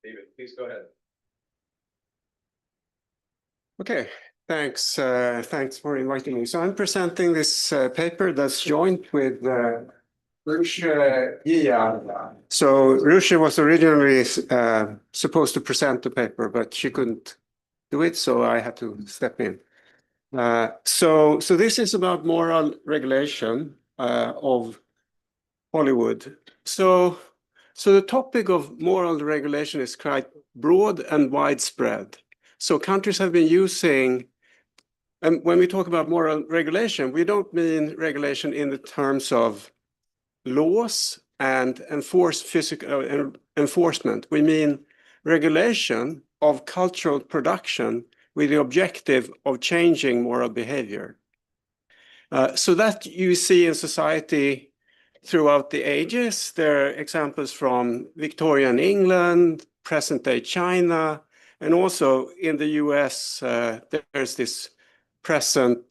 David, please go ahead. Okay, thanks. Thanks for inviting me. So I'm presenting this paper that's joint with Rushe Yia. So Rushe was originally supposed to present the paper, but she couldn't do it, so I had to step in. So this is about moral regulation of Hollywood. So the topic of moral regulation is quite broad and widespread. So countries have been using, and when we talk about moral regulation, we don't mean regulation in the terms of laws and enforcement. We mean regulation of cultural production with the objective of changing moral behavior. So that you see in society throughout the ages. There are examples from Victorian England, present-day China, and also in the US, there's this present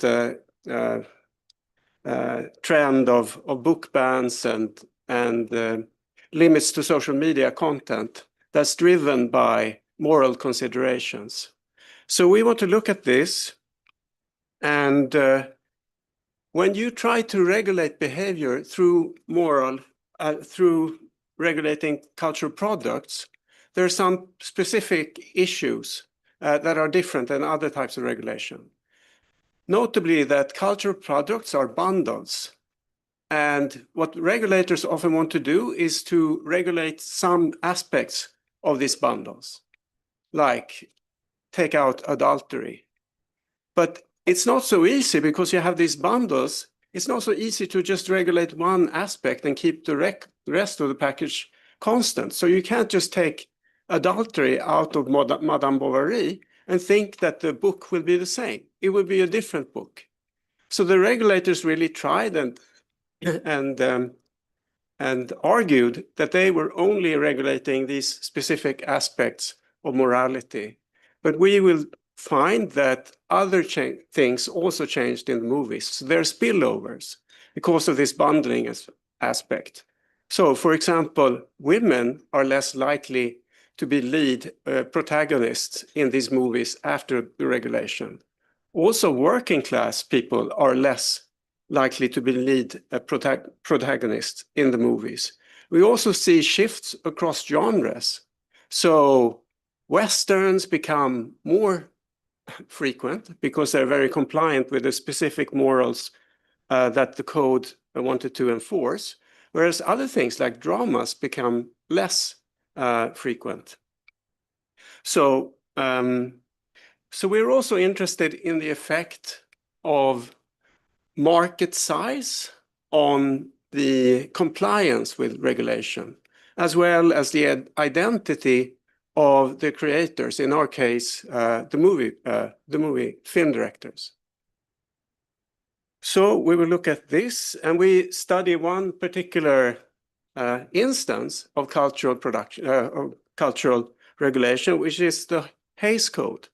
trend of book bans and limits to social media content that's driven by moral considerations. So we want to look at this, and when you try to regulate behavior through through regulating cultural products, there are some specific issues that are different than other types of regulation. Notably that cultural products are bundles. And what regulators often want to do is to regulate some aspects of these bundles, like take out adultery. But it's not so easy because you have these bundles. It's not so easy to just regulate one aspect and keep the rest of the package constant. So you can't just take adultery out of Madame Bovary and think that the book will be the same. It will be a different book. So the regulators really tried and argued that they were only regulating these specific aspects of morality. But we will find that other things also changed in the movies. So there are spillovers because of this bundling aspect. So, for example, women are less likely to be lead protagonists in these movies after the regulation. Also, working class people are less likely to be lead protagonists in the movies. We also see shifts across genres. So Westerns become more frequent because they're very compliant with the specific morals that the code wanted to enforce, whereas other things like dramas become less frequent. So we're also interested in the effect of market size on the compliance with regulation, as well as the identity of the creators, in our case, the movie film directors. So we will look at this, and we study one particular instance of cultural production, or cultural regulation, which is the Hays Code,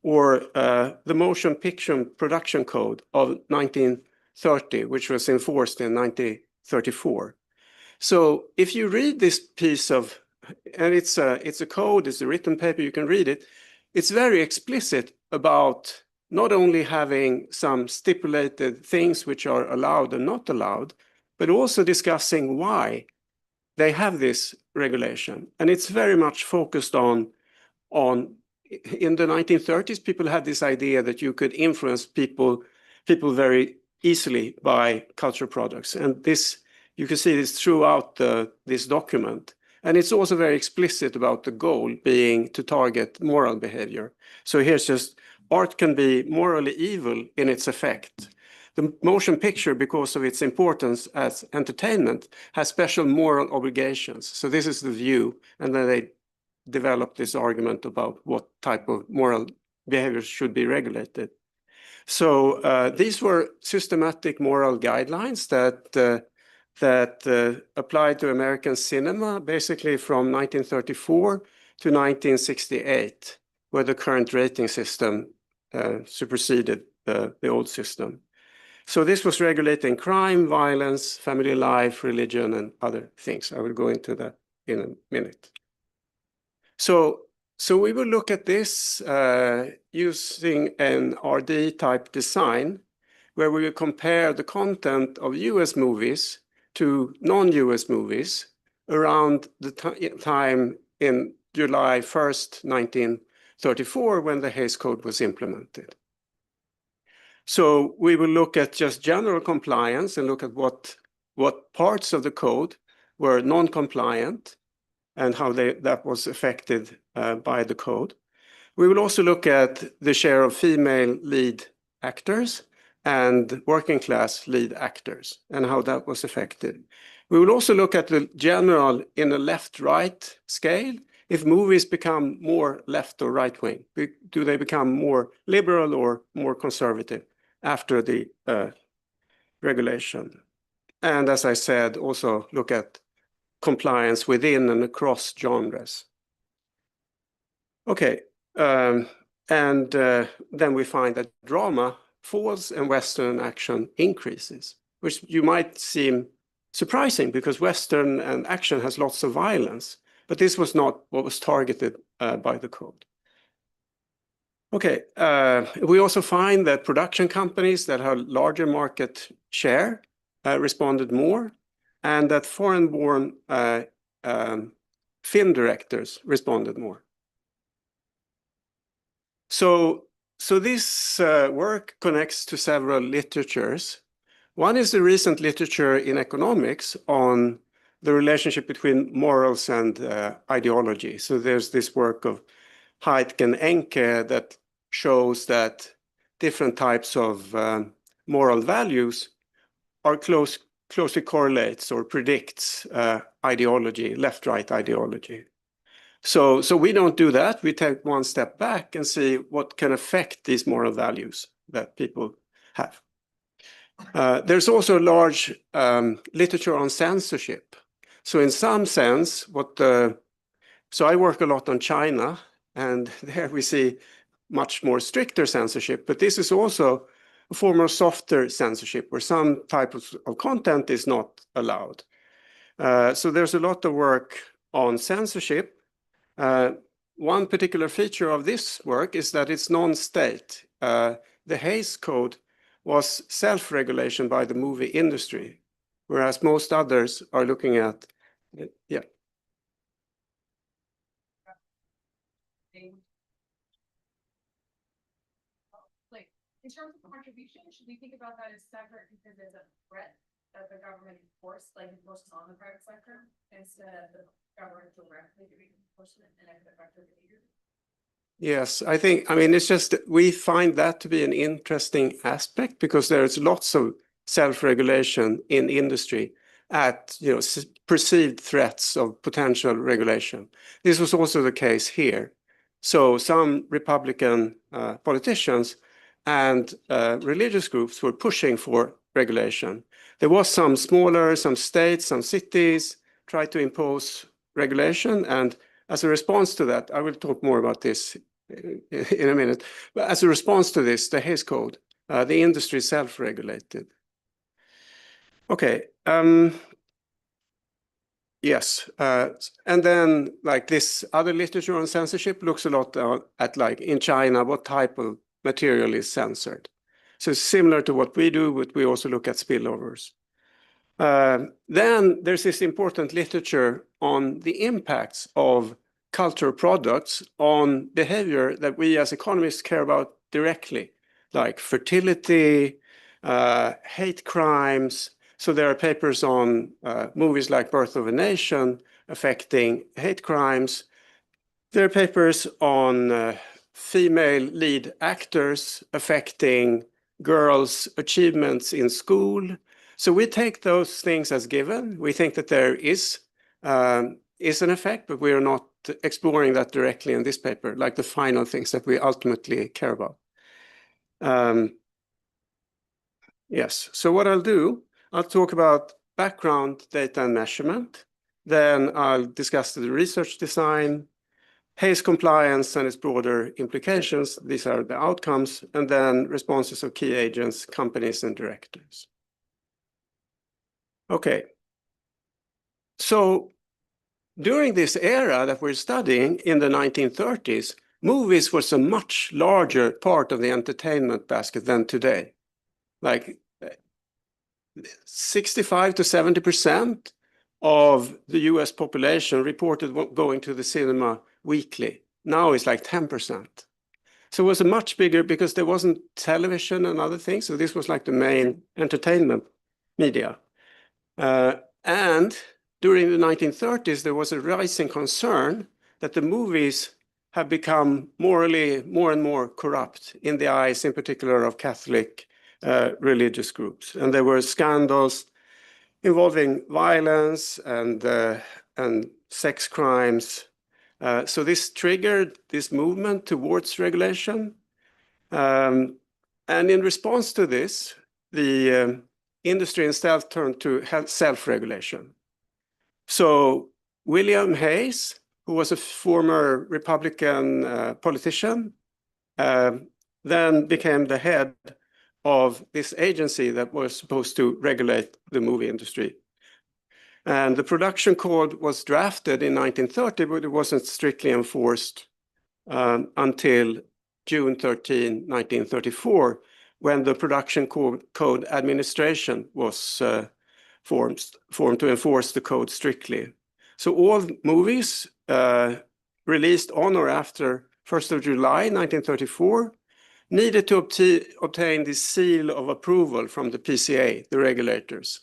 or the Motion Picture Production Code of 1930, which was enforced in 1934. So if you read this piece of, and it's a code, it's a written paper, you can read it, it's very explicit about not only having some stipulated things which are allowed and not allowed, but also discussing why they have this regulation. And it's very much focused on in the 1930s, people had this idea that you could influence people very easily by cultural products. And this, you can see this throughout this document. And it's also very explicit about the goal being to target moral behavior. So here's just, art can be morally evil in its effect. The motion picture, because of its importance as entertainment, has special moral obligations. So this is the view, and then they developed this argument about what type of moral behaviors should be regulated. So these were systematic moral guidelines that applied to American cinema, basically from 1934 to 1968, where the current rating system superseded the old system. So this was regulating crime, violence, family life, religion, and other things. I will go into that in a minute. So we will look at this using an RD type design, where we will compare the content of US movies to non-US movies around the time in July 1st, 1934, when the Hays Code was implemented. So we will look at just general compliance and look at what parts of the code were non-compliant and how that was affected by the code. We will also look at the share of female lead actors and working class lead actors and how that was affected. We will also look at the general in a left-right scale. If movies become more left or right-wing, do they become more liberal or more conservative after the regulation? And as I said, also look at compliance within and across genres. Okay, and then we find that drama falls and Western action increases, which you might seem surprising because Western and action has lots of violence, but this was not what was targeted by the code. Okay, we also find that production companies that have larger market share responded more, and that foreign-born film directors responded more. So this work connects to several literatures. One is the recent literature in economics on the relationship between morals and ideology. So there's this work of Heitke and Enke that shows that different types of moral values are closely correlates or predicts ideology, left-right ideology. So we don't do that. We take one step back and see what can affect these moral values that people have. There's also a large literature on censorship. So in some sense, so I work a lot on China, and there we see much more stricter censorship, but this is also a form of softer censorship where some type of content is not allowed. So there's a lot of work on censorship. One particular feature of this work is that it's non-state. The Hays Code was self-regulation by the movie industry, whereas most others are looking at, yeah. Like, in terms of contribution, should we think about that as separate because there's a threat that the government enforces on the private sector instead of the government directly doing enforcement and effective behavior? Yes, I mean, it's just we find that to be an interesting aspect because there's lots of self-regulation in industry at perceived threats of potential regulation. This was also the case here. So some Republican politicians and religious groups were pushing for regulation. There was some some states, some cities tried to impose regulation, and as a response to that, I will talk more about this in a minute, but as a response to this, the Hays Code, the industry self-regulated. Okay, yes, and then like this other literature on censorship looks a lot at like in China, what type of material is censored. So similar to what we do, but we also look at spillovers. Then there's this important literature on the impacts of cultural products on behavior that we as economists care about directly, like fertility, hate crimes. So there are papers on movies like Birth of a Nation affecting hate crimes. There are papers on female lead actors affecting girls' achievements in school. So we take those things as given. We think that there is an effect, but we are not exploring that directly in this paper, like the final things that we ultimately care about. Yes, so what I'll do, I'll talk about background data and measurement. Then I'll discuss the research design, Hays compliance and its broader implications. These are the outcomes, and then responses of key agents, companies, and directors. Okay. So during this era that we're studying in the 1930s, movies was a much larger part of the entertainment basket than today. Like 65 to 70% of the US population reported going to the cinema weekly. Now it's like 10%. So it was a much bigger, because there wasn't television and other things. So this was like the main entertainment media. And during the 1930s, there was a rising concern that the movies have become morally more and more corrupt in the eyes, in particular, of Catholic religious groups. And there were scandals involving violence and sex crimes. So this triggered this movement towards regulation. And in response to this, the industry instead turned to self-regulation. So William Hays, who was a former Republican politician, then became the head of this agency that was supposed to regulate the movie industry. And the production code was drafted in 1930, but it wasn't strictly enforced until June 13, 1934, when the Production Code Administration was formed to enforce the code strictly. So all movies released on or after 1st of July 1934 needed to obtain the seal of approval from the PCA, the regulators.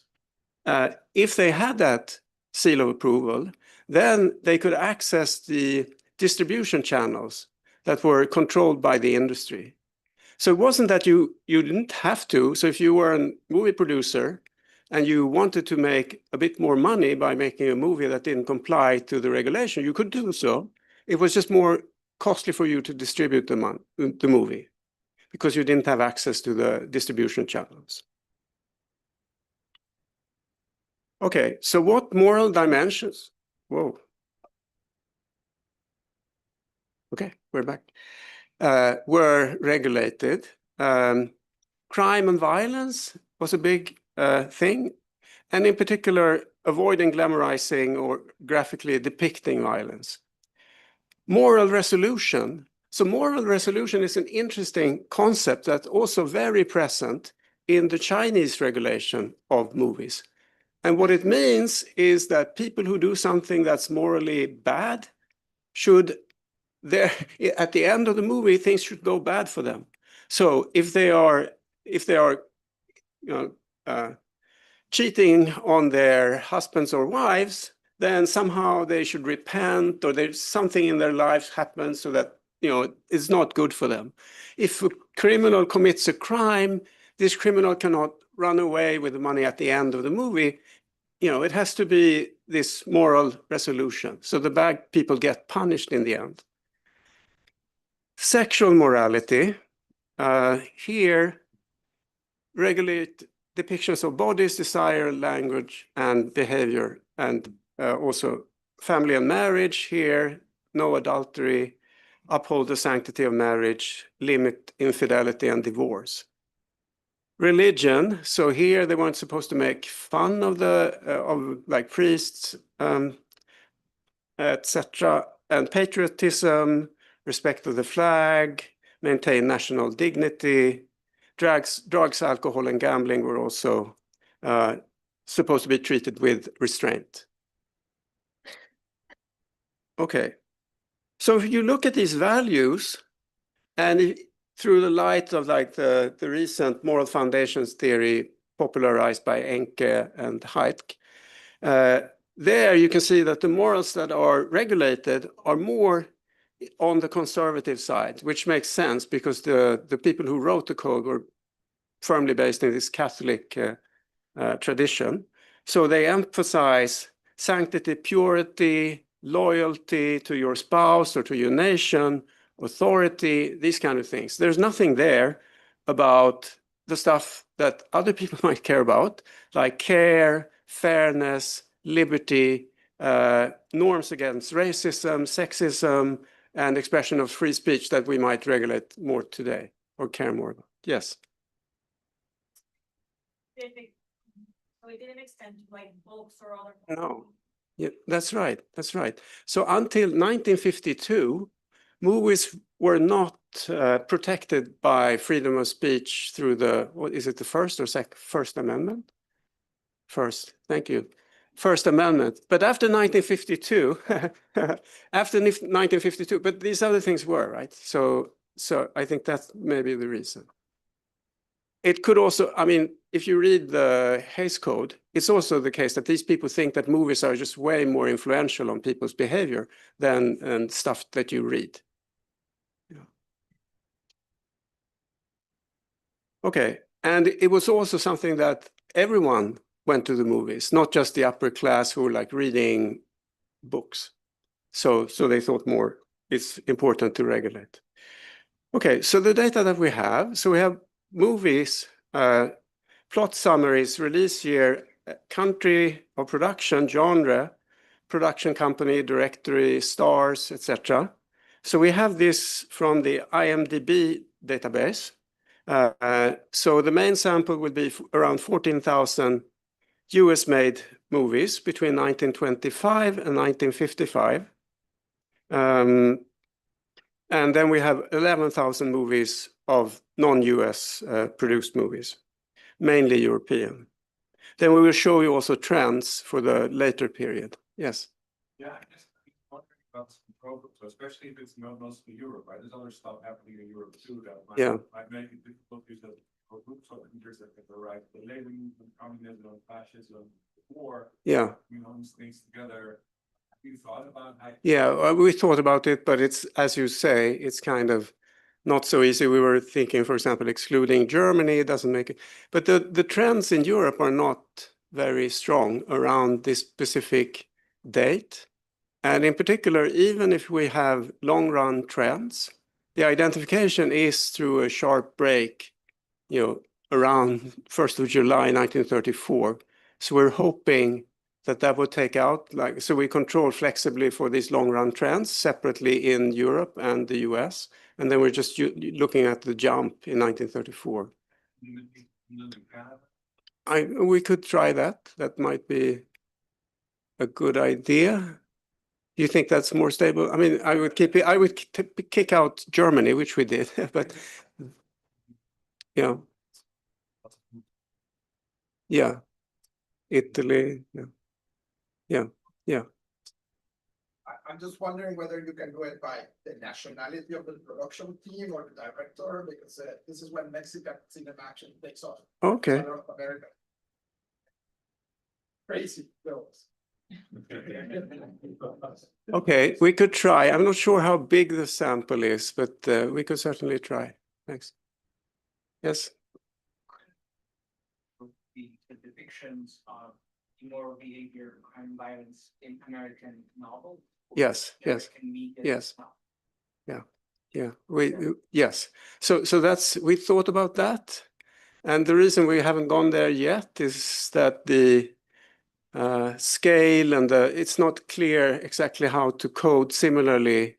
If they had that seal of approval, then they could access the distribution channels that were controlled by the industry. So it wasn't that you didn't have to. So if you were a movie producer and you wanted to make a bit more money by making a movie that didn't comply to the regulation, you could do so. It was just more costly for you to distribute the movie, because you didn't have access to the distribution channels. Okay, so what moral dimensions? Whoa. Okay, we're back. Were regulated. Crime and violence was a big thing, and in particular, avoiding glamorizing or graphically depicting violence. Moral resolution. So moral resolution is an interesting concept that's also very present in the Chinese regulation of movies. And what it means is that people who do something that's morally bad should, at the end of the movie, things should go bad for them. So if they are cheating on their husbands or wives, then somehow they should repent, or there's something in their lives happens so that it's not good for them. If a criminal commits a crime, this criminal cannot run away with the money at the end of the movie. It has to be this moral resolution. So the bad people get punished in the end. Sexual morality. Here, regulate depictions of bodies, desire, language, and behavior, and also family and marriage. Here, no adultery, uphold the sanctity of marriage, limit infidelity and divorce. Religion. So here they weren't supposed to make fun of like priests, etc. And patriotism, respect of the flag, maintain national dignity. Drugs, alcohol, and gambling were also supposed to be treated with restraint. Okay, so if you look at these values, and through the light of like the recent moral foundations theory popularized by Enke and Hayek, there you can see that the morals that are regulated are more on the conservative side, which makes sense because the people who wrote the code were firmly based in this Catholic tradition. So they emphasize sanctity, purity, loyalty to your spouse or to your nation, authority, these kind of things. There's nothing there about the stuff that other people might care about, like care, fairness, liberty, norms against racism, sexism, and expression of free speech that we might regulate more today or care more about. Yes. So it didn't extend to like books or other. No. Yeah, that's right. That's right. So until 1952, movies were not protected by freedom of speech through the, what is it, the First or First Amendment? First, thank you. First Amendment. But after 1952, after 1952, but these other things were, right? So I think that's maybe the reason. It could also, I mean, if you read the Hays Code, it's also the case that these people think that movies are just way more influential on people's behavior than stuff that you read. Yeah. Okay, and it was also something that everyone went to the movies, not just the upper class who were like reading books. So they thought more it's important to regulate. Okay, so the data that we have, so we have movies, plot summaries, release year, country of production, genre, production company, directory, stars, etc. So we have this from the IMDb database. So the main sample will be around 14,000 US-made movies between 1925 and 1955. And then we have 11,000 movies of non-US produced movies, mainly European. Then we will show you also trends for the later period. Yes. Yeah, I guess I'm wondering about some programs, especially if it's mostly Europe, right? There's other stuff happening in Europe too that might make it difficult because for groups of leaders that can arrive the labor movement, communism, fascism, war. Yeah. You know, these things together. Have you thought about how? Yeah, we thought about it, but it's, as you say, it's kind of not so easy. We were thinking, for example, excluding Germany, it doesn't make it. But the trends in Europe are not very strong around this specific date. And in particular, even if we have long run trends, the identification is through a sharp break, you know, around 1st of July, 1934. So we're hoping that would take out, like, so we control flexibly for these long run trends separately in Europe and the US. And then we're just looking at the jump in 1934. We could try that. That might be a good idea. Do you think that's more stable? I mean, I would keep it. I would kick out Germany, which we did, but yeah, yeah, Italy, yeah. I'm just wondering whether you can do it by the nationality of the production team or the director, because this is when Mexican cinema action takes off. Okay. North America. Crazy films. Okay, we could try. I'm not sure how big the sample is, but we could certainly try. Thanks. Yes. The depictions of immoral behavior, crime, violence in American novels. Yes. Yes. Yes. Well. Yeah. Yes. So that's, we thought about that, and the reason we haven't gone there yet is that the scale and it's not clear exactly how to code similarly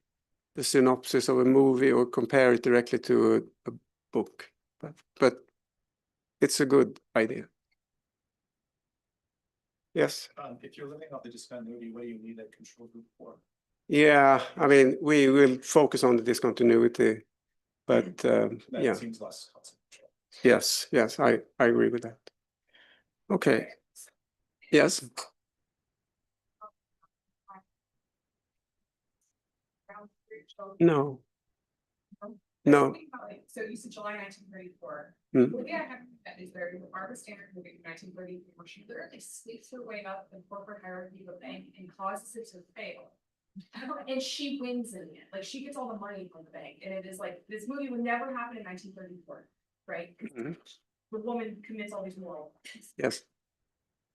the synopsis of a movie or compare it directly to a book, but it's a good idea. Yes. If you're living on the discontinuity, what do you need a control group for? Yeah, I mean, we will focus on the discontinuity, but yeah. Seems less controversial. Yes, I agree with that. Okay. Yes. No. No. So you said July 1934. Hmm. Maybe I have that is very Barbara Standard movie in 1934, where she literally sleeps her way up the corporate hierarchy of a bank and causes it to fail. And she wins in it. Like, she gets all the money from the bank. And it is like, this movie would never happen in 1934, right? Mhm. the woman commits all these moral crimes Yes.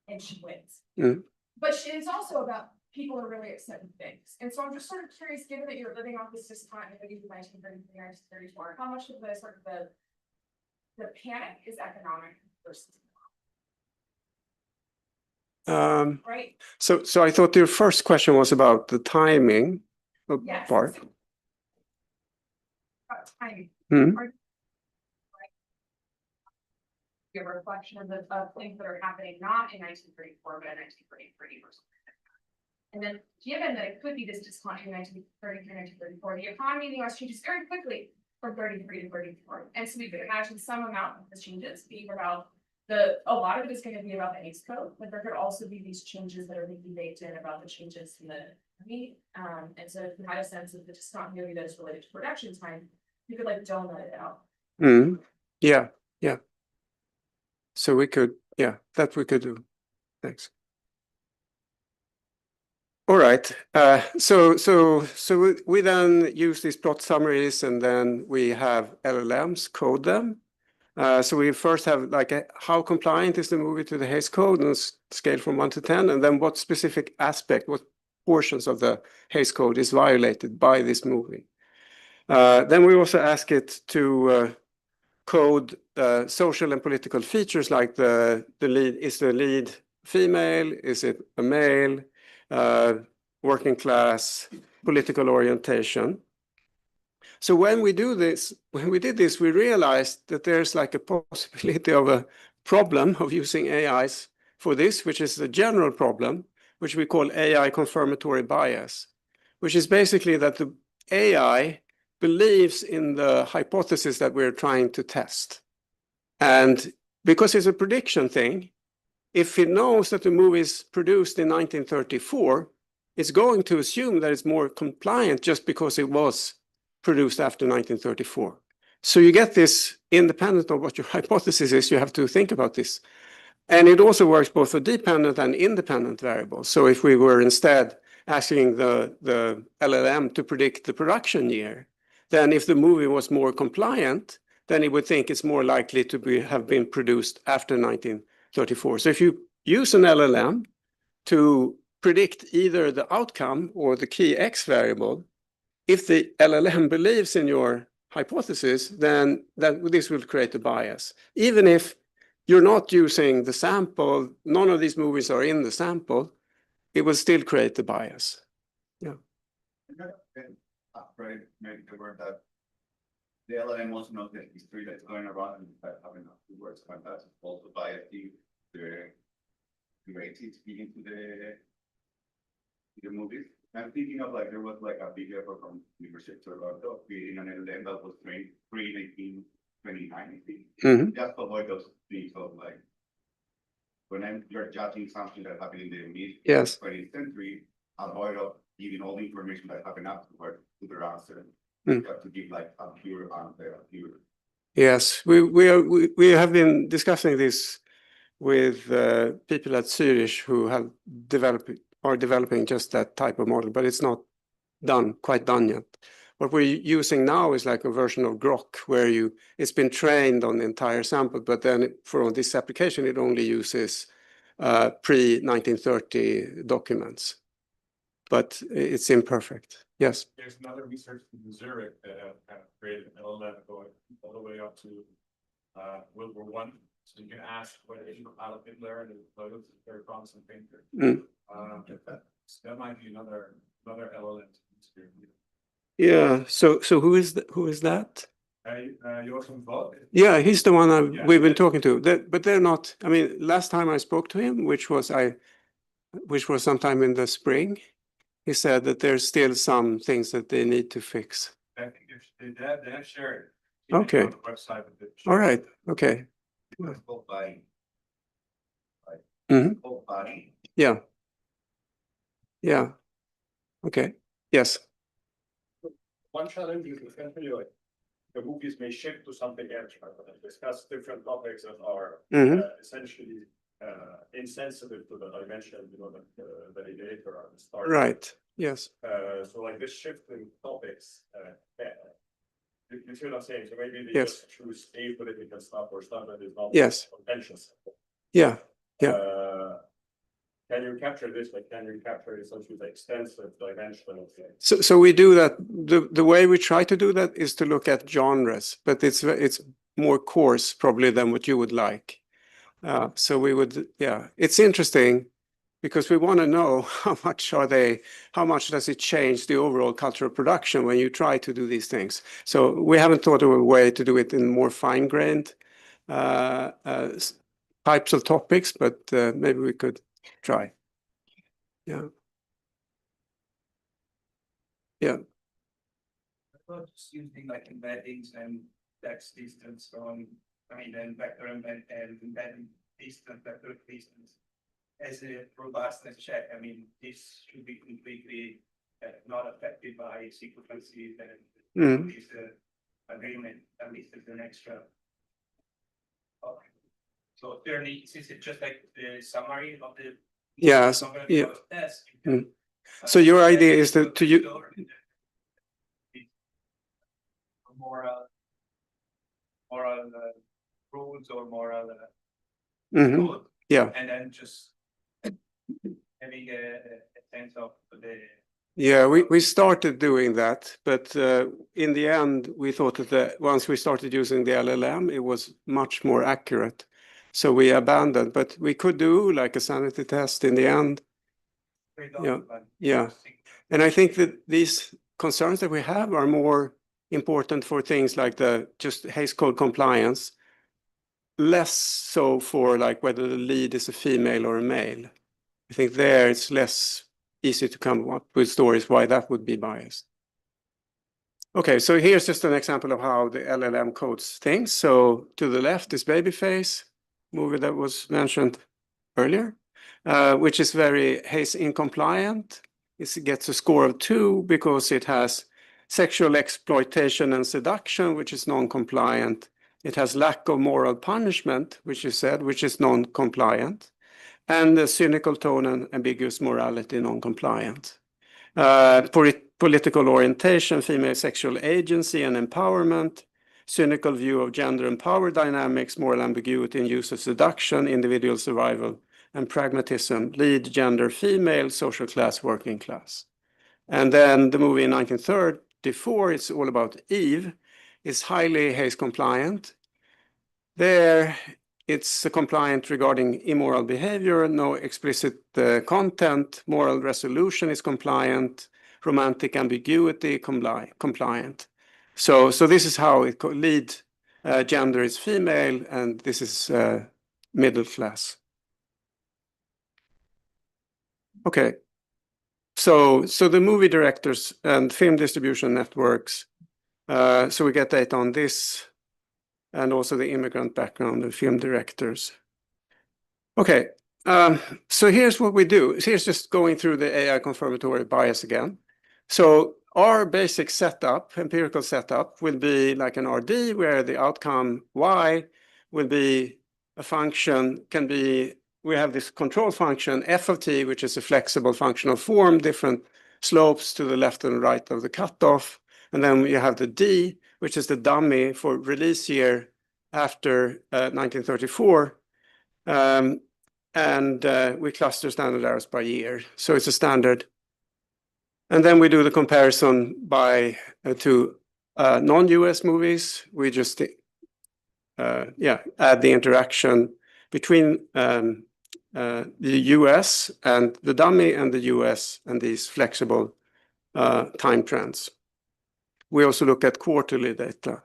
and she wins. Mm. But it's also about people are really accepting things. And so I'm just sort of curious, given that you're living off this discontinuity from 1933, 1934, how much of the sort of the panic is economic versus right? So I thought your first question was about the timing of Yes. part. About timing. Hmm. A reflection of things that are happening not in 1934, but in 1933 or something. And then, given that it could be this discontinuity in 1933, 1934, the economy in the US changes very quickly from 33 to 34. And so we could imagine some amount of the changes being about a lot of it is going to be about the Hays Code, but there could also be these changes that are being baked in about the changes in the economy. And so if you had a sense of the discontinuity that is related to production time, you could like donut it out. Mm. Yeah, yeah. So we could, yeah, that we could do. Thanks. All right. So we then use these plot summaries, and then we have LLMs code them. So we first have like how compliant is the movie to the Hays Code on a scale from 1 to 10, and then what specific aspect, what portions of the Hays Code is violated by this movie. Then we also ask it to code social and political features like the lead, is the lead female, is it a male, working class, political orientation. So when we did this, we realized that there's like a possibility of a problem of using AIs for this, which is a general problem, which we call AI confirmatory bias, which is basically that the AI believes in the hypothesis that we're trying to test. And because it's a prediction thing, if it knows that the movie is produced in 1934, it's going to assume that it's more compliant just because it was produced after 1934. So you get this independent of what your hypothesis is, you have to think about this. And it also works both for dependent and independent variables. So if we were instead asking the LLM to predict the production year, then if the movie was more compliant, then it would think it's more likely to have been produced after 1934. So if you use an LLM to predict either the outcome or the key X variable, if the LLM believes in your hypothesis, then this will create a bias. Even if you're not using the sample, none of these movies are in the sample, it will still create the bias. Yeah. Right, maybe the word that the LLM also knows the history that's going around and that having enough words about that also bias the rating speaking to the movies. I'm thinking of like there was like a big effort from University of Toronto creating an LLM that was trained pre-1929, I think. Mm-hmm. Just to avoid those things of like when you're judging something that happened in the mid 20th century, avoid of giving all the information that happened afterward to the answer. You have to give like a pure answer, Yes, we have been discussing this with people at Zurich who are developing just that type of model, but it's not quite done yet. What we're using now is like a version of Grok where it's been trained on the entire sample, but then for this application, it only uses pre-1930 documents, but it's imperfect. Yes. There's another research in Zurich that have created an LLM going all the way up to World War I. So you can ask what is Adolf Hitler and it's a very promising thinker. So that might be another LLM. Yeah. So who is that? Joachim Vogt. Yeah, he's the one we've been talking to. But they're not. I mean, last time I spoke to him, which was sometime in the spring, he said that there's still some things that they need to fix. I think they have shared it. Okay. On the website. All right. Okay. It's called body. Mm-hmm. Called body. Yeah. Yeah. Okay. Yes. One challenge is essentially like the movies may shift to something else, right? And discuss different topics that are essentially insensitive to the dimension, the validator or the start. Right. Yes. So like this shift in topics, you you see what I'm saying? So maybe they Yes. just choose a political stuff or stuff that is not. Yes. Contentious. Yeah. Yeah. Can you capture this? Like, can you capture essentially the extensive dimension of things? So we do that. The way we try to do that is to look at genres, but it's more coarse probably than what you would like. So we would, yeah, it's interesting because we want to know how much does it change the overall cultural production when you try to do these things. So we haven't thought of a way to do it in more fine-grained types of topics, but maybe we could try. Yeah. Yeah. About just using like embeddings and text distance and vector embed and embedding distance, vector distance as a robustness check. I mean, this should be completely not affected by sequences and this agreement, at least as an extra. Okay. So clearly, since it's just like the summary of the Yes. Yeah. test, So your idea is to use moral rules or moral code, yeah. and then just having a sense of the. Yeah, we started doing that, but in the end, we thought that once we started using the LLM, it was much more accurate. So we abandoned, but we could do like a sanity test in the end. Yeah, yeah. And I think that these concerns that we have are more important for things like the just Hays Code compliance, less so for like whether the lead is a female or a male. I think there it's less easy to come up with stories why that would be biased. Okay, so here's just an example of how the LLM codes things. So to the left is Babyface, movie that was mentioned earlier, which is very Hays incompliant. It gets a score of 2 because it has sexual exploitation and seduction, which is non-compliant. It has lack of moral punishment, which is said, which is non-compliant. And the cynical tone and ambiguous morality, non-compliant. Political orientation, female sexual agency and empowerment, cynical view of gender and power dynamics, moral ambiguity and use of seduction, individual survival, and pragmatism, lead gender female, social class, working class. And then the movie in 1934, it's all about Eve, is highly Hays compliant. There, it's compliant regarding immoral behavior, no explicit content, moral resolution is compliant, romantic ambiguity compliant. So this is how it lead gender is female, and this is middle class. Okay, so the movie directors and film distribution networks. So we get data on this, and also the immigrant background of film directors. Okay, so here's what we do. Here's just going through the AI confirmatory bias again. So our basic setup, empirical setup, will be like an RD where the outcome Y will be a function, we have this control function f of t, which is a flexible functional form, different slopes to the left and right of the cutoff. And then you have the D, which is the dummy for release year after 1934. And we cluster standard errors by year. So it's a standard. And then we do the comparison by to non-US movies. We just add the interaction between the US and the dummy and the US and these flexible time trends. We also look at quarterly data.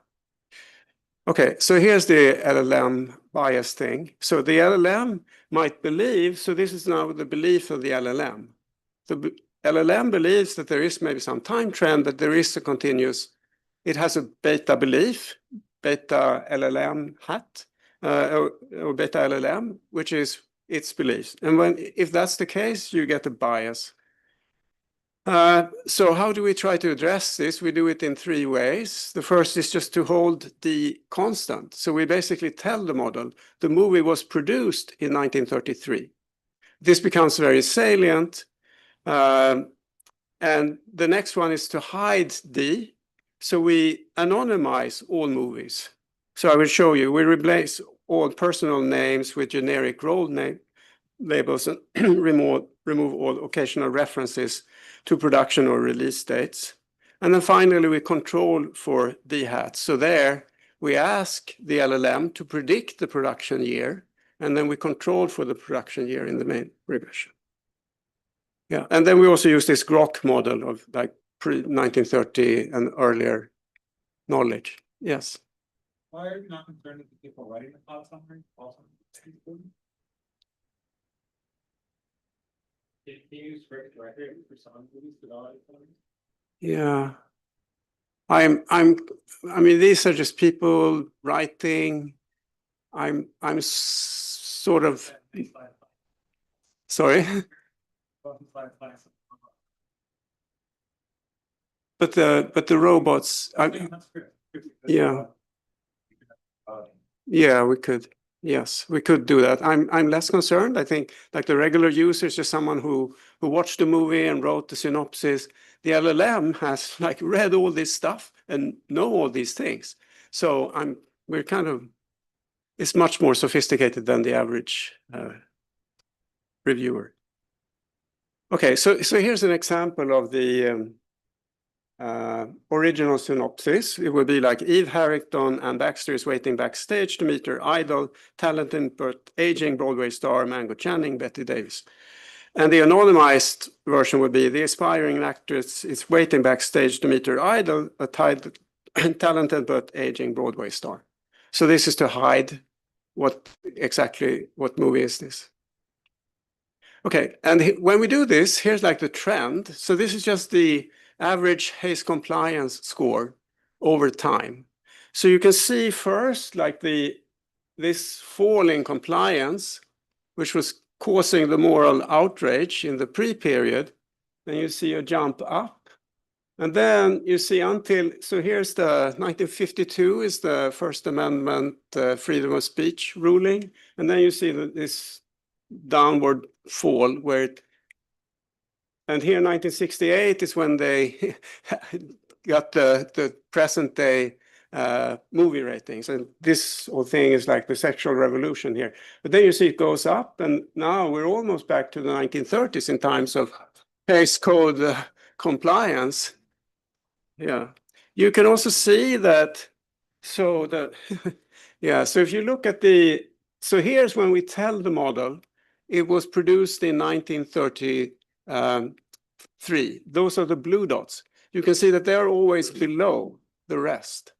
Okay, so here's the LLM bias thing. So the LLM might believe, so this is now the belief of the LLM. The LLM believes that there is maybe some time trend, that there is a continuous, it has a beta belief, beta LLM hat, or beta LLM, which is its beliefs. And if that's the case, you get a bias. So how do we try to address this? We do it in 3 ways. The first is just to hold the constant. So we basically tell the model, the movie was produced in 1933. This becomes very salient. And the next one is to hide D. So we anonymize all movies. So I will show you, we replace all personal names with generic role name labels and remove all occasional references to production or release dates. And then finally, we control for D-hats. So there, we ask the LLM to predict the production year, and then we control for the production year in the main regression. Yeah, and then we also use this Grok model of like pre-1930 and earlier knowledge. Yes. Why are you not concerned with the people writing the file summary also? Can you use script record for some movies without it? Yeah. I mean, these are just people writing. Sort of, sorry. But the robots, yeah. Yeah, we could. Yes, we could do that. I'm less concerned. I think like the regular user is just someone who watched the movie and wrote the synopsis. The LLM has like read all this stuff and know all these things. So we're kind of, it's much more sophisticated than the average reviewer. Okay, so here's an example of the original synopsis. It would be like Eve Harrington and Baxter is waiting backstage to meet her idol, talented but aging Broadway star Mango Channing, Betty Davis. And the anonymized version would be the aspiring actress is waiting backstage to meet her idol, a talented but aging Broadway star. So this is to hide what movie is this. Okay, and when we do this, here's like the trend. So this is just the average Hays compliance score over time. So you can see first like this fall in compliance, which was causing the moral outrage in the pre-period. Then you see a jump up. And then you see so here's the 1952 is the First Amendment freedom of speech ruling. And then you see this downward fall and here 1968 is when they got the present day movie ratings. And this whole thing is like the sexual revolution here. But then you see it goes up, and now we're almost back to the 1930s in terms of Hays Code compliance. Yeah. You can also see that, so yeah, so if you look at so here's when we tell the model, it was produced in 1933. Those are the blue dots. You can see that they're always below the rest.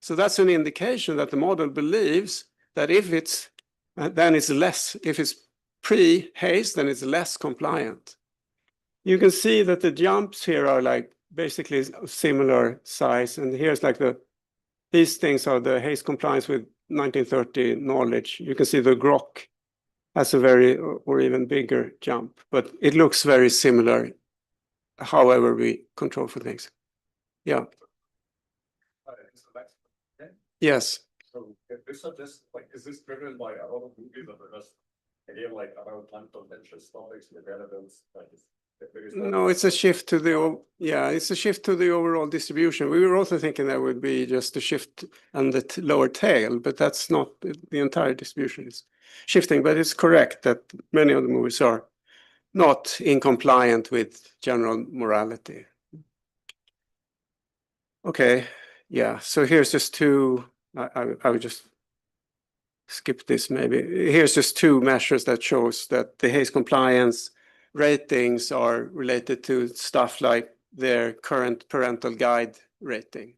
So that's an indication that the model believes that if it's, then it's less, if it's pre-Hays, then it's less compliant. You can see that the jumps here are like basically similar size. And here's like these things are the Hays compliance with 1930 knowledge. You can see the Grok has a or even bigger jump, but it looks very similar, however we control for things. Yeah. Yes. So if this suggests, like, is this driven by a lot of movies that are just, again, like about uncontentious topics, the relevance, like, no, it's a shift to it's a shift to the overall distribution. We were also thinking that would be just a shift on the lower tail, but that's not the entire distribution is shifting. But it's correct that many of the movies are not in compliant with general morality. Okay, yeah. So here's just two. I would just skip this maybe. Here's just two measures that shows that the Hays compliance ratings are related to stuff like their current parental guide rating.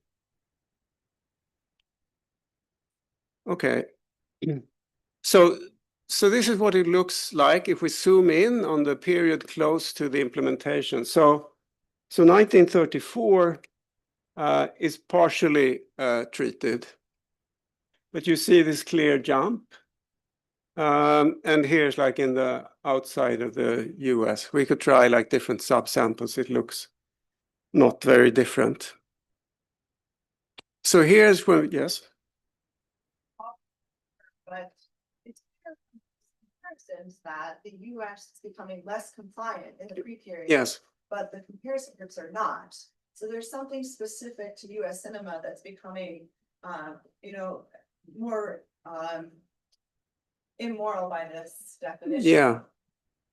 Okay. So this is what it looks like if we zoom in on the period close to the implementation. So 1934 is partially treated, but you see this clear jump. And here's like in the outside of the US. We could try like different subsamples. It looks not very different. So here's where, yes. But it's comparisons that the US is becoming less compliant in the pre-period. Yes. But the comparison groups are not. So there's something specific to US cinema that's becoming, you know, more, immoral by this definition. Yeah.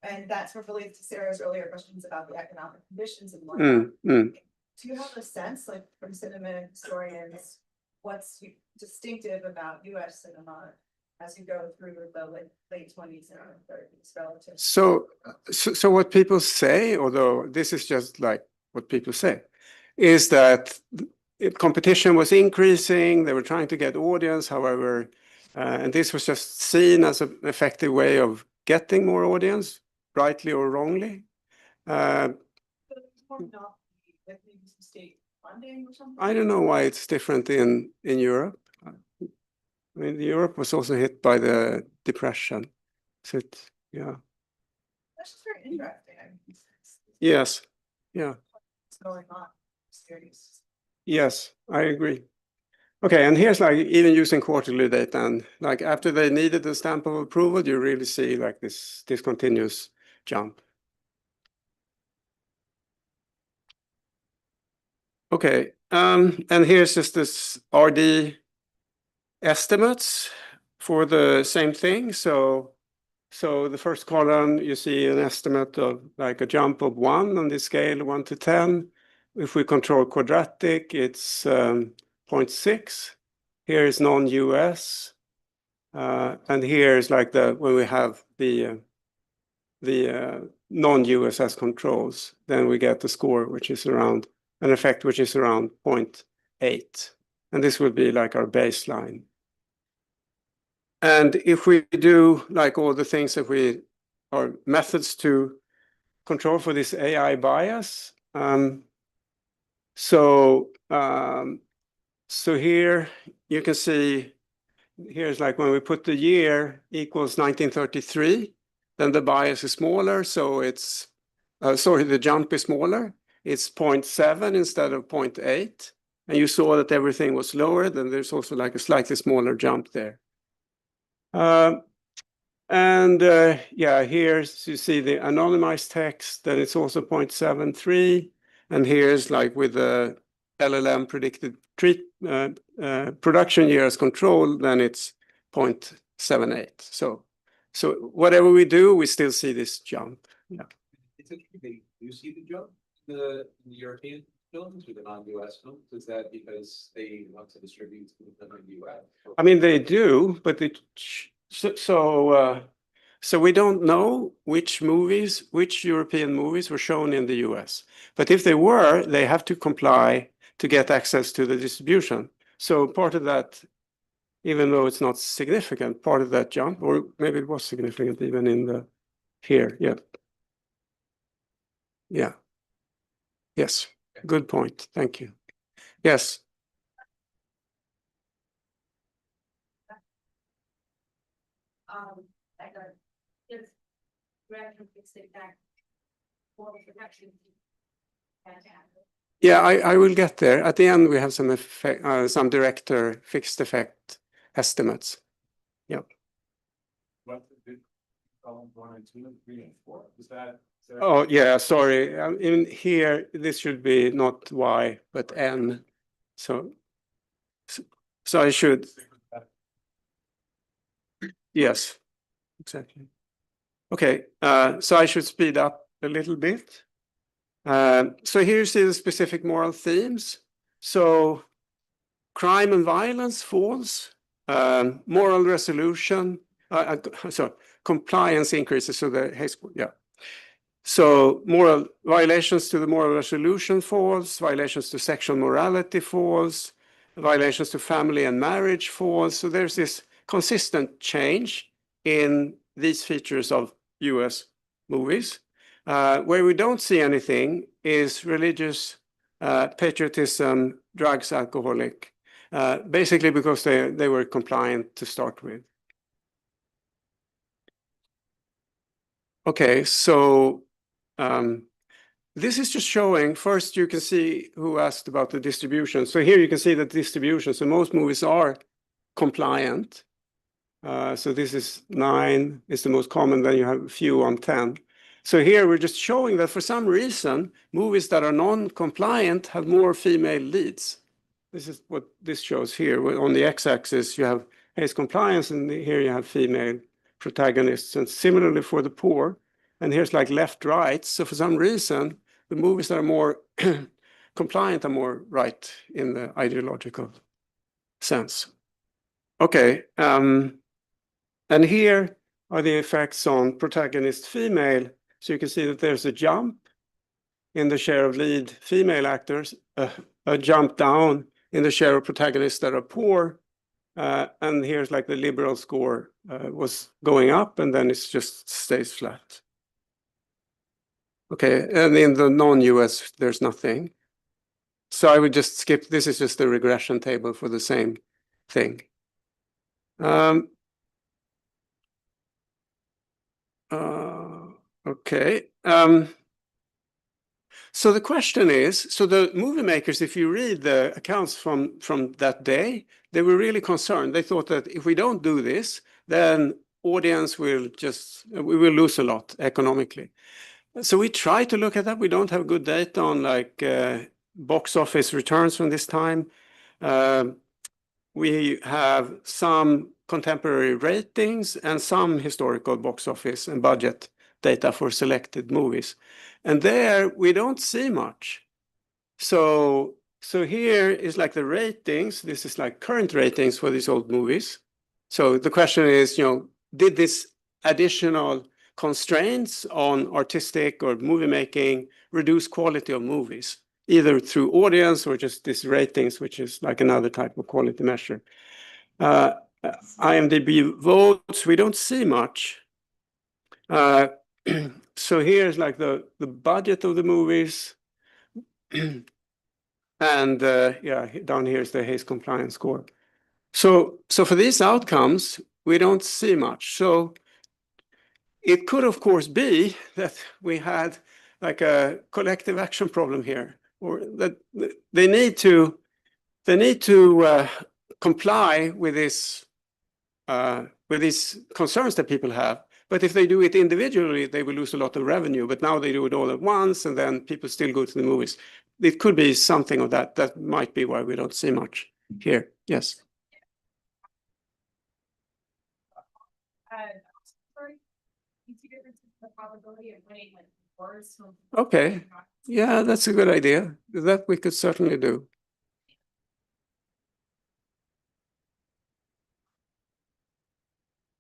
And that's what relates to Sarah's earlier questions about the economic conditions and whatnot. Mm. Do you have a sense, like, from cinema historians, what's distinctive about US cinema as you go through the late 20s and 30s relative? So what people say, although this is just like what people say, is that competition was increasing. They were trying to get audience, however, and this was just seen as an effective way of getting more audience, rightly or wrongly. Like maybe some state funding or something? I don't know why it's different in Europe. I mean, Europe was also hit by the depression. So yeah. That's just very interesting. I mean, Yes. Yeah. it's going on. Serious. Yes, I agree. Okay, and here's like even using quarterly data, and like after they needed the stamp of approval, you really see like this continuous jump. Okay, and here's just this RD estimates for the same thing. So the first column, you see an estimate of like a jump of 1 on this scale, 1 to 10. If we control quadratic, it's 0.6. Here is non-US. And here is like when we have the non-US as controls, then we get the score, which is around an effect, which is around 0.8. And this will be like our baseline. And if we do like all the things that are methods to control for this AI bias, so here you can see, here's like when we put the year equals 1933, then the bias is smaller, so it's, sorry, the jump is smaller. It's 0.7 instead of 0.8. And you saw that everything was lower, then there's also like a slightly smaller jump there. Yeah, here you see the anonymized text, then it's also 0.73. And here's like with the LLM predicted production year as control, then it's 0.78. So whatever we do, we still see this jump. Yeah. It's interesting. Do you see the jump in the European films or the non-US films? Is that because they want to distribute to the US? I mean, they do, but so we don't know which European movies were shown in the US. But if they were, they have to comply to get access to the distribution. So part of that, even though it's not significant, part of that jump, or maybe it was significant even in here, yeah. Yeah. Yes, good point. Thank you. Yes. Like if revenue fixed impact for protection. Yeah, I will get there. At the end, we have some effect, some director fixed effect estimates. Yeah. What did column 1 and 2 and 3 and 4? Is that? Oh, yeah, sorry. In here, this should be not Y, but N. So I should. Yes, exactly. Okay, so I should speed up a little bit. So here you see the specific moral themes. So crime and violence falls, moral resolution, sorry, compliance increases. So the high school, yeah. So moral violations to the moral resolution falls, violations to sexual morality falls, violations to family and marriage falls. So there's this consistent change in these features of US movies. Where we don't see anything is religious, patriotism, drugs, alcoholic, basically because they were compliant to start with. Okay, so this is just showing, first you can see who asked about the distribution. So here you can see the distribution. So most movies are compliant. So this is 9 is the most common, then you have a few on 10. So here we're just showing that for some reason, movies that are non-compliant have more female leads. This is what this shows here. On the x-axis, you have Hays compliance, and here you have female protagonists, and similarly for the poor. And here's like left, right. So for some reason, the movies that are more compliant are more right in the ideological sense. Okay, and here are the effects on protagonist female. So you can see that there's a jump in the share of lead female actors, a jump down in the share of protagonists that are poor. And here's like the liberal score was going up, and then it just stays flat. Okay, and in the non-US, there's nothing. So I would just skip. This is just a regression table for the same thing. Okay. So the question is, so the movie makers, if you read the accounts from that day, they were really concerned. They thought that if we don't do this, then audience will we will lose a lot economically. So we try to look at that. We don't have good data on like box office returns from this time. We have some contemporary ratings and some historical box office and budget data for selected movies. And there we don't see much. So here is like the ratings. This is like current ratings for these old movies. So the question is, did this additional constraints on artistic or movie making reduce quality of movies, either through audience or just these ratings, which is like another type of quality measure? IMDb votes, we don't see much. So here's like the budget of the movies. And yeah, down here is the Hays compliance score. So for these outcomes, we don't see much. So it could, of course, be that we had like a collective action problem here, or that they need to comply with these concerns that people have. But if they do it individually, they will lose a lot of revenue. But now they do it all at once, and then people still go to the movies. It could be something of that. That might be why we don't see much here. Yes. Sorry, you see difference in the probability of winning like wars from. Okay. Yeah, that's a good idea. That we could certainly do.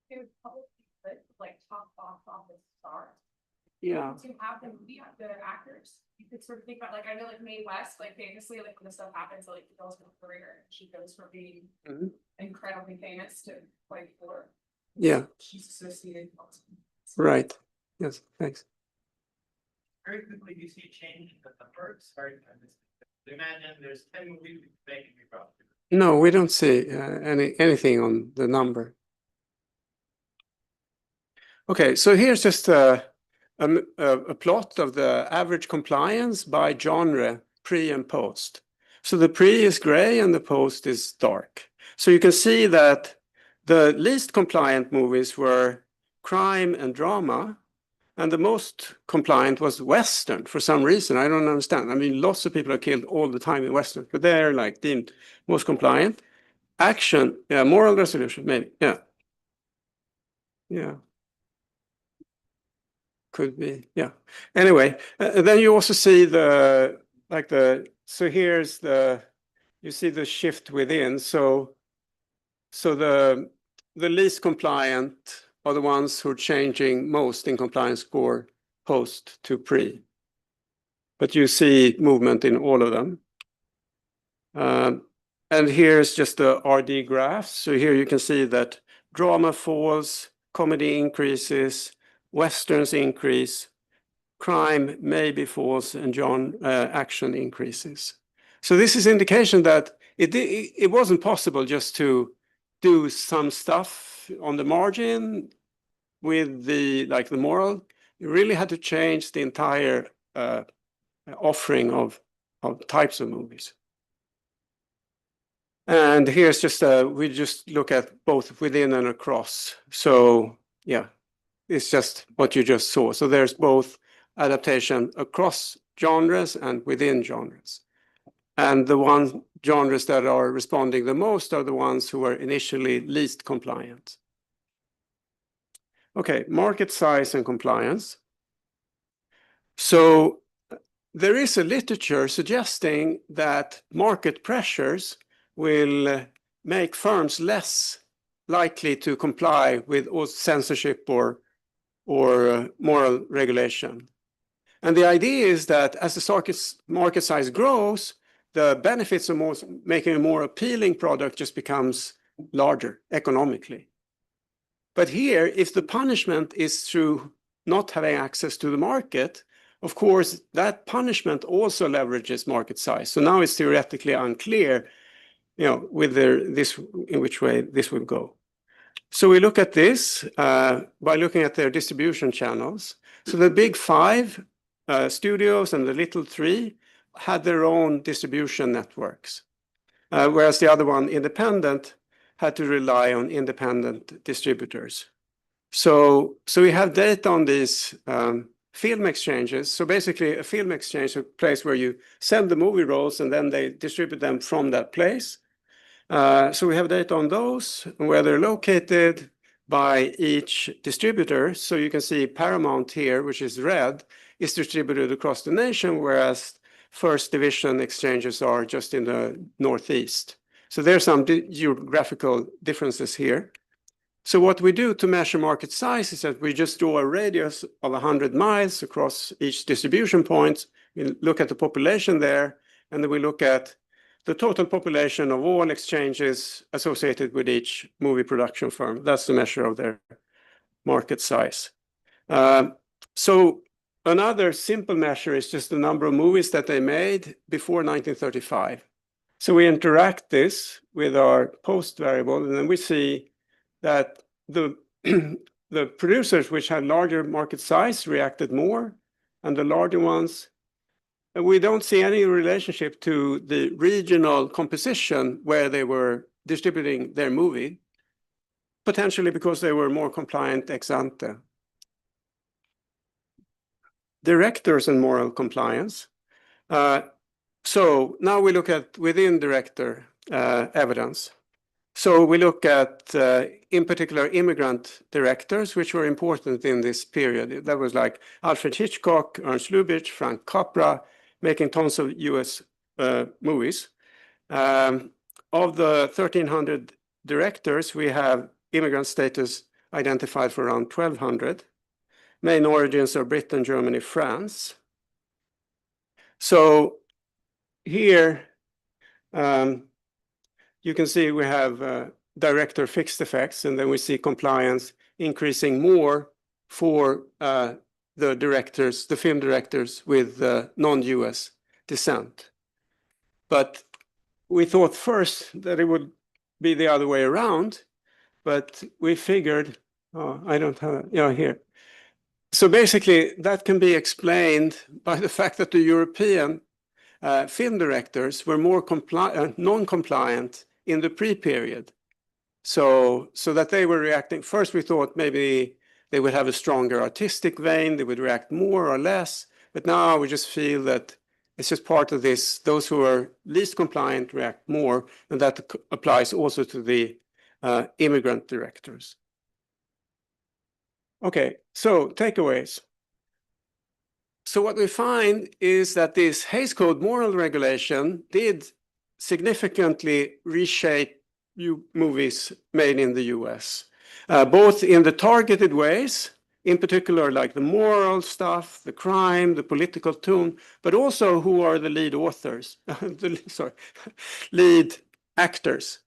It would probably be like top box office stars. Yeah. To have the movie, the actors, you could sort of think about, like, I know like Mae West, like famously, like when this stuff happens, like she goes from career, she goes from being incredibly famous to quite poor. Yeah. She's associated. Right. Yes. Thanks. Very quickly, you see change in the numbers. Sorry, imagine there's 10 movies making me proud. No, we don't see anything on the number. Okay, so here's just a plot of the average compliance by genre, pre and post. So the pre is gray and the post is dark. So you can see that the least compliant movies were crime and drama, and the most compliant was Western for some reason. I don't understand. I mean, lots of people are killed all the time in Western, but they're like deemed most compliant. Action, yeah, moral resolution, maybe, yeah. Yeah. Could be, yeah. Anyway, then you also see so here's you see the shift within. So the least compliant are the ones who are changing most in compliance score post to pre. But you see movement in all of them. And here's just the RD graphs. So here you can see that drama falls, comedy increases, Westerns increase, crime maybe falls, and action increases. So this is indication that it wasn't possible just to do some stuff on the margin with the moral. You really had to change the entire offering of types of movies. And here's just we just look at both within and across. So yeah. is just what you just saw. So there's both adaptation across genres and within genres. And the genres that are responding the most are the ones who are initially least compliant. Okay, market size and compliance. So there is a literature suggesting that market pressures will make firms less likely to comply with censorship or moral regulation. And the idea is that as the market size grows, the benefits of making a more appealing product just becomes larger economically. But here, if the punishment is through not having access to the market, of course, that punishment also leverages market size. So now it's theoretically unclear, in which way this will go. So we look at this by looking at their distribution channels. So the big five studios and the little three had their own distribution networks, whereas the other one, independent, had to rely on independent distributors. So we have data on these film exchanges. So basically, a film exchange is a place where you send the movie rolls and then they distribute them from that place. So we have data on those and where they're located by each distributor. So you can see Paramount here, which is red, is distributed across the nation, whereas first division exchanges are just in the Northeast. So there's some geographical differences here. So what we do to measure market size is that we just draw a radius of 100 miles across each distribution point. We look at the population there, and then we look at the total population of all exchanges associated with each movie production firm. That's the measure of their market size. So another simple measure is just the number of movies that they made before 1935. So we interact this with our post variable, and then we see that the producers which had larger market size reacted more, and the larger ones. And we don't see any relationship to the regional composition where they were distributing their movie, potentially because they were more compliant ex ante. Directors and moral compliance. So now we look at within director evidence. So we look at, in particular, immigrant directors, which were important in this period. That was like Alfred Hitchcock, Ernst Lubitsch, Frank Capra, making tons of US movies. Of the 1,300 directors, we have immigrant status identified for around 1,200. Main origins are Britain, Germany, France. So here, you can see we have director fixed effects, and then we see compliance increasing more for the film directors with non-US descent. But we thought first that it would be the other way around, but we figured, I don't have, here. So basically, that can be explained by the fact that the European film directors were more non-compliant in the pre-period. So that they were reacting. First, we thought maybe they would have a stronger artistic vein, they would react more or less. But now we just feel that it's just part of this. Those who are least compliant react more, and that applies also to the immigrant directors. Okay, so takeaways. So what we find is that this Hays Code moral regulation did significantly reshape movies made in the US, both in the targeted ways, in particular like the moral stuff, the crime, the political tone, but also who are the lead authors, lead actors.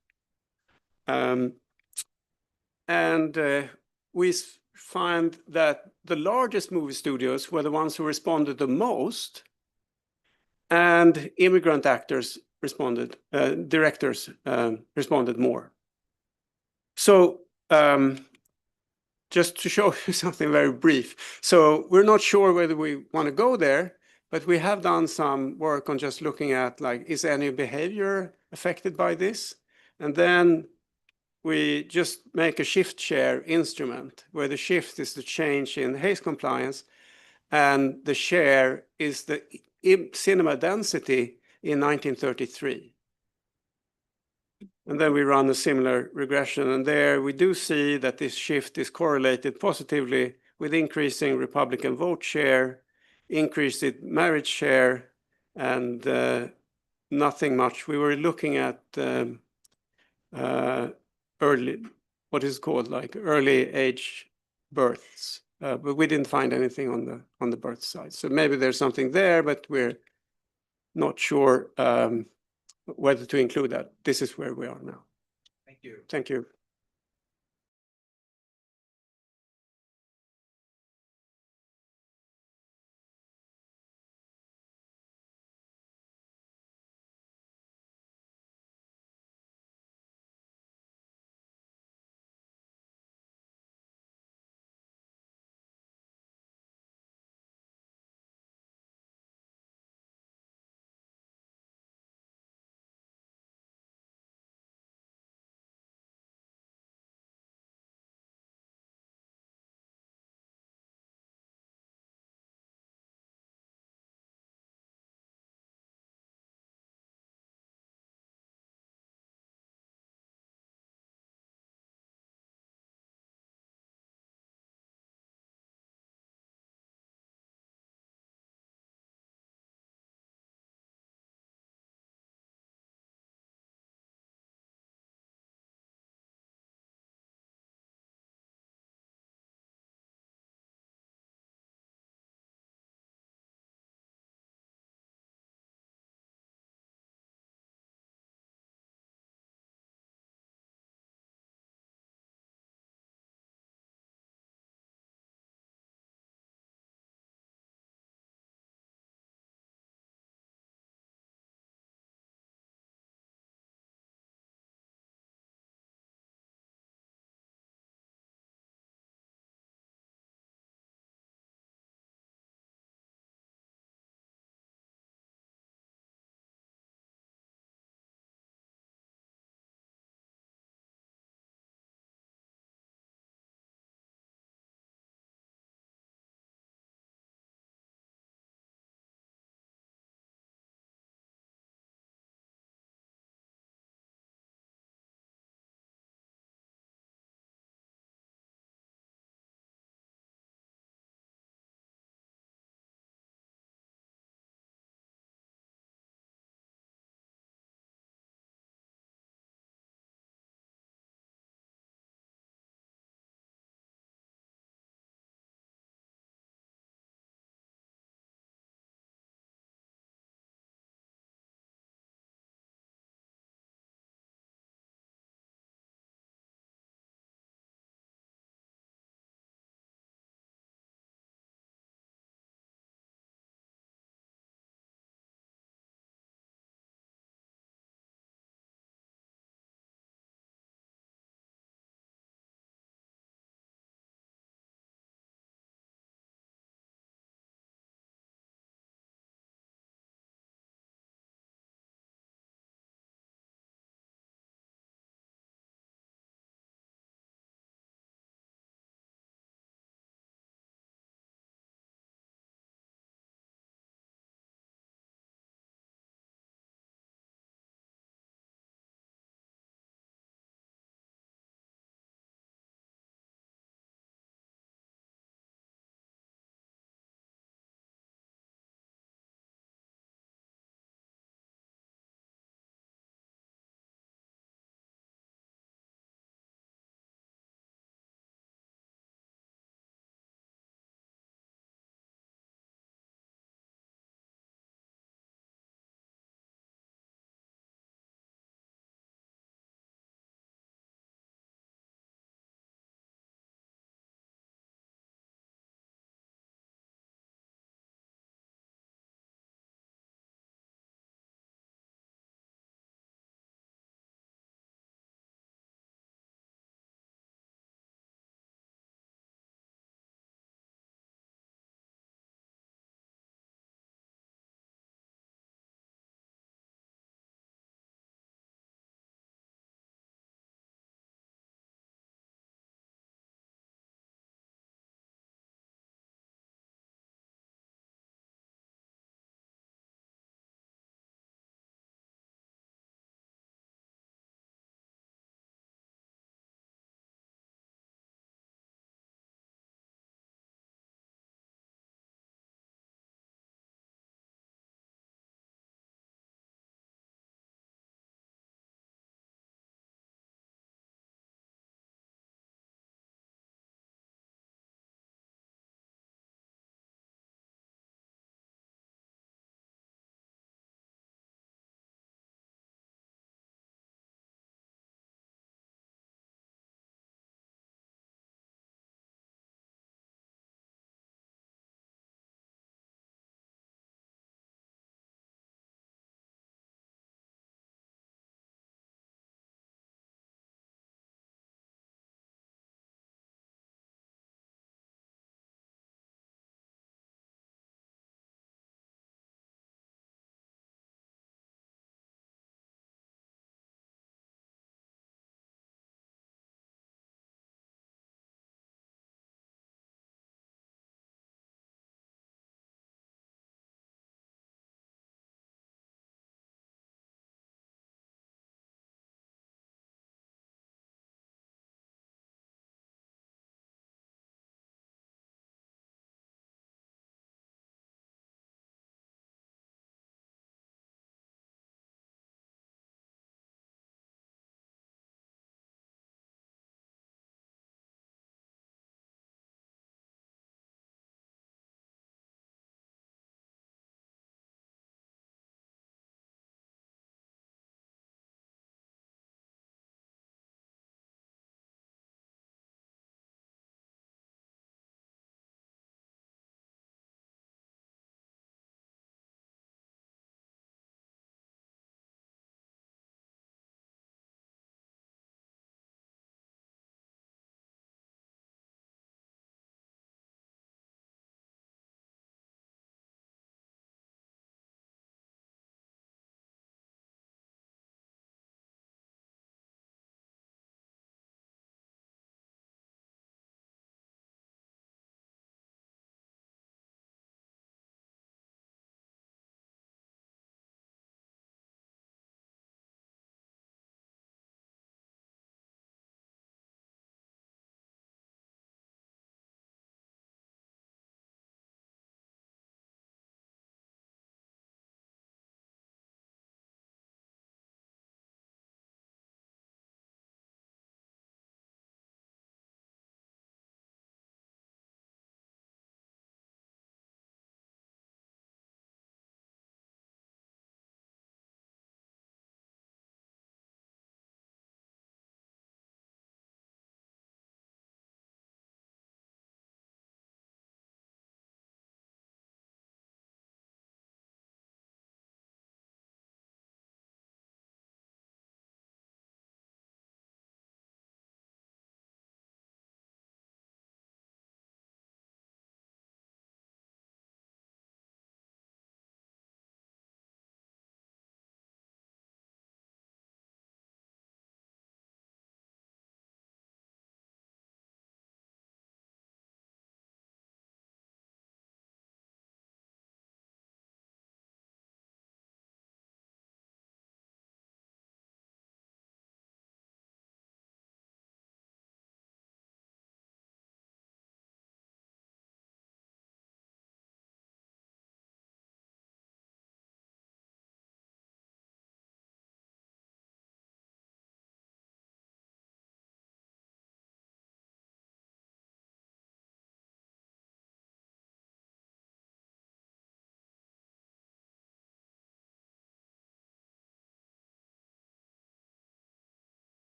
We find that the largest movie studios were the ones who responded the most, and immigrant actors responded, directors responded more. So just to show you something very brief. So we're not sure whether we want to go there, but we have done some work on just looking at, like, is any behavior affected by this? And then we just make a shift share instrument where the shift is the change in haze compliance and the share is the cinema density in 1933. And then we run a similar regression, and there we do see that this shift is correlated positively with increasing Republican vote share, increased marriage share, and nothing much. We were looking at early, what is it called, like early age births, but we didn't find anything on the birth side. So maybe there's something there, but we're not sure whether to include that. This is where we are now. Thank you. Thank you.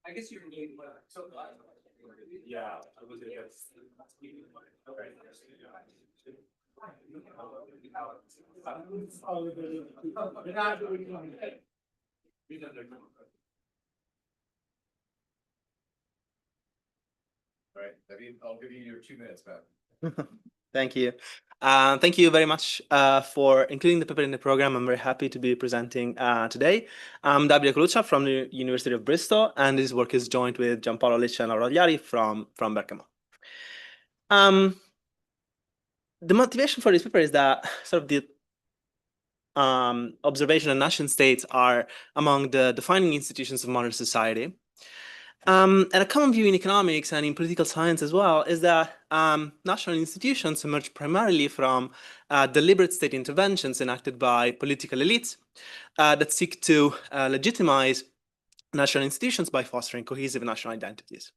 I guess you're needing, so. Yeah. I would say yes. All right, David, I'll give you your 2 minutes back. Thank you. Thank you very much for including the paper in the program. I'm very happy to be presenting today. I'm Davide Coluccia from the University of Bristol, and this work is joined with Giampaolo Lecce and Laura Liari from Bergamo. The motivation for this paper is that sort of the observation that nation states are among the defining institutions of modern society. And a common view in economics and in political science as well is that national institutions emerge primarily from deliberate state interventions enacted by political elites that seek to legitimize national institutions by fostering cohesive national identities.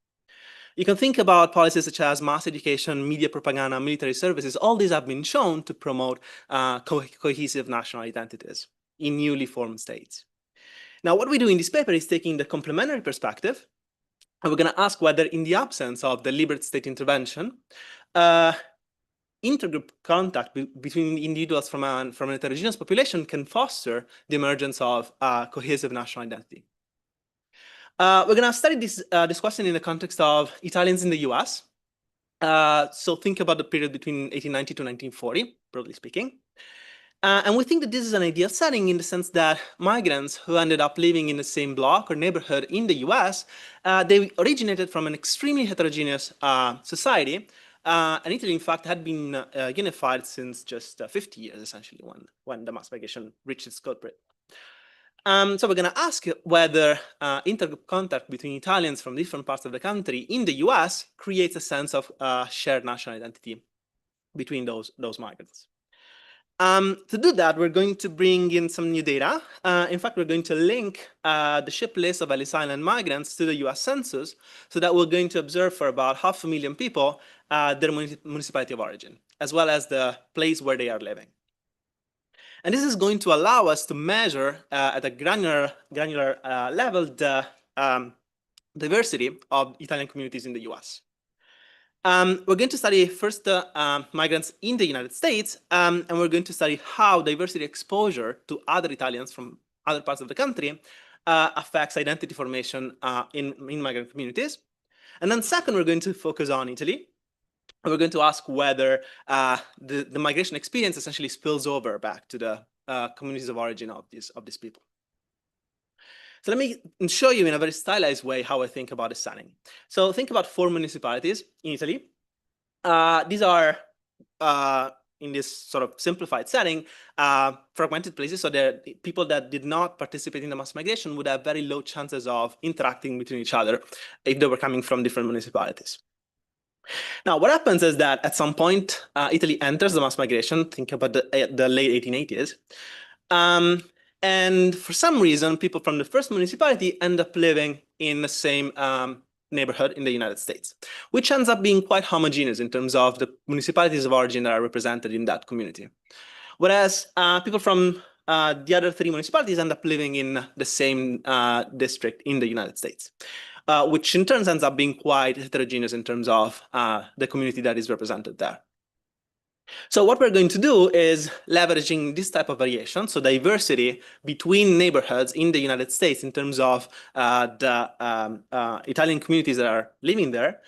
You can think about policies such as mass education, media propaganda, military services. All these have been shown to promote cohesive national identities in newly formed states. Now, what we do in this paper is taking the complementary perspective, and we're going to ask whether, in the absence of deliberate state intervention, intergroup contact between individuals from an heterogeneous population can foster the emergence of cohesive national identity. We're going to study this question in the context of Italians in the US. So think about the period between 1890 to 1940, broadly speaking. And we think that this is an ideal setting in the sense that migrants who ended up living in the same block or neighborhood in the US, they originated from an extremely heterogeneous society. And Italy, in fact, had been unified since just 50 years, essentially, when the mass migration reached its culprit. So we're going to ask whether intergroup contact between Italians from different parts of the country in the US creates a sense of shared national identity between those migrants. To do that, we're going to bring in some new data. In fact, we're going to link the ship list of Ellis Island migrants to the US Census, so that we're going to observe for about 500,000 people their municipality of origin, as well as the place where they are living. And this is going to allow us to measure at a granular level the diversity of Italian communities in the US. We're going to study first migrants in the United States, and we're going to study how diversity exposure to other Italians from other parts of the country affects identity formation in migrant communities. And then second, we're going to focus on Italy. And we're going to ask whether the migration experience essentially spills over back to the communities of origin of these people. So let me show you in a very stylized way how I think about the setting. So think about 4 municipalities in Italy. These are, in this sort of simplified setting, fragmented places, so that people that did not participate in the mass migration would have very low chances of interacting between each other if they were coming from different municipalities. Now, what happens is that at some point, Italy enters the mass migration. Think about the late 1880s. And for some reason, people from the first municipality end up living in the same neighborhood in the United States, which ends up being quite homogeneous in terms of the municipalities of origin that are represented in that community. Whereas people from the other 3 municipalities end up living in the same district in the United States, which in turn ends up being quite heterogeneous in terms of the community that is represented there. So what we're going to do is leveraging this type of variation, so diversity between neighborhoods in the United States in terms of the Italian communities that are living there,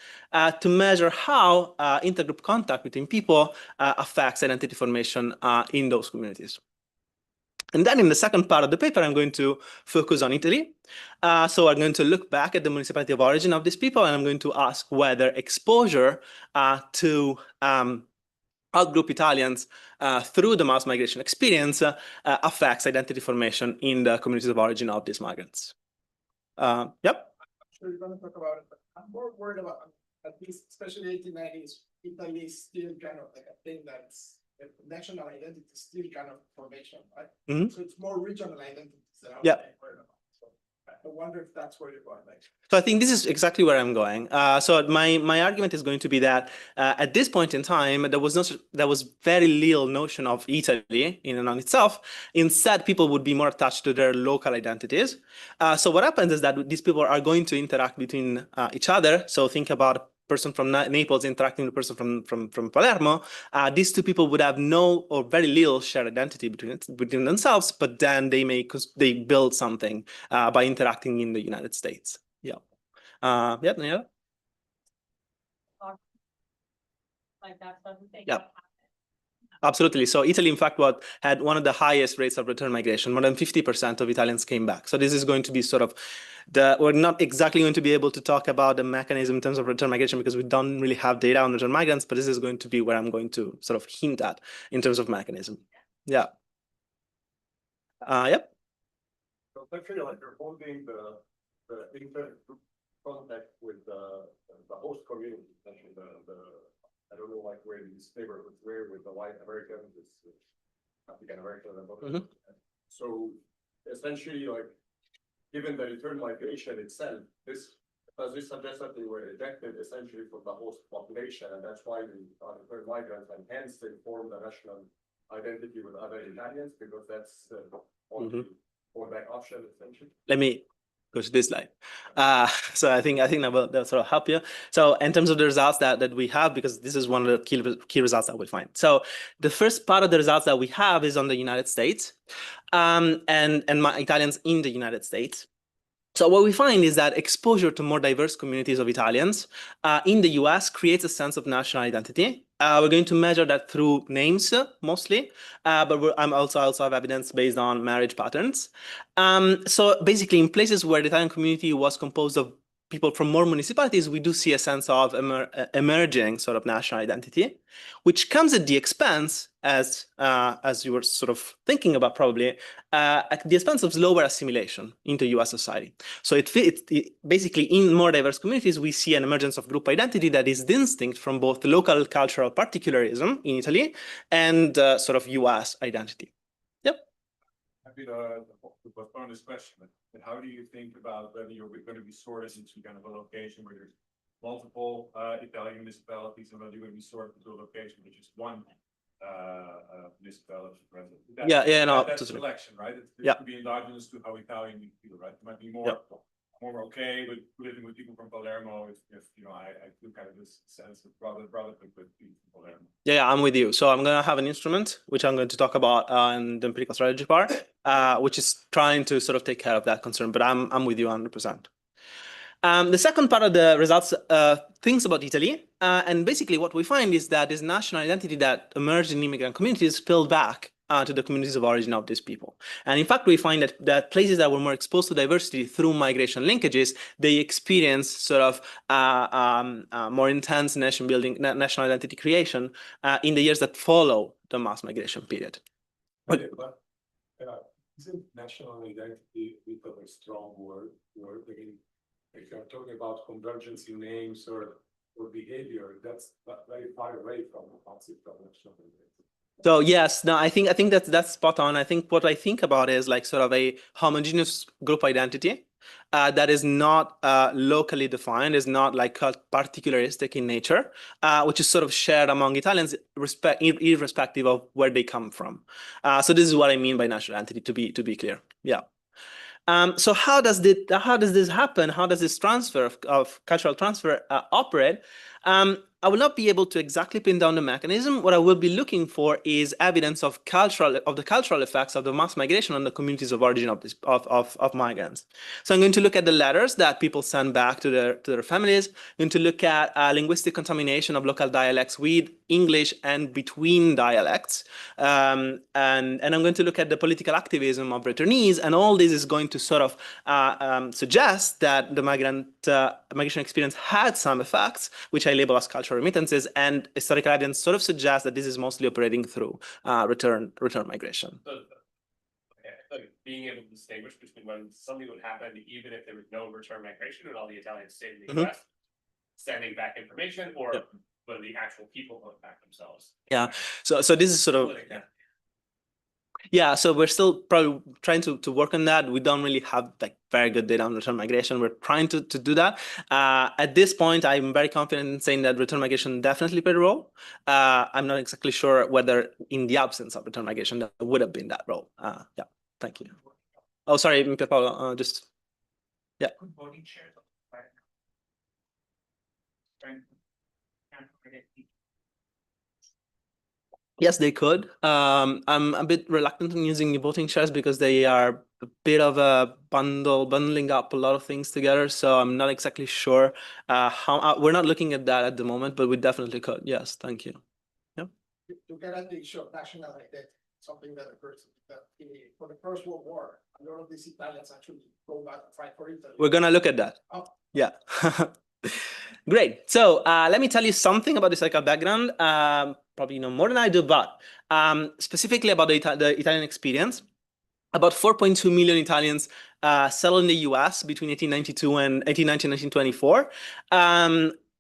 to measure how intergroup contact between people affects identity formation in those communities. And then in the second part of the paper, I'm going to focus on Italy. So I'm going to look back at the municipality of origin of these people, and I'm going to ask whether exposure to outgroup Italians through the mass migration experience affects identity formation in the communities of origin of these migrants. Yep. Sure, you're gonna talk about it, but I'm more worried about, at least especially 1890s, Italy is still kind of like a thing that's national identity is still kind of formation, right? Mhm. So it's more regional identities that I'm Yeah. worried about. So I wonder if that's where you're going next. So I think this is exactly where I'm going. So my argument is going to be that at this point in time, there was very little notion of Italy in and on itself. Instead, people would be more attached to their local identities. So what happens is that these people are going to interact between each other. So think about a person from Naples interacting with a person from Palermo. These two people would have no or very little shared identity between themselves, but then they build something by interacting in the United States. Yeah. Yeah, Daniela? Like that doesn't think. Yeah. Absolutely. So Italy, in fact, had one of the highest rates of return migration. More than 50% of Italians came back. So this is going to be sort of we're not exactly going to be able to talk about the mechanism in terms of return migration because we don't really have data on return migrants, but this is going to be where I'm going to sort of hint at in terms of mechanism. Yeah. Yep. So actually, like you're holding the inter-group contact with the host community, essentially I don't know, like where these neighborhoods were with the white Americans, African Americans, and so essentially, like, given the return migration itself, this suggests that they were ejected essentially from the host population, and that's why the return migrants, and hence they form the national identity with other Italians, because that's the only fallback option, essentially. Let me go to this slide. So I think that'll sort of help you. So in terms of the results that we have, because this is one of the key results that we find. So the first part of the results that we have is on the United States, and my Italians in the United States. So what we find is that exposure to more diverse communities of Italians in the US creates a sense of national identity. We're going to measure that through names mostly, but I'm also have evidence based on marriage patterns. So basically, in places where the Italian community was composed of people from more municipalities, we do see a sense of emerging sort of national identity, which comes at the expense, as you were sort of thinking about probably, at the expense of slower assimilation into US society. So it basically in more diverse communities, we see an emergence of group identity that is distinct from both local cultural particularism in Italy and sort of US identity. Yep. Happy to postpone this question, but how do you think about whether you're going to be sorted into kind of a location where there's multiple Italian municipalities, and whether you're going to be sorted into a location which is one municipality present? That's selection, right? It could be endogenous to how Italian you feel, right? You might be more okay with living with people from Palermo if you know I feel kind of this sense of brotherhood with people from Palermo. Yeah, I'm with you. So I'm going to have an instrument, which I'm going to talk about in the empirical strategy part, which is trying to sort of take care of that concern, but I'm with you 100%. The second part of the results thinks about Italy, and basically what we find is that this national identity that emerged in immigrant communities spilled back to the communities of origin of these people. And in fact, we find that places that were more exposed to diversity through migration linkages, they experience sort of more intense nation building, national identity creation in the years that follow the mass migration period. But isn't national identity a bit of a strong word? I mean, if you're talking about convergence in names or behavior, that's very far away from the concept of national identity. So yes, no, I think that's spot on. I think what I think about is like sort of a homogeneous group identity that is not locally defined, is not like particularistic in nature, which is sort of shared among Italians, irrespective of where they come from. So this is what I mean by national identity, to be clear. Yeah. So how does this happen? How does this transfer of cultural transfer operate? I will not be able to exactly pin down the mechanism. What I will be looking for is evidence of the cultural effects of the mass migration on the communities of origin of migrants. So I'm going to look at the letters that people send back to their families. I'm going to look at linguistic contamination of local dialects with English and between dialects, and I'm going to look at the political activism of returnees, and all this is going to sort of suggest that the migration experience had some effects, which I label as cultural remittances, and historical evidence sort of suggests that this is mostly operating through return migration. So, being able to distinguish between when something would happen, even if there was no return migration and all the Italians stayed in the US, sending back information, or when the actual people vote back themselves. Yeah. So this is sort of. Yeah, so we're still probably trying to work on that. We don't really have like very good data on return migration. We're trying to do that. At this point, I'm very confident in saying that return migration definitely played a role. I'm not exactly sure whether in the absence of return migration, that would have been that role. Yeah, thank you. Oh, sorry, Mr. Paulo, just, yeah. Voting shares of the flag. Yes, they could. I'm a bit reluctant in using voting shares because they are a bit of a bundling up a lot of things together. So I'm not exactly sure how, we're not looking at that at the moment, but we definitely could. Yes, thank you. To get at the issue of national identity, something that occurs that for the First World War, a lot of these Italians actually go back and fight for Italy. We're gonna look at that. Oh. Yeah. Great. So let me tell you something about the historical background. Probably you know more than I do, but specifically about the Italian experience. About 4.2 million Italians settled in the US between 1892 and 1890 1924.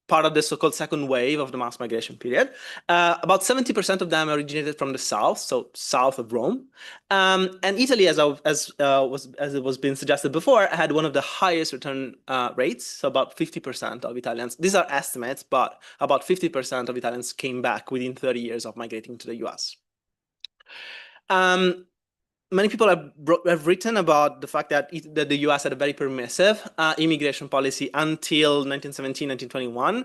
Part of the so-called second wave of the mass migration period. About 70% of them originated from the south, so south of Rome. And Italy, as it was being suggested before, had one of the highest return rates. So about 50% of Italians, these are estimates, but about 50% of Italians came back within 30 years of migrating to the US. Many people have written about the fact that the US had a very permissive immigration policy until 1917, 1921,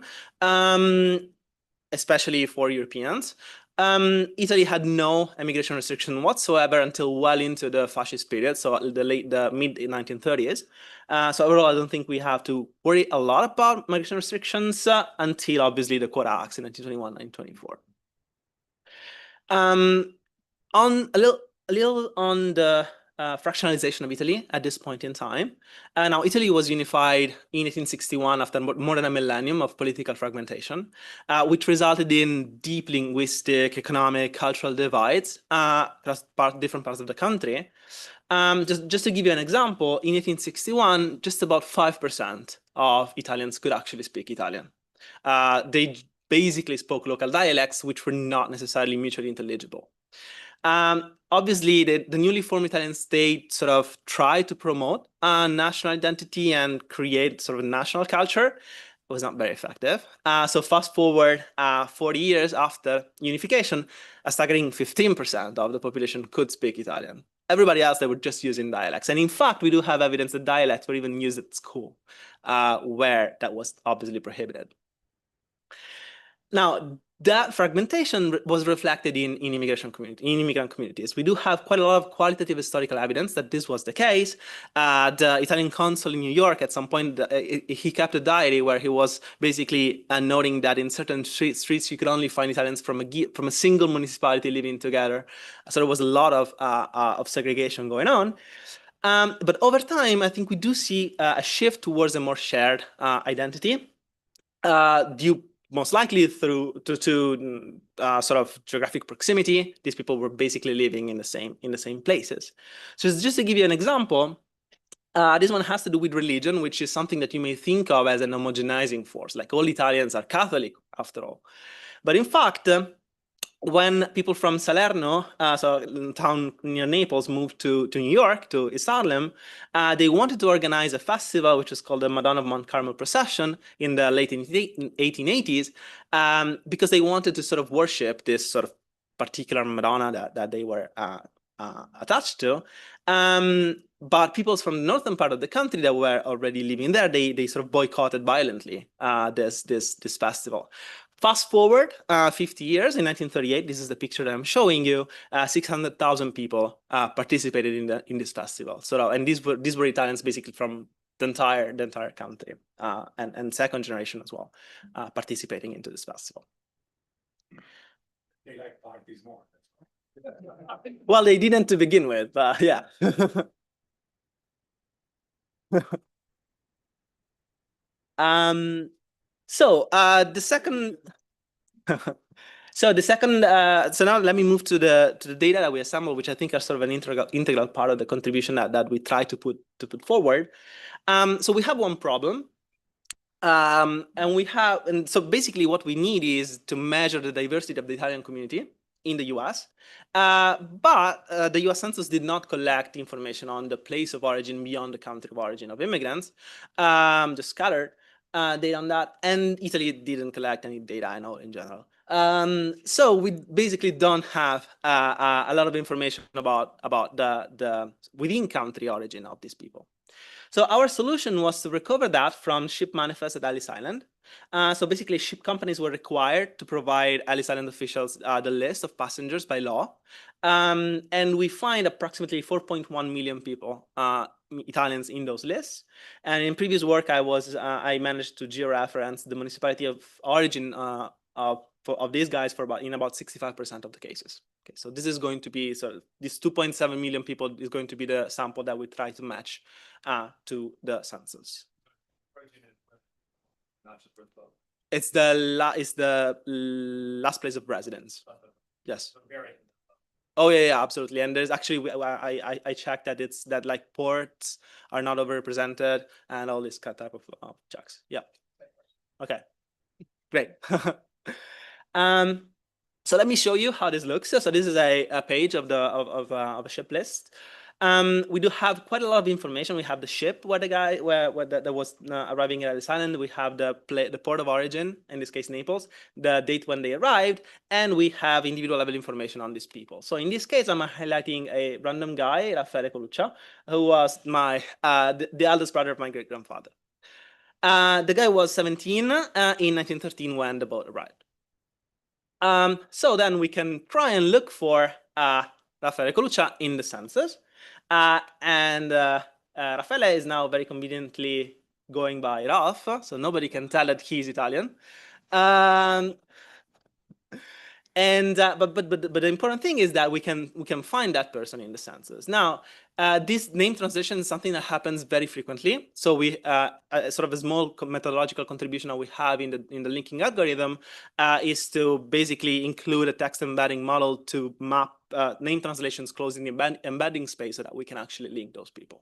especially for Europeans. Italy had no immigration restriction whatsoever until well into the fascist period, so the mid 1930s. So overall, I don't think we have to worry a lot about migration restrictions until obviously the Quota Acts in 1921, 1924. On a little on the fractionalization of Italy at this point in time. Now, Italy was unified in 1861 after more than a millennium of political fragmentation, which resulted in deep linguistic, economic, cultural divides across different parts of the country. Just to give you an example, in 1861, just about 5% of Italians could actually speak Italian. They basically spoke local dialects, which were not necessarily mutually intelligible. Obviously, the newly formed Italian state sort of tried to promote a national identity and create sort of a national culture. It was not very effective. So fast forward 40 years after unification, a staggering 15% of the population could speak Italian. Everybody else, they were just using dialects. And in fact, we do have evidence that dialects were even used at school, where that was obviously prohibited. Now, that fragmentation was reflected in immigrant communities. We do have quite a lot of qualitative historical evidence that this was the case. The Italian consul in New York, at some point, he kept a diary where he was basically noting that in certain streets you could only find Italians from a single municipality living together. So there was a lot of segregation going on. But over time, I think we do see a shift towards a more shared identity, due most likely through to sort of geographic proximity. These people were basically living in the same places. So just to give you an example, this one has to do with religion, which is something that you may think of as an homogenizing force, like all Italians are Catholic after all. But in fact, when people from Salerno, so a town near Naples, moved to New York, to East Harlem, they wanted to organize a festival, which is called the Madonna of Mount Carmel Procession in the late 1880s, because they wanted to sort of worship this sort of particular Madonna that they were attached to. But people from the northern part of the country that were already living there, they sort of boycotted violently this festival. Fast forward 50 years, in 1938, this is the picture that I'm showing you, 600,000 people participated in this festival. So, and these were Italians basically from the entire country, and second generation as well, participating into this festival. They like parties more. Well, they didn't to begin with, but yeah. So the second, so now let me move to the data that we assembled, which I think are sort of an integral part of the contribution that we try to put forward. So we have one problem, and so basically what we need is to measure the diversity of the Italian community in the US. But the US Census did not collect information on the place of origin beyond the country of origin of immigrants, just scattered data on that. And Italy didn't collect any data, I know, in general. So we basically don't have a lot of information about the within country origin of these people. So our solution was to recover that from ship manifest at Ellis Island. So basically, ship companies were required to provide Ellis Island officials the list of passengers by law. And we find approximately 4.1 million people, Italians, in those lists. And in previous work, I managed to georeference the municipality of origin of these guys in about 65% of the cases. Okay, so this is going to be, so this 2.7 million people is going to be the sample that we try to match to the census. Not just birth vote. It's the last place of residence. Yes. So very. Oh yeah, absolutely. And there's actually I checked that it's that like ports are not overrepresented and all this type of checks. Yeah. Okay. Great. So let me show you how this looks. So this is a page of a ship list. We do have quite a lot of information. We have the ship where the guy that was arriving at Ellis Island. We have the port of origin, in this case Naples, the date when they arrived, and we have individual level information on these people. So in this case, I'm highlighting a random guy, Raffaele Coluccia, who was the eldest brother of my great grandfather. The guy was 17 in 1913 when the boat arrived. So then we can try and look for Raffaele Coluccia in the census. And Raffaele is now very conveniently going by Ralph, so nobody can tell that he's Italian. But the important thing is that we can find that person in the census. Now, this name translation is something that happens very frequently. So we sort of a small methodological contribution that we have in the linking algorithm is to basically include a text embedding model to map name translations close in the embedding space so that we can actually link those people.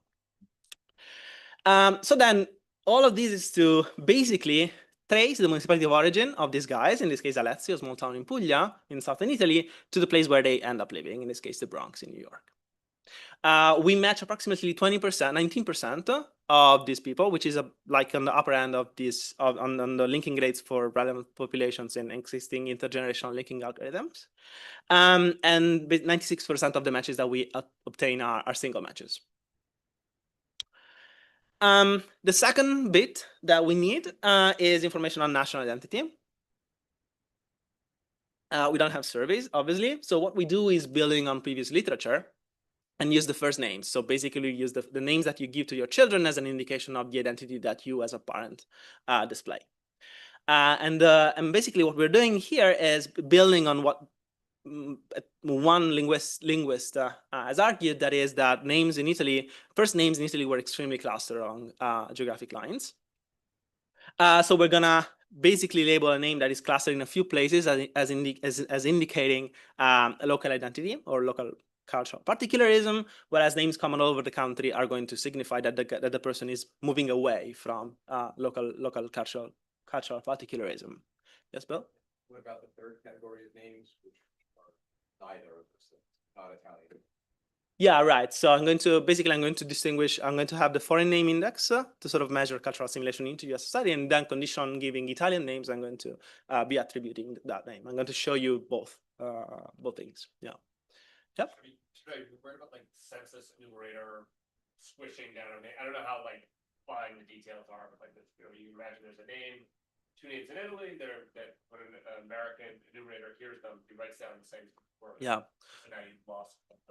So then all of this is to basically trace the municipality of origin of these guys, in this case Alezio, a small town in Puglia, in southern Italy, to the place where they end up living, in this case the Bronx in New York. We match approximately 20%, 19% of these people, which is like on the upper end of this, on the linking rates for relevant populations in existing intergenerational linking algorithms. And 96% of the matches that we obtain are single matches. The second bit that we need is information on national identity. We don't have surveys, obviously. So what we do is building on previous literature and use the first names. So basically we use the names that you give to your children as an indication of the identity that you as a parent display. And basically what we're doing here is building on what one linguist has argued, that is that names in Italy, first names in Italy were extremely clustered along geographic lines. So we're gonna basically label a name that is clustered in a few places as indicating a local identity or local cultural particularism, whereas names common all over the country are going to signify that the person is moving away from local cultural particularism. Yes, Bill? What about the third category of names, which are neither of those, not Italian? Yeah, right. So I'm going to distinguish, I'm going to have the foreign name index to sort of measure cultural assimilation into US society, and then condition on giving Italian names, I'm going to be attributing that name. I'm going to show you both things. Yeah. Yep. I mean, should I be worried about like census enumerator squishing down? I don't know how like fine the details are, but like you imagine there's a name, two names in Italy, that when an American enumerator hears them, he writes down the same word. Yeah. So now you've lost the.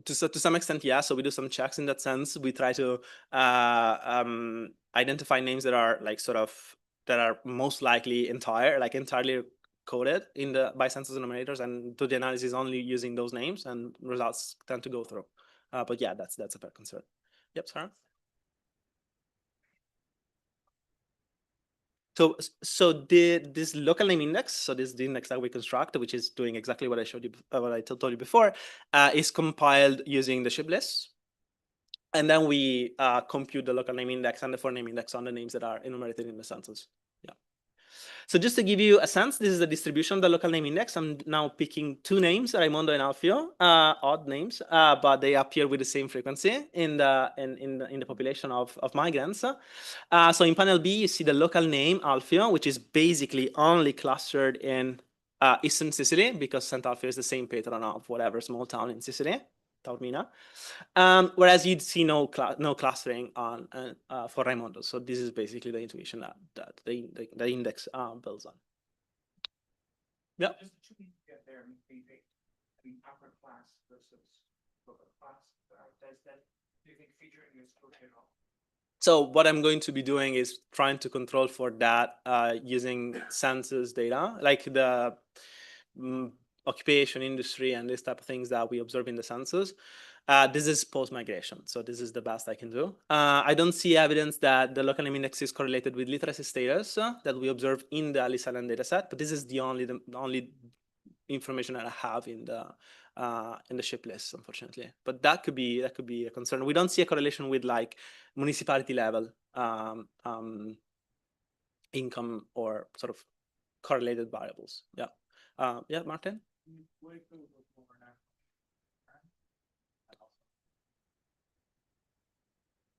To some extent, yeah. So we do some checks in that sense. We try to identify names that are like that are most likely entirely coded by census enumerators, and do the analysis only using those names, and results tend to go through. But yeah, that's a fair concern. Yep, Sarah. So this local name index, so this is the index that we construct, which is doing exactly what I showed you, what I told you before, is compiled using the ship lists. And then we compute the local name index and the foreign name index on the names that are enumerated in the census. Yeah. So just to give you a sense, this is the distribution of the local name index. I'm now picking two names, Raimondo and Alfio, odd names, but they appear with the same frequency in the population of migrants. So in panel B, you see the local name Alfio, which is basically only clustered in Eastern Sicily, because St. Alfio is the same patron of whatever small town in Sicily, Taormina. Whereas you'd see no clustering on for Raimondo. So this is basically the intuition that the index builds on. Yeah. Just the two you get there, the upper class versus lower class, does that, do you think featuring is okay at all? So what I'm going to be doing is trying to control for that using census data, like the occupation, industry, and this type of things that we observe in the census. This is post-migration, so this is the best I can do. I don't see evidence that the local name index is correlated with literacy status that we observe in the Ellis Island data set, but this is the only information that I have in the ship list, unfortunately. But that could be a concern. We don't see a correlation with like municipality level income or sort of correlated variables. Yeah. Yeah, Martin?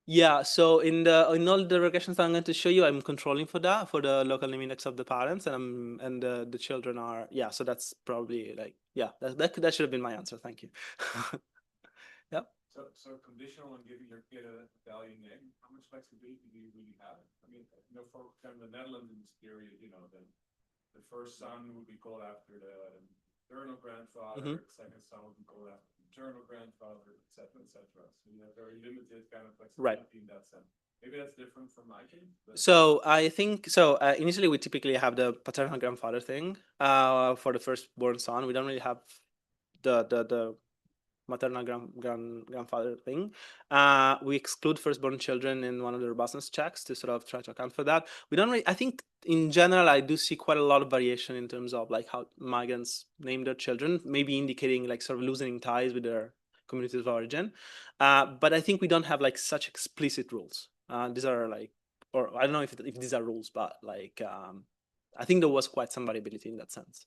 Yeah, so in all the regressions I'm going to show you, I'm controlling for that, for the local name index of the parents, and the children are, yeah, so that's probably like, yeah, that should have been my answer. Thank you. Yeah. So conditional on giving your kid a value name, how much flexibility do you really have? I mean, for example, the Netherlands in this period, the first son would be called after the maternal grandfather, the second son would be called after the maternal grandfather, et cetera, et cetera. So you have very limited kind of flexibility in that sense. Maybe that's different from my case. So I think so. Initially, we typically have the paternal grandfather thing for the firstborn son. We don't really have the maternal grandfather thing. We exclude firstborn children in one of the robustness checks to sort of try to account for that. We don't really, I think in general, I do see quite a lot of variation in terms of like how migrants name their children, maybe indicating like sort of loosening ties with their communities of origin. But I think we don't have like such explicit rules. These are like, or I don't know if these are rules, but like, I think there was quite some variability in that sense.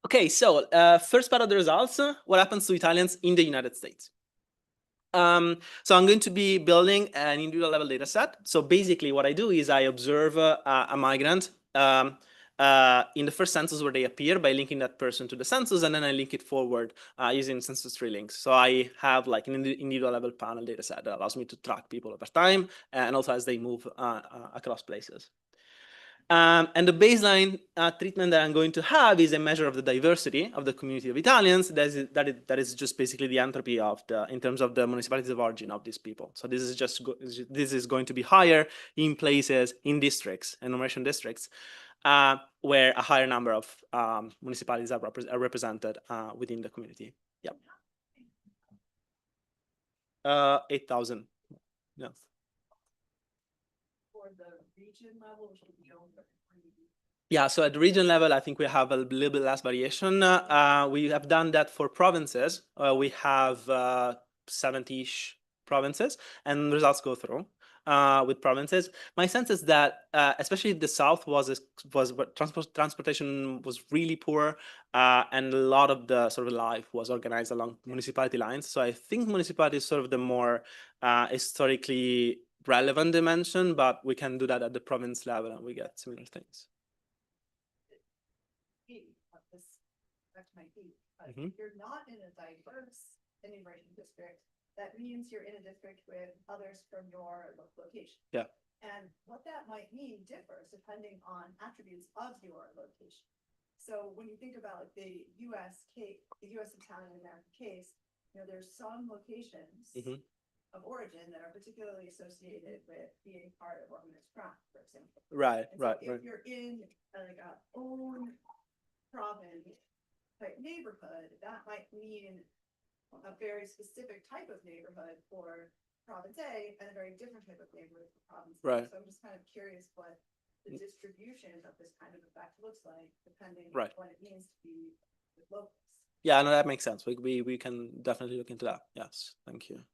Okay, so first part of the results, what happens to Italians in the United States? So I'm going to be building an individual level data set. So basically what I do is I observe a migrant in the first census where they appear by linking that person to the census, and then I link it forward using census tree links. So I have like an individual level panel data set that allows me to track people over time and also as they move across places. And the baseline treatment that I'm going to have is a measure of the diversity of the community of Italians. That is just basically the entropy of in terms of the municipalities of origin of these people. So this is just this is going to be higher in places, in districts, enumeration districts, where a higher number of municipalities are represented within the community. Yep. 8,000. Yeah. For the region level, which would be over. Yeah, so at the region level, I think we have a little bit less variation. We have done that for provinces. We have 70-ish provinces, and results go through with provinces. My sense is that, especially the South, transportation was really poor, and a lot of the sort of life was organized along municipality lines. So I think municipality is sort of the more historically relevant dimension, but we can do that at the province level, and we get similar things. If you're not in a diverse enumeration district, that means you're in a district with others from your location. Yeah. And what that might mean differs depending on attributes of your location. So when you think about the U.S. case, the U.S. Italian American case, there's some locations of origin that are particularly associated with being part of organized crime, for example. Right, right. If you're in like a own province type neighborhood, that might mean a very specific type of neighborhood for province A and a very different type of neighborhood for province B. Right. So I'm just kind of curious what the distribution of this kind of effect looks like, depending on what it means to be with locals. Yeah, no, that makes sense. We can definitely look into that. Yes, thank you.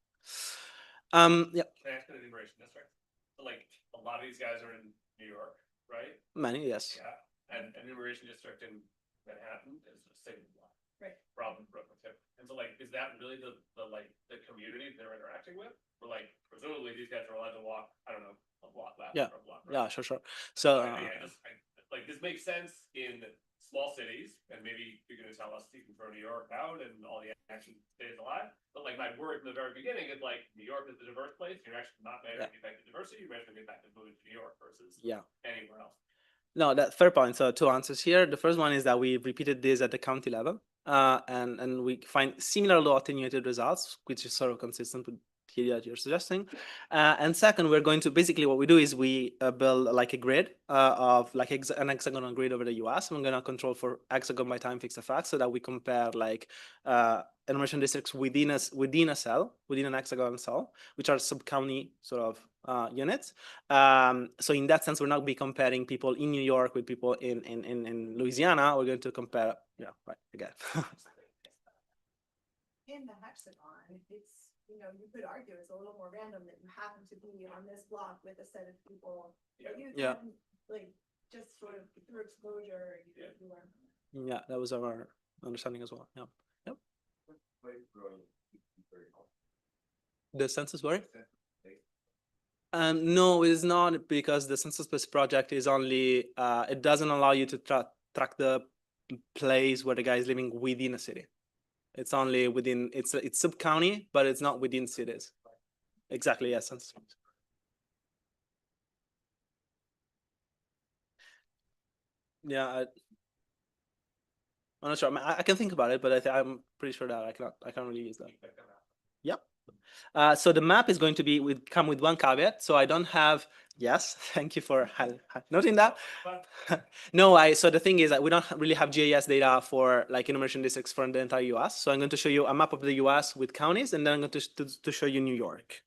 Yeah. Can I ask an enumeration district? So like a lot of these guys are in New York, right? Many, yes. Yeah, and an immigration district in Manhattan is the same block. Right. Problem, Brooklyn too. And so like, is that really the community they're interacting with? Or like, presumably these guys are allowed to walk, I don't know, a block left Yeah. or a block right? Yeah, sure. So, Like, this makes sense in small cities, and maybe you're gonna tell us you can throw New York out and all the action stays alive. But like, my word in the very beginning is like, New York is a diverse place, you're actually not measuring effective diversity, you're measuring effective moving to New York versus yeah. anywhere else. No, that fair point. So two answers here. The first one is that we repeated this at the county level, and we find similar low attenuated results, which is sort of consistent with here that you're suggesting. And second, we're going to basically what we do is we build like a grid of like an hexagonal grid over the US. I'm going to control for hexagon by time fixed effects so that we compare like enumeration districts within a cell, within an hexagon cell, which are sub-county sort of units. So in that sense, we're not be comparing people in New York with people in Louisiana. We're going to compare, yeah, right, again. In the hexagon, it's, you could argue it's a little more random that you happen to be on this block with a set of people. But you Yeah. can, like, just sort of through exposure, you learn. Yeah, that was our understanding as well. Yeah. Yep. The census worry? No, it is not, because the census-based project is only it doesn't allow you to track the place where the guy is living within a city. It's only within it's sub-county, but it's not within cities. Exactly, yes. Census. Yeah, I'm not sure. I can think about it, but I'm pretty sure that I can't really use that. Yep. So the map is going to come with one caveat. So I don't have, yes, thank you for noting that. No, so the thing is that we don't really have GIS data for like enumeration districts for the entire US. So I'm going to show you a map of the US with counties, and then I'm going to show you New York.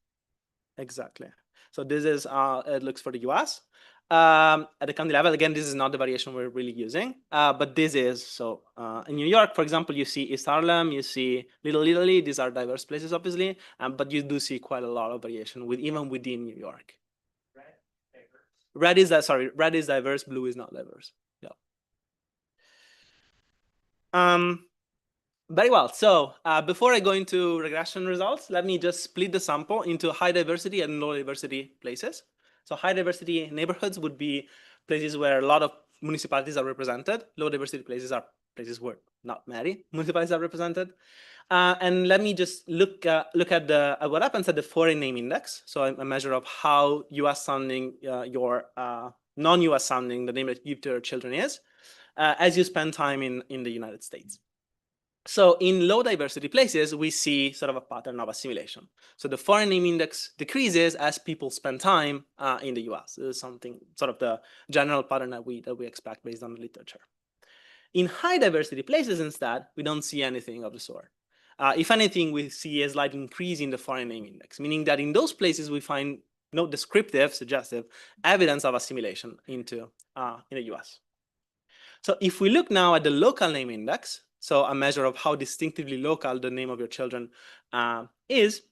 Exactly. So this is it looks for the US. At the county level, again, this is not the variation we're really using, but this is, so in New York, for example, you see East Harlem, you see Little Italy, these are diverse places, obviously, but you do see quite a lot of variation even within New York. Red is diverse, blue is not diverse. Yeah. Very well. So before I go into regression results, let me just split the sample into high diversity and low diversity places. So high diversity neighborhoods would be places where a lot of municipalities are represented. Low diversity places are places where not many municipalities are represented. And let me just look at what happens at the foreign name index. So a measure of how US sounding your non-US sounding the name that you give to your children is as you spend time in the United States. So in low diversity places, we see sort of a pattern of assimilation. So the foreign name index decreases as people spend time in the US. This is something sort of the general pattern that we expect based on the literature. In high diversity places instead, we don't see anything of the sort. If anything, we see a slight increase in the foreign name index, meaning that in those places we find no descriptive, suggestive evidence of assimilation into in the US. So if we look now at the local name index, so a measure of how distinctively local the name of your children is,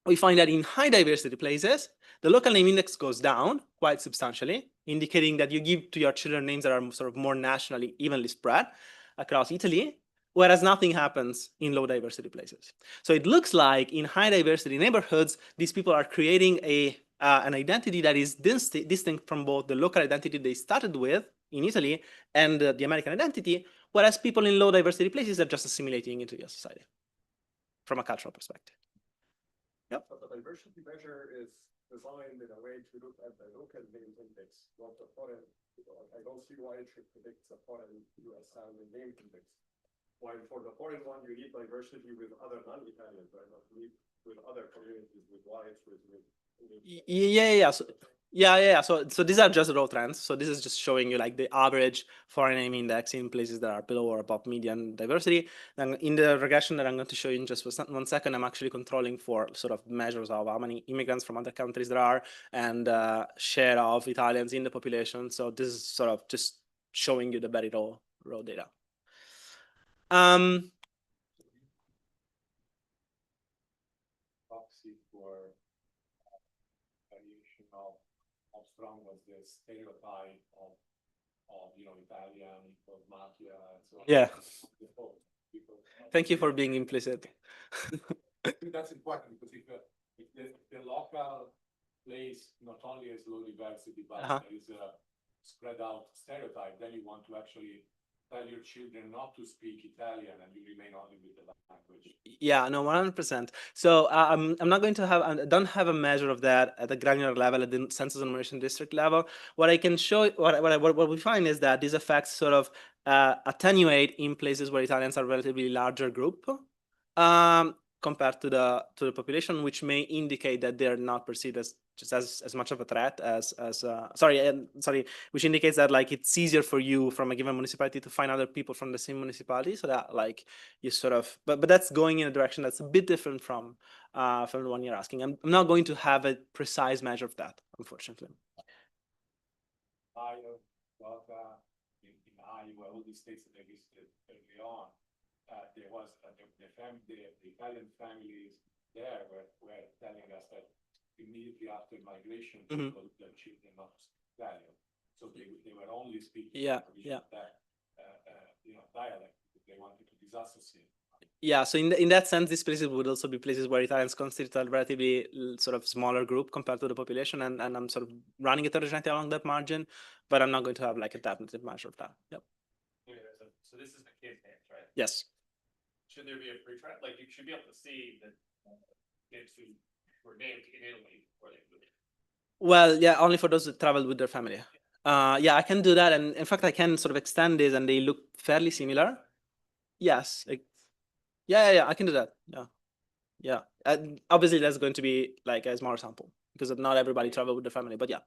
we find that in high diversity places, the local name index goes down quite substantially, indicating that you give to your children names that are sort of more nationally evenly spread across Italy, whereas nothing happens in low diversity places. So it looks like in high diversity neighborhoods, these people are creating an identity that is distinct from both the local identity they started with in Italy and the American identity, whereas people in low diversity places are just assimilating into your society from a cultural perspective. Yep. But the diversity measure is designed in a way to look at the local name index, not the foreign. I don't see why it should predict the foreign US sounding name index. While for the foreign one, you need diversity with other non-Italians, right? Not with other communities, with whites, with Yeah. So these are just raw trends. So this is just showing you like the average foreign name index in places that are below or above median diversity. And in the regression that I'm going to show you in just 1 second, I'm actually controlling for sort of measures of how many immigrants from other countries there are and share of Italians in the population. So this is sort of just showing you the very raw data. proxy for variation of how strong was the stereotype of Italian, of mafia, and so on. Yeah. People- Thank you for being implicit. I think that's important because if the local place not only has low diversity, but there is a spread out stereotype, then you want to actually tell your children not to speak Italian and you remain only with the language. Yeah, no, 100%. So I'm not going to have, I don't have a measure of that at the granular level, at the census enumeration district level. What I can show, what we find is that these effects sort of attenuate in places where Italians are a relatively larger group compared to the population, which may indicate that they're not perceived as just as much of a threat as which indicates that like it's easier for you from a given municipality to find other people from the same municipality, so that like you sort of, but that's going in a direction that's a bit different from the one you're asking. I'm not going to have a precise measure of that, unfortunately. Iowa, in Iowa, all these states that I visited early on, there was the Italian families there were telling us that immediately after migration, Mhm. people, their children not to speak Italian, so they were only speaking that dialect because they wanted to disassociate. Yeah, so in that sense, these places would also be places where Italians constitute a relatively sort of smaller group compared to the population, and I'm sort of running heterogeneity along that margin, but I'm not going to have like a definitive measure of that. Yep. So this is the kids' names, right? Yes. Should there be a free trial? Like you should be able to see that kids who were named in Italy or they moved. Well, yeah, only for those that travel with their family. Yeah, I can do that, and in fact, I can sort of extend this, and they look fairly similar. Yes. Yeah, I can do that. Yeah. And obviously, that's going to be like a smaller sample because not everybody travel with their family, but yeah.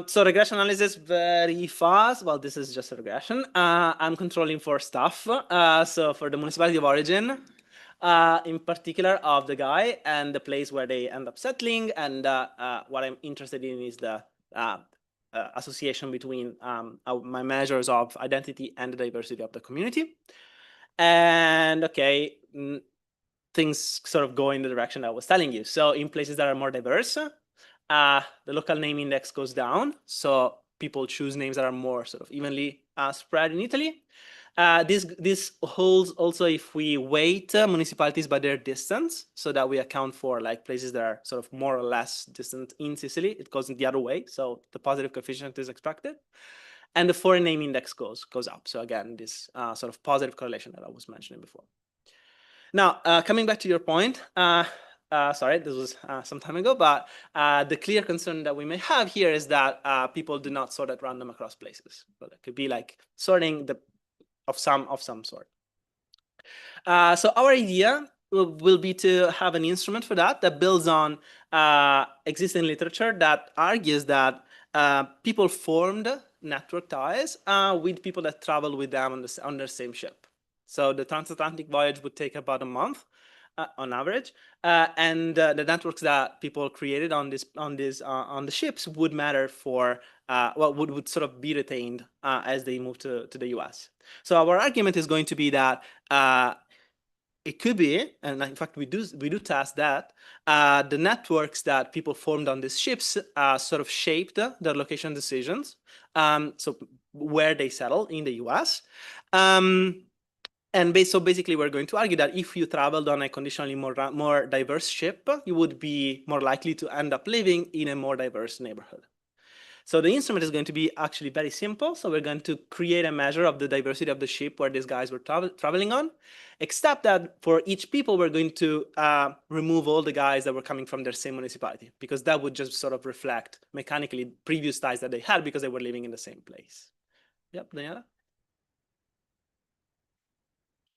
So regression analysis very fast. Well, this is just a regression. I'm controlling for stuff. So for the municipality of origin, in particular of the guy and the place where they end up settling. And what I'm interested in is the association between my measures of identity and the diversity of the community. And okay, things sort of go in the direction I was telling you. So in places that are more diverse, the local name index goes down. So people choose names that are more sort of evenly spread in Italy. This holds also if we weight municipalities by their distance, so that we account for like places that are sort of more or less distant in Sicily. It goes in the other way, so the positive coefficient is expected. And the foreign name index goes up. So again, this sort of positive correlation that I was mentioning before. Now, coming back to your point, sorry, this was some time ago, but the clear concern that we may have here is that people do not sort at random across places. But it could be like sorting of some sort. So our idea will be to have an instrument for that builds on existing literature that argues that people formed network ties with people that travel with them on the same ship. So the transatlantic voyage would take about a month on average, and the networks that people created on the ships would matter for would sort of be retained as they move to the US. So our argument is going to be that it could be, and in fact we do test that the networks that people formed on these ships sort of shaped their location decisions, so where they settle in the US. So basically, we're going to argue that if you traveled on a conditionally more diverse ship, you would be more likely to end up living in a more diverse neighborhood. So the instrument is going to be actually very simple. So we're going to create a measure of the diversity of the ship where these guys were traveling on, except that for each people, we're going to remove all the guys that were coming from their same municipality, because that would just sort of reflect mechanically previous ties that they had because they were living in the same place. Yep, Daniela?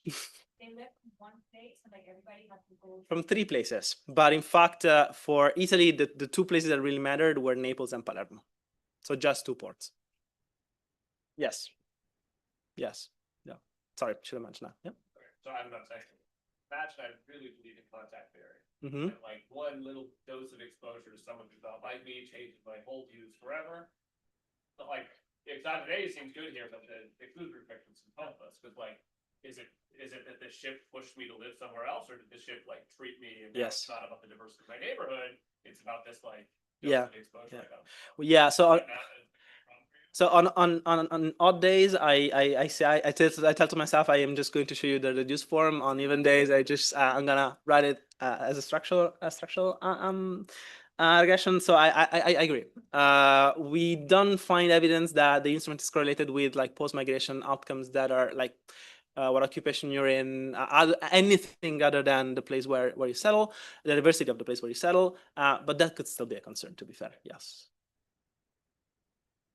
They live in one place and like everybody has to go. From 3 places. But in fact, for Italy, the 2 places that really mattered were Naples and Palermo. So just 2 ports. Yes. Yeah. Sorry, should have mentioned that. Yeah. So I'm not saying, imagine I really believe in contact theory. Mm-hmm. And like one little dose of exposure to someone who's not like me changes my whole views forever. But like, exotic today seems good here, but the food restrictions can help us, because like, is it that the ship pushed me to live somewhere else, or did the ship like treat me and Yes. it's not about the diversity of my neighborhood, it's about this like Yeah, the exposure yeah. right now. Yeah, so And that is from here. so on odd days, I say I tell to myself I am just going to show you the reduced form. On even days, I'm gonna write it as a structural regression. So I agree. We don't find evidence that the instrument is correlated with like post migration outcomes that are like what occupation you're in, anything other than the place where you settle, the diversity of the place where you settle. But that could still be a concern, to be fair. Yes.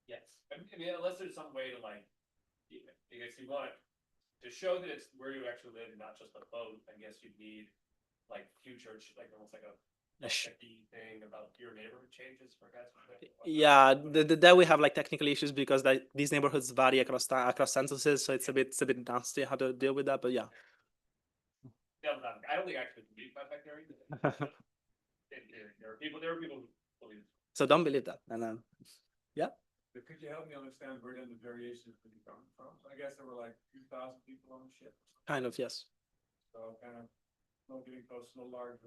Yes, I mean, unless there's some way to like, because you want to show that it's where you actually live and not just a boat, I guess you'd need like future, like almost like a techie thing about your neighborhood changes, perhaps. Yeah, there we have like technical issues because these neighborhoods vary across censuses, so it's a bit nasty how to deal with that. But yeah. Yeah, I don't think I actually believe that back there either. There are people who believe it. So don't believe that, and yeah. But could you help me understand where then the variations could be coming from? So I guess there were like 2,000 people on the ship. Kind of, yes. So kind of not getting close to a large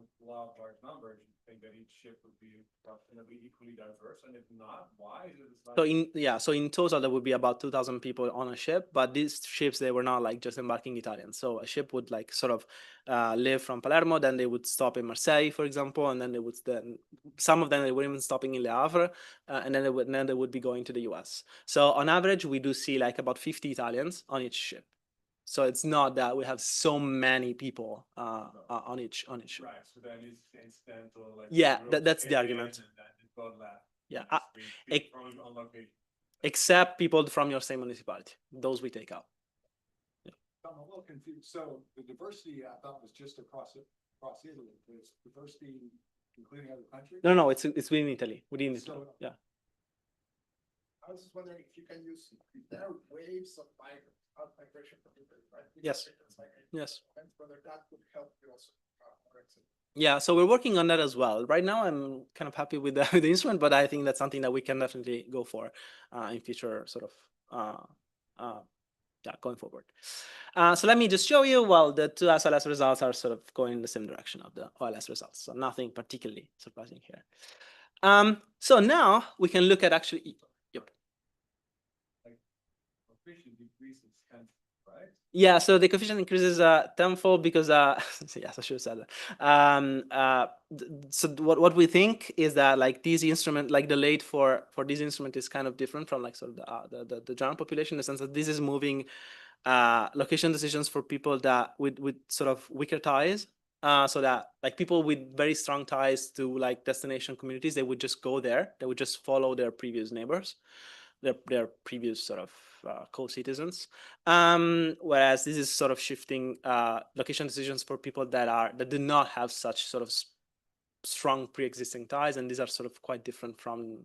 number, you think that each ship would be approximately equally diverse, and if not, why is it? So in total there would be about 2,000 people on a ship, but these ships, they were not like just embarking Italians. So a ship would like sort of live from Palermo, then they would stop in Marseille, for example, and then some of them they were even stopping in Le Havre, and then they would be going to the US. So on average, we do see like about 50 Italians on each ship. So it's not that we have so many people on each ship. Right, so then it's incidental. Like Yeah, groups that's the came in argument. and then it got left. Yeah, People from on location. except people from your same municipality. Those we take out. I'm a little confused. So the diversity I thought was just across Italy. There's diversity including other countries? No, it's within Italy. Within Italy. So- Yeah. I was just wondering if you can use, there are waves of migration from Italy, right? Yes. Migration, Yes. and whether that would help you also. Correct it. Yeah, so we're working on that as well. Right now, I'm kind of happy with with the instrument, but I think that's something that we can definitely go for in future, sort of, yeah, going forward. So let me just show you. Well, the two SLS results are sort of going in the same direction of the OLS results, so nothing particularly surprising here. So now we can look at actually. Yep. Coefficient decreases 10, right? Yeah, so the coefficient increases tenfold because yes, I should have said that. So what we think is that like these instrument, like the late for this instrument is kind of different from like sort of the general population in the sense that this is moving location decisions for people that with sort of weaker ties. So that like people with very strong ties to like destination communities, they would just go there. They would just follow their previous neighbors, their previous sort of co-citizens. Whereas this is sort of shifting location decisions for people that do not have such sort of strong pre-existing ties, and these are sort of quite different from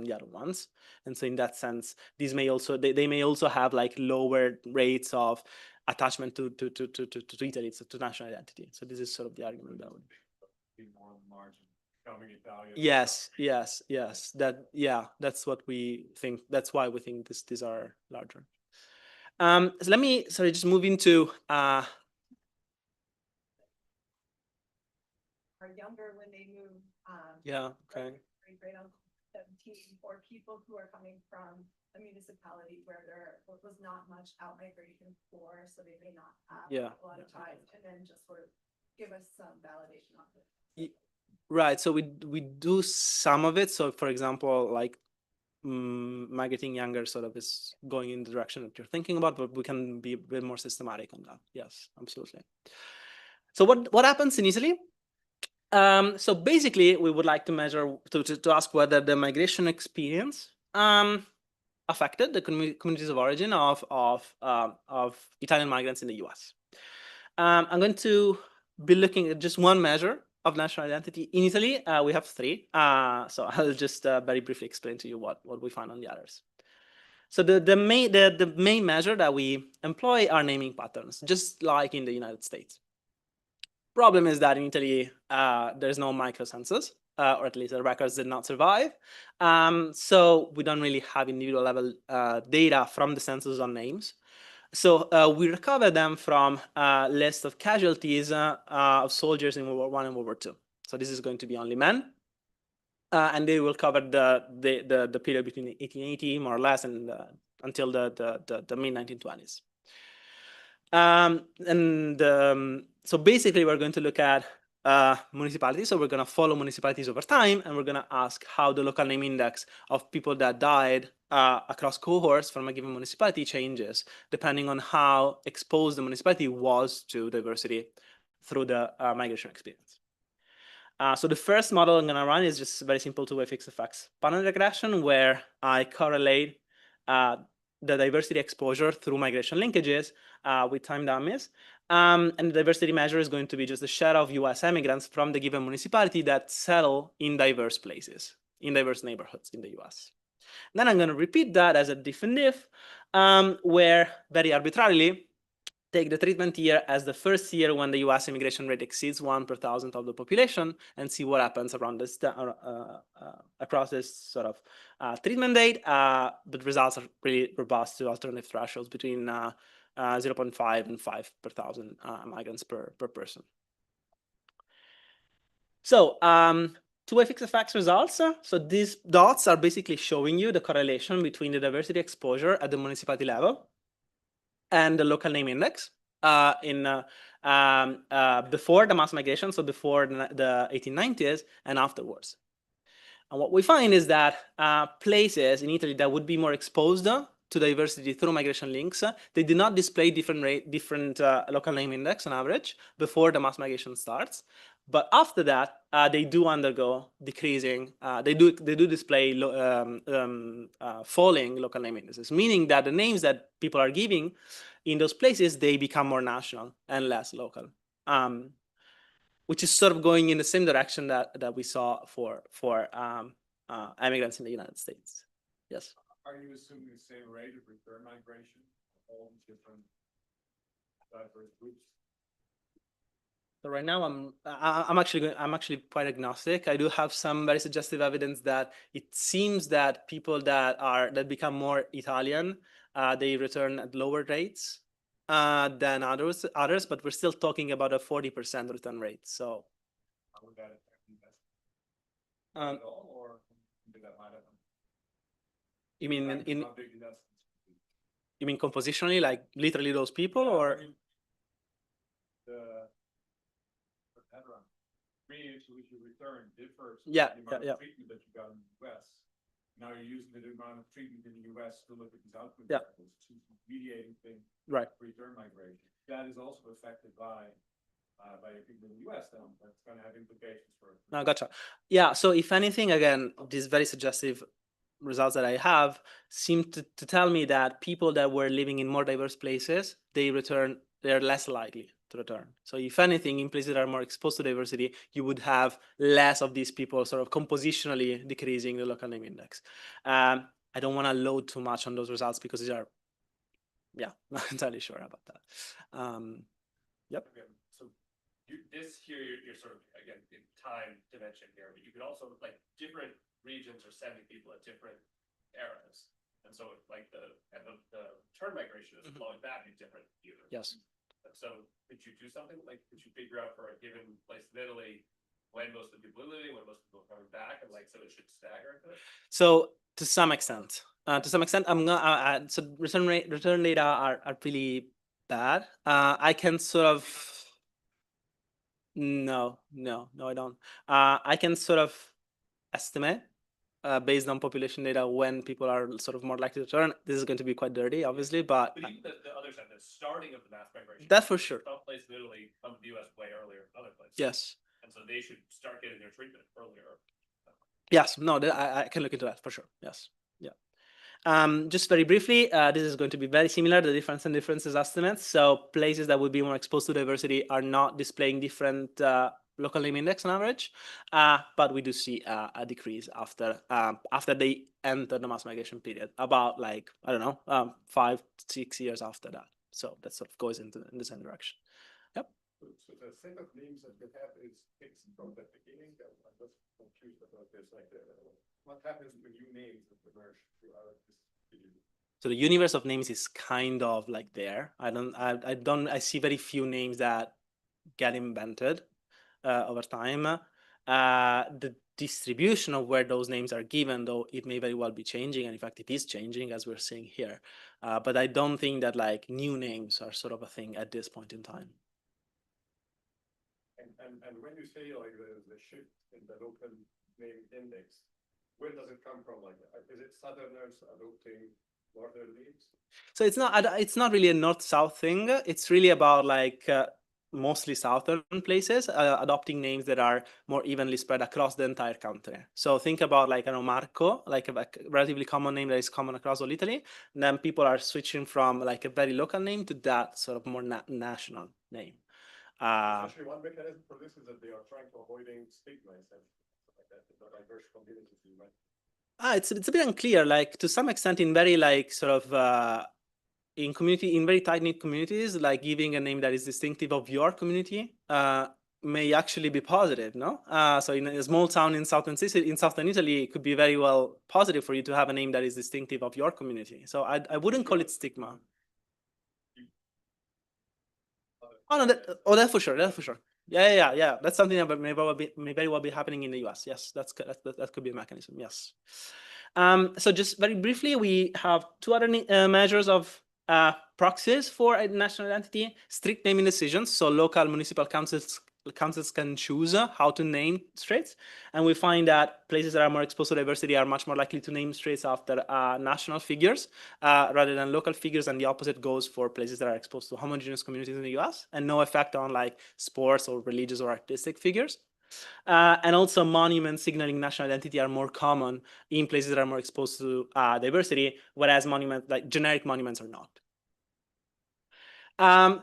the other ones. And so in that sense, these may also they may also have like lower rates of attachment to Italy, to national identity. So this is sort of the argument that would Be more on the margin, becoming Italian. yes. That's what we think. That's why we think these are larger. So let me just move into Are younger when they move. yeah, okay. Great uncle 17, or people who are coming from a municipality where there was not much out migration before, so they may not have a lot of ties, and then just sort of give us some validation on it. Right. So we do some of it. So for example, like migrating younger sort of is going in the direction that you're thinking about, but we can be a bit more systematic on that. Yes, absolutely. So what happens in Italy? So basically, we would like to measure to ask whether the migration experience affected the communities of origin of Italian migrants in the US. I'm going to be looking at just one measure of national identity in Italy. We have three, so I'll just very briefly explain to you what we find on the others. So the main measure that we employ are naming patterns, just like in the United States. Problem is that in Italy, there's no microcensus, or at least the records did not survive. So we don't really have individual level data from the census on names. So we recover them from a list of casualties of soldiers in World War I and World War II. So this is going to be only men. and they will cover the period between 1880 more or less and until the mid 1920s. So basically, we're going to look at municipalities. So we're going to follow municipalities over time, and we're going to ask how the local name index of people that died across cohorts from a given municipality changes, depending on how exposed the municipality was to diversity through the migration experience. So the first model I'm going to run is just very simple two-way fixed effects pattern regression, where I correlate the diversity exposure through migration linkages with time dummies. And the diversity measure is going to be just the share of US immigrants from the given municipality that settle in diverse places, in diverse neighborhoods in the US. Then I'm going to repeat that as a diff and diff, where very arbitrarily, take the treatment year as the first year when the US immigration rate exceeds 1 per thousand of the population and see what happens around this across this sort of treatment date. But results are really robust to alternative thresholds between 0.5 and 5 per thousand migrants per person. So two-way fixed effects results. So these dots are basically showing you the correlation between the diversity exposure at the municipality level and the local name index before the mass migration, so before the 1890s and afterwards. And what we find is that places in Italy that would be more exposed to diversity through migration links, they do not display different local name index on average before the mass migration starts. But after that, they do undergo decreasing. They do display falling local name indices, meaning that the names that people are giving in those places, they become more national and less local, which is sort of going in the same direction that we saw for immigrants in the United States. Yes. Are you assuming the same rate of return migration of all these different diverse groups? So right now, I'm actually quite agnostic. I do have some very suggestive evidence that it seems that people that become more Italian, they return at lower rates than others, but we're still talking about a 40% return rate. So How would that affect investment? At all, or did that might happen? You mean How big investments? you mean compositionally, like literally those people, or? The rate to which you return differs from Yeah, the amount yeah. of treatment that you got in the US. Now you're using the amount of treatment in the US to look at these outcome Yeah. variables to mediating thing, Right. return migration. That is also affected by people in the US, then that's going to have implications for. No, gotcha. Yeah. So if anything, again, these very suggestive results that I have seem to tell me that people that were living in more diverse places, they're less likely to return. So if anything, in places that are more exposed to diversity, you would have less of these people sort of compositionally decreasing the local name index. I don't want to load too much on those results because these are, not entirely sure about that. Yep. Okay, so this here, you're sort of, again, in time dimension here, but you could also, like, different regions are sending people at different eras. And so like the return migration is flowing back in different years. Yes. And so could you do something like, could you figure out for a given place in Italy when most of the people are living, when most of the people are coming back, and like, so it should stagger a bit? So to some extent, I'm gonna. So return data are pretty bad. I can sort of. No, I don't. I can sort of estimate based on population data when people are sort of more likely to return. This is going to be quite dirty, obviously, but But even the other side, the starting of the mass migration. that for sure. Some places in Italy come to the US way earlier than other places. Yes. And so they should start getting their treatment earlier. Yes. No, I can look into that for sure. Yes. Yeah. Just very briefly, this is going to be very similar, the difference and differences estimates. So places that would be more exposed to diversity are not displaying different local name index on average, but we do see a decrease after they enter the mass migration period, about like, I don't know, 5 to 6 years after that. So that sort of goes in the same direction. Yep. So the set of names that you have is fixed from the beginning. I'm just confused about this. Like, what happens when you name the merge to our distribution? So the universe of names is kind of like there. I see very few names that get invented over time. The distribution of where those names are given, though it may very well be changing, and in fact it is changing as we're seeing here. But I don't think that like new names are sort of a thing at this point in time. And when you say like the shift in the local name index, where does it come from? Like, is it Southerners adopting northern names? So it's not really a north-south thing. It's really about like mostly southern places adopting names that are more evenly spread across the entire country. So think about like, I don't know, Marco, like a relatively common name that is common across all Italy. And then people are switching from like a very local name to that sort of more national name. Actually, one mechanism for this is that they are trying to avoiding stigma, essentially, like that, the diverse communities you mentioned. It's a bit unclear, like to some extent in very like sort of in very tight-knit communities, like giving a name that is distinctive of your community may actually be positive, no? So in a small town in southern Italy, it could be very well positive for you to have a name that is distinctive of your community. So I wouldn't call it stigma. Oh no, that's for sure. That's for sure. Yeah. That's something that may very well be happening in the US. Yes, that could be a mechanism. Yes. So just very briefly, we have two other measures of proxies for a national identity: strict naming decisions. So local municipal councils can choose how to name streets, and we find that places that are more exposed to diversity are much more likely to name streets after national figures rather than local figures, and the opposite goes for places that are exposed to homogeneous communities in the US, and no effect on like sports or religious or artistic figures. And also monuments signaling national identity are more common in places that are more exposed to diversity, whereas monuments, like generic monuments, are not.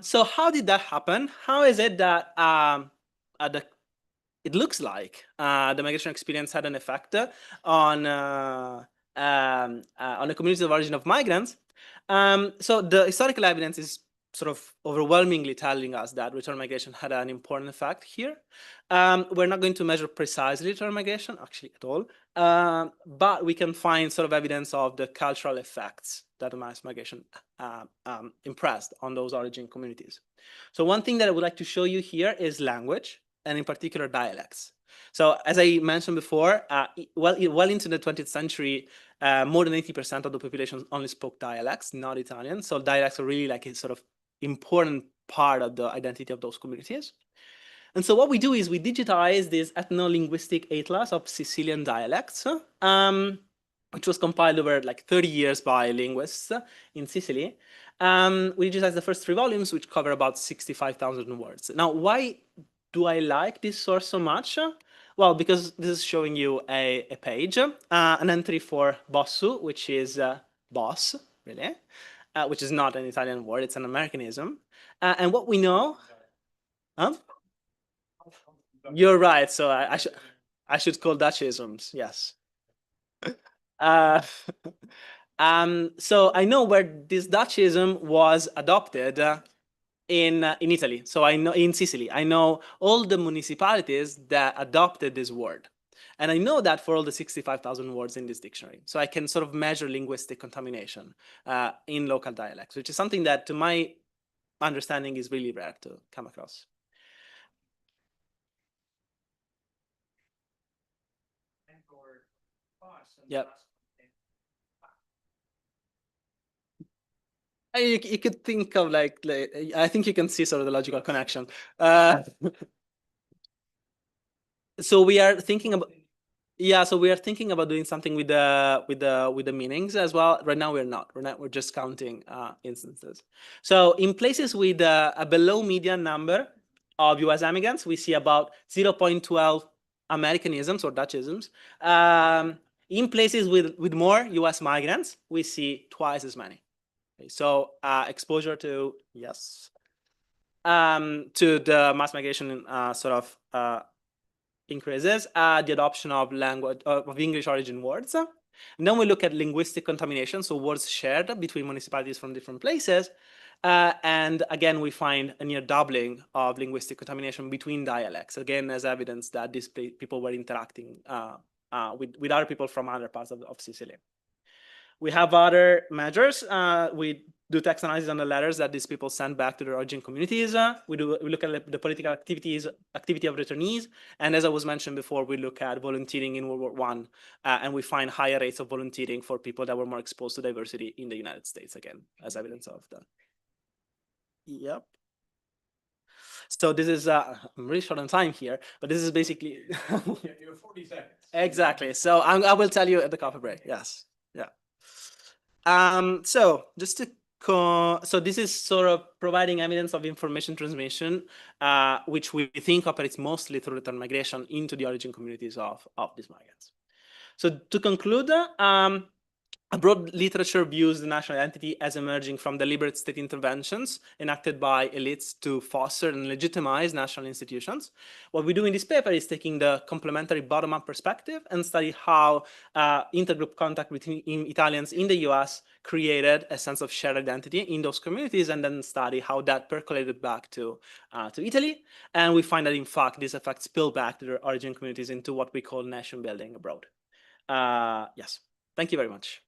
So how did that happen? How is it that it looks like the migration experience had an effect on the communities of origin of migrants? So the historical evidence is sort of overwhelmingly telling us that return migration had an important effect here. We're not going to measure precisely return migration, actually, at all, but we can find sort of evidence of the cultural effects that mass migration impressed on those origin communities. So one thing that I would like to show you here is language, and in particular dialects. So as I mentioned before, well into the 20th century, more than 80% of the population only spoke dialects, not Italian. So dialects are really like a sort of important part of the identity of those communities. And so what we do is we digitize this ethno-linguistic atlas of Sicilian dialects, which was compiled over like 30 years by linguists in Sicily. We digitized the first 3 volumes, which cover about 65,000 words. Now, why do I like this source so much? Well, because this is showing you a page, an entry for bossu, which is boss, really, which is not an Italian word, it's an Americanism. And what we know, you're right. So I should call Dutchisms, yes. So I know where this Dutchism was adopted in Italy. So I know in Sicily, I know all the municipalities that adopted this word. And I know that for all the 65,000 words in this dictionary. So I can sort of measure linguistic contamination in local dialects, which is something that to my understanding is really rare to come across. Yep. You could think of like I think you can see sort of the logical connection. So we are thinking about, yeah. So we are thinking about doing something with the meanings as well. Right now we're not. We're just counting instances. So in places with a below median number of U.S. immigrants, we see about 0.12 Americanisms or Dutchisms. In places with more U.S. migrants, we see twice as many. Okay, so exposure to to the mass migration sort of increases, the adoption of language of English origin words. And then we look at linguistic contamination, so words shared between municipalities from different places. And again, we find a near doubling of linguistic contamination between dialects, again, as evidence that these people were interacting with other people from other parts of Sicily. We have other measures. We do text analysis on the letters that these people send back to their origin communities. We look at the political activity of returnees, and as I was mentioned before, we look at volunteering in World War I, and we find higher rates of volunteering for people that were more exposed to diversity in the United States, again, as evidence of that. Yep. So this is, I'm really short on time here, but this is basically. Yeah, you have 40 seconds. Exactly. So I will tell you at the coffee break. Yes. Yeah. So just to so this is sort of providing evidence of information transmission, which we think operates mostly through return migration into the origin communities of these migrants. So to conclude, a broad literature views the national identity as emerging from deliberate state interventions enacted by elites to foster and legitimize national institutions. What we do in this paper is taking the complementary bottom-up perspective and study how intergroup contact between Italians in the US created a sense of shared identity in those communities, and then study how that percolated back to Italy. And we find that, in fact, these effects spill back to their origin communities into what we call nation building abroad. Yes, thank you very much.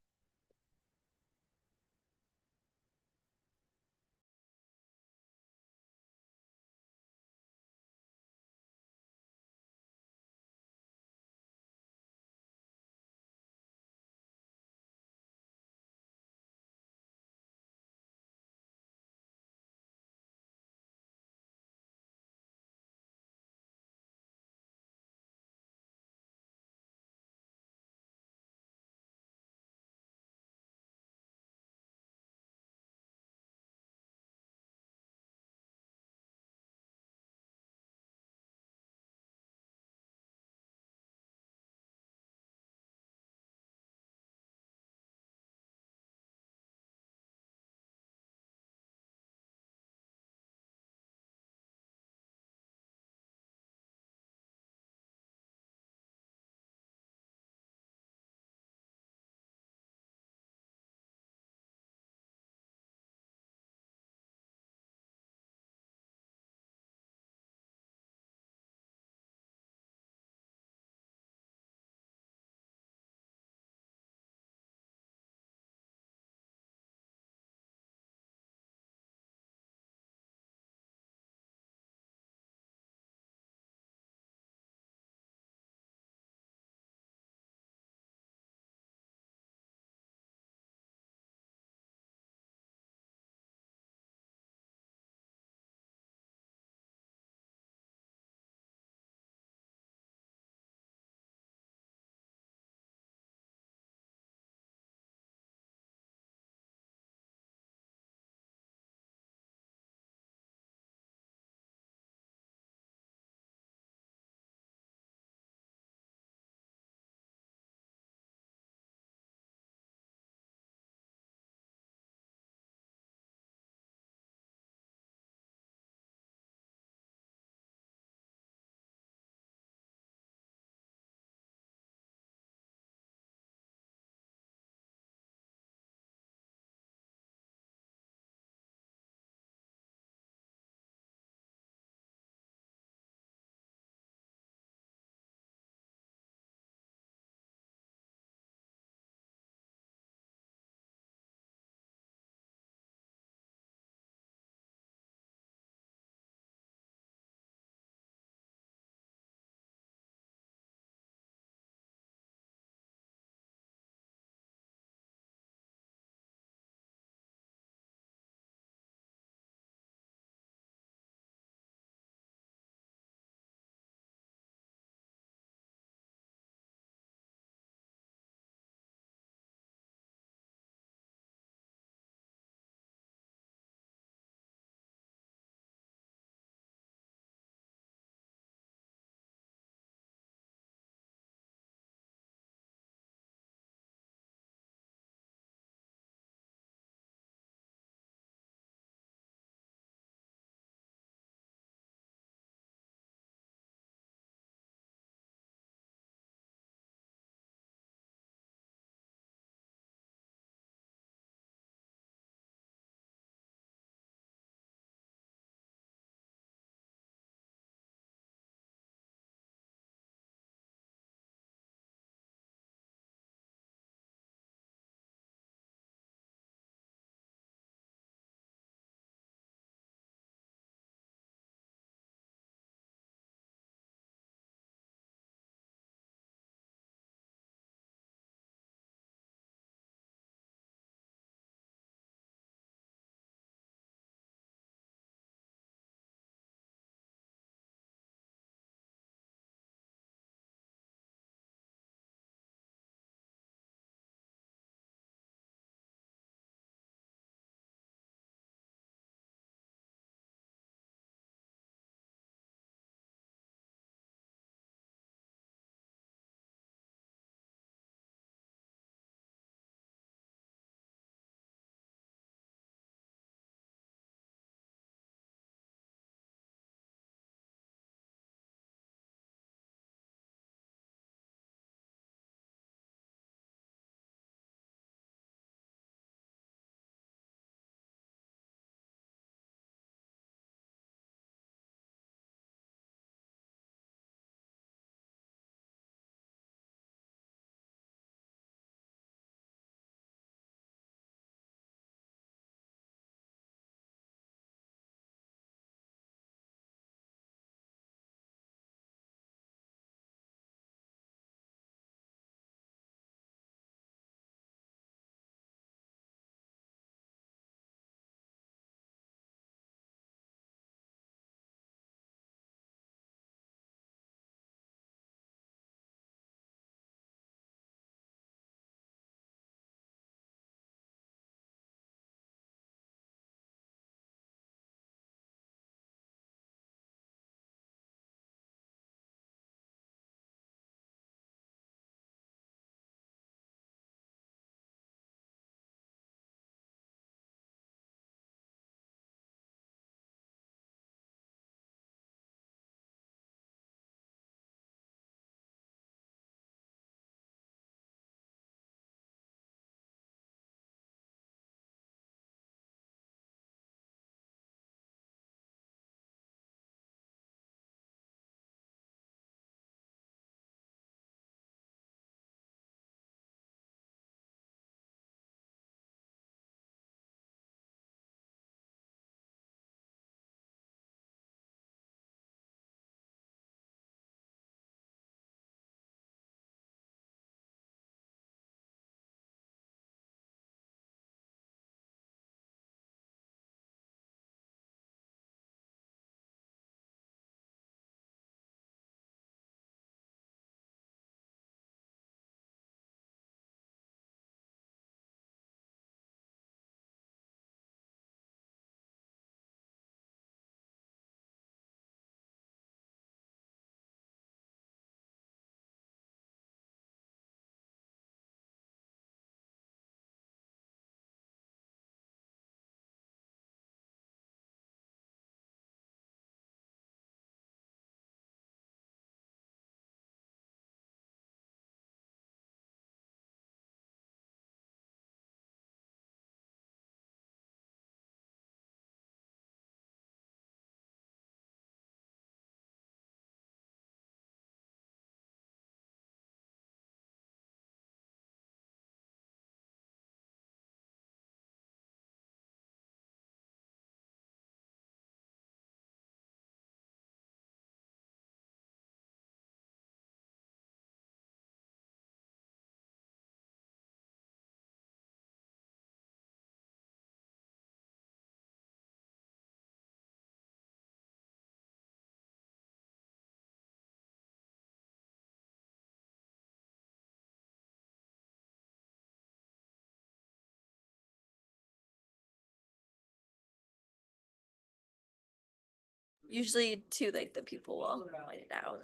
usually too late that people will point it out.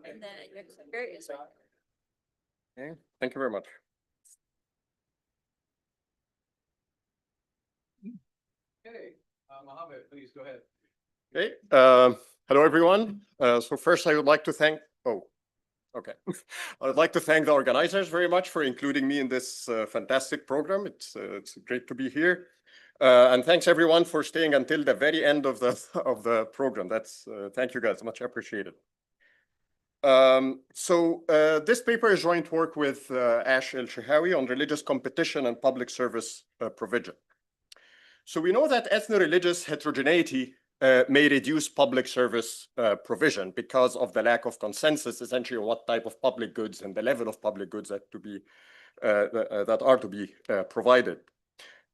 And then next speaker is Okay, thank you very much. Okay, Mohammed, please go ahead. Okay, hello everyone. So first I would like to thank, okay. I'd like to thank the organizers very much for including me in this fantastic program. It's great to be here. And thanks everyone for staying until the very end of the program. That's thank you guys, much appreciated. This paper is joint work with Ash El-Shahawi on religious competition and public service provision. So we know that ethno-religious heterogeneity may reduce public service provision because of the lack of consensus, essentially, on what type of public goods and the level of public goods that are to be provided.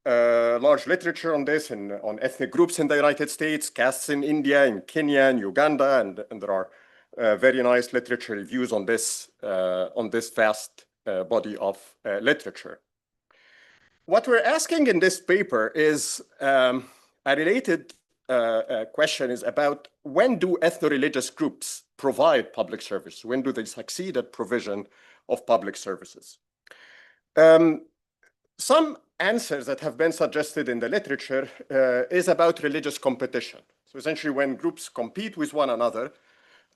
Large literature on this and on ethnic groups in the United States, castes in India, in Kenya, and Uganda, and there are very nice literature reviews on this vast body of literature. What we're asking in this paper is a related question is about when do ethno-religious groups provide public service? When do they succeed at provision of public services? Some answers that have been suggested in the literature is about religious competition. So essentially when groups compete with one another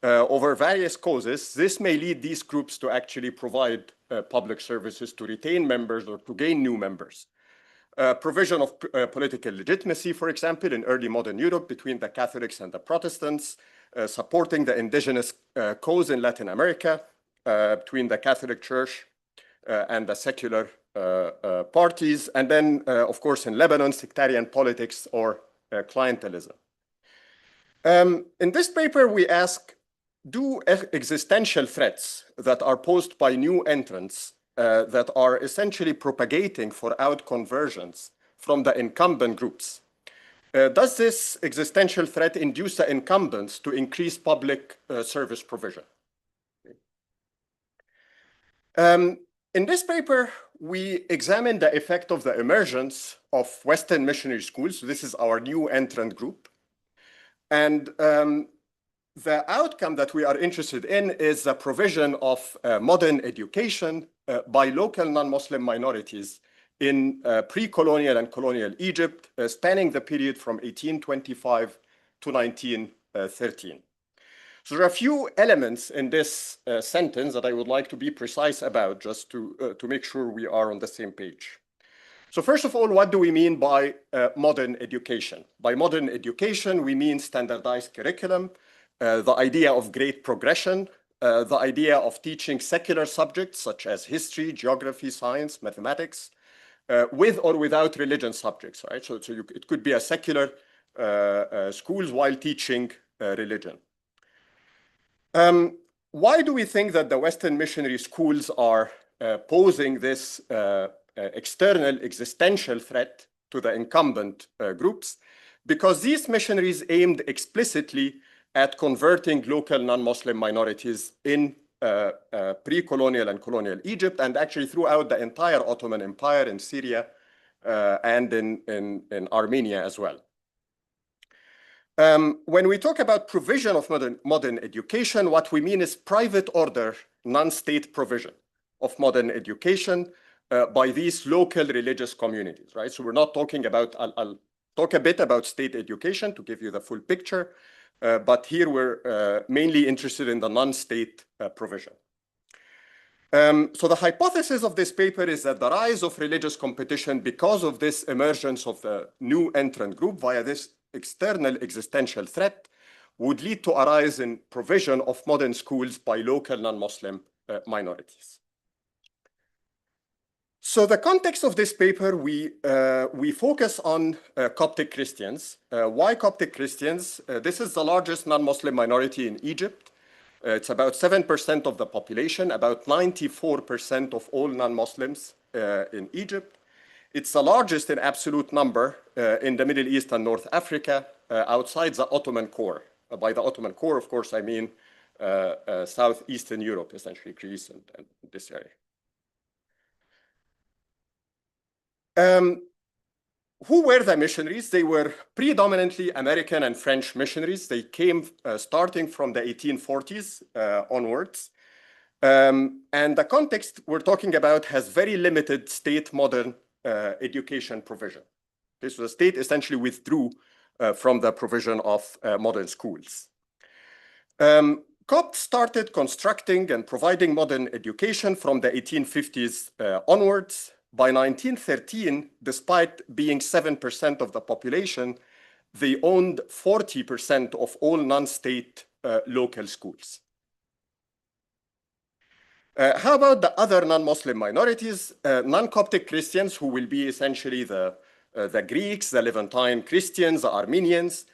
over various causes, this may lead these groups to actually provide public services to retain members or to gain new members. Provision of political legitimacy, for example, in early modern Europe between the Catholics and the Protestants, supporting the indigenous cause in Latin America between the Catholic Church and the secular parties, and then, of course, in Lebanon, sectarian politics or clientelism. In this paper, we ask, do existential threats that are posed by new entrants that are essentially propagating for out-conversions from the incumbent groups, does this existential threat induce the incumbents to increase public service provision? In this paper, we examine the effect of the emergence of Western missionary schools. So this is our new entrant group. And the outcome that we are interested in is the provision of modern education by local non-Muslim minorities in pre-colonial and colonial Egypt, spanning the period from 1825 to 1913. So there are a few elements in this sentence that I would like to be precise about, just to make sure we are on the same page. So first of all, what do we mean by modern education? By modern education, we mean standardized curriculum, the idea of great progression, the idea of teaching secular subjects such as history, geography, science, mathematics, with or without religion subjects, right? So it could be a secular schools while teaching religion. Why do we think that the Western missionary schools are posing this external existential threat to the incumbent groups? Because these missionaries aimed explicitly at converting local non-Muslim minorities in pre-colonial and colonial Egypt, and actually throughout the entire Ottoman Empire in Syria and in Armenia as well. When we talk about provision of modern education, what we mean is private order, non-state provision of modern education by these local religious communities, right? So we're not talking about, I'll talk a bit about state education to give you the full picture, but here we're mainly interested in the non-state provision. So the hypothesis of this paper is that the rise of religious competition because of this emergence of the new entrant group via this external existential threat would lead to a rise in provision of modern schools by local non-Muslim minorities. So the context of this paper, we focus on Coptic Christians. Why Coptic Christians? This is the largest non-Muslim minority in Egypt. It's about 7% of the population, about 94% of all non-Muslims in Egypt. It's the largest in absolute number in the Middle East and North Africa outside the Ottoman core. By the Ottoman core, of course, I mean Southeastern Europe, essentially Greece and this area. who were the missionaries? They were predominantly American and French missionaries. They came starting from the 1840s onwards. And the context we're talking about has very limited state modern education provision. Okay, so the state essentially withdrew from the provision of modern schools. Copts started constructing and providing modern education from the 1850s onwards. By 1913, despite being 7% of the population, they owned 40% of all non-state local schools. How about the other non-Muslim minorities? Non-Coptic Christians, who will be essentially the Greeks, the Levantine Christians, the Armenians,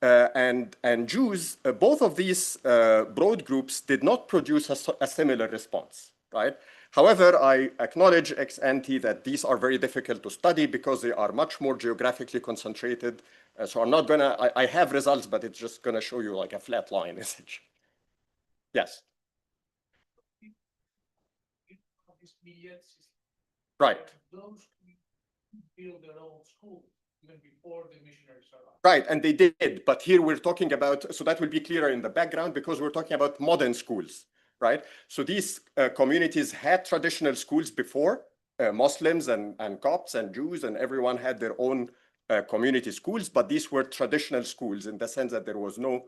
and Jews. Both of these broad groups did not produce a similar response, right? However, I acknowledge ex ante that these are very difficult to study because they are much more geographically concentrated. So I'm not gonna, I have results, but it's just gonna show you like a flat line, essentially. Yes. Right. Those who build their own school even before the missionaries arrived. Right, and they did, but here we're talking about, so that will be clearer in the background because we're talking about modern schools, right? So these communities had traditional schools before, Muslims and Copts and Jews and everyone had their own community schools, but these were traditional schools in the sense that there was no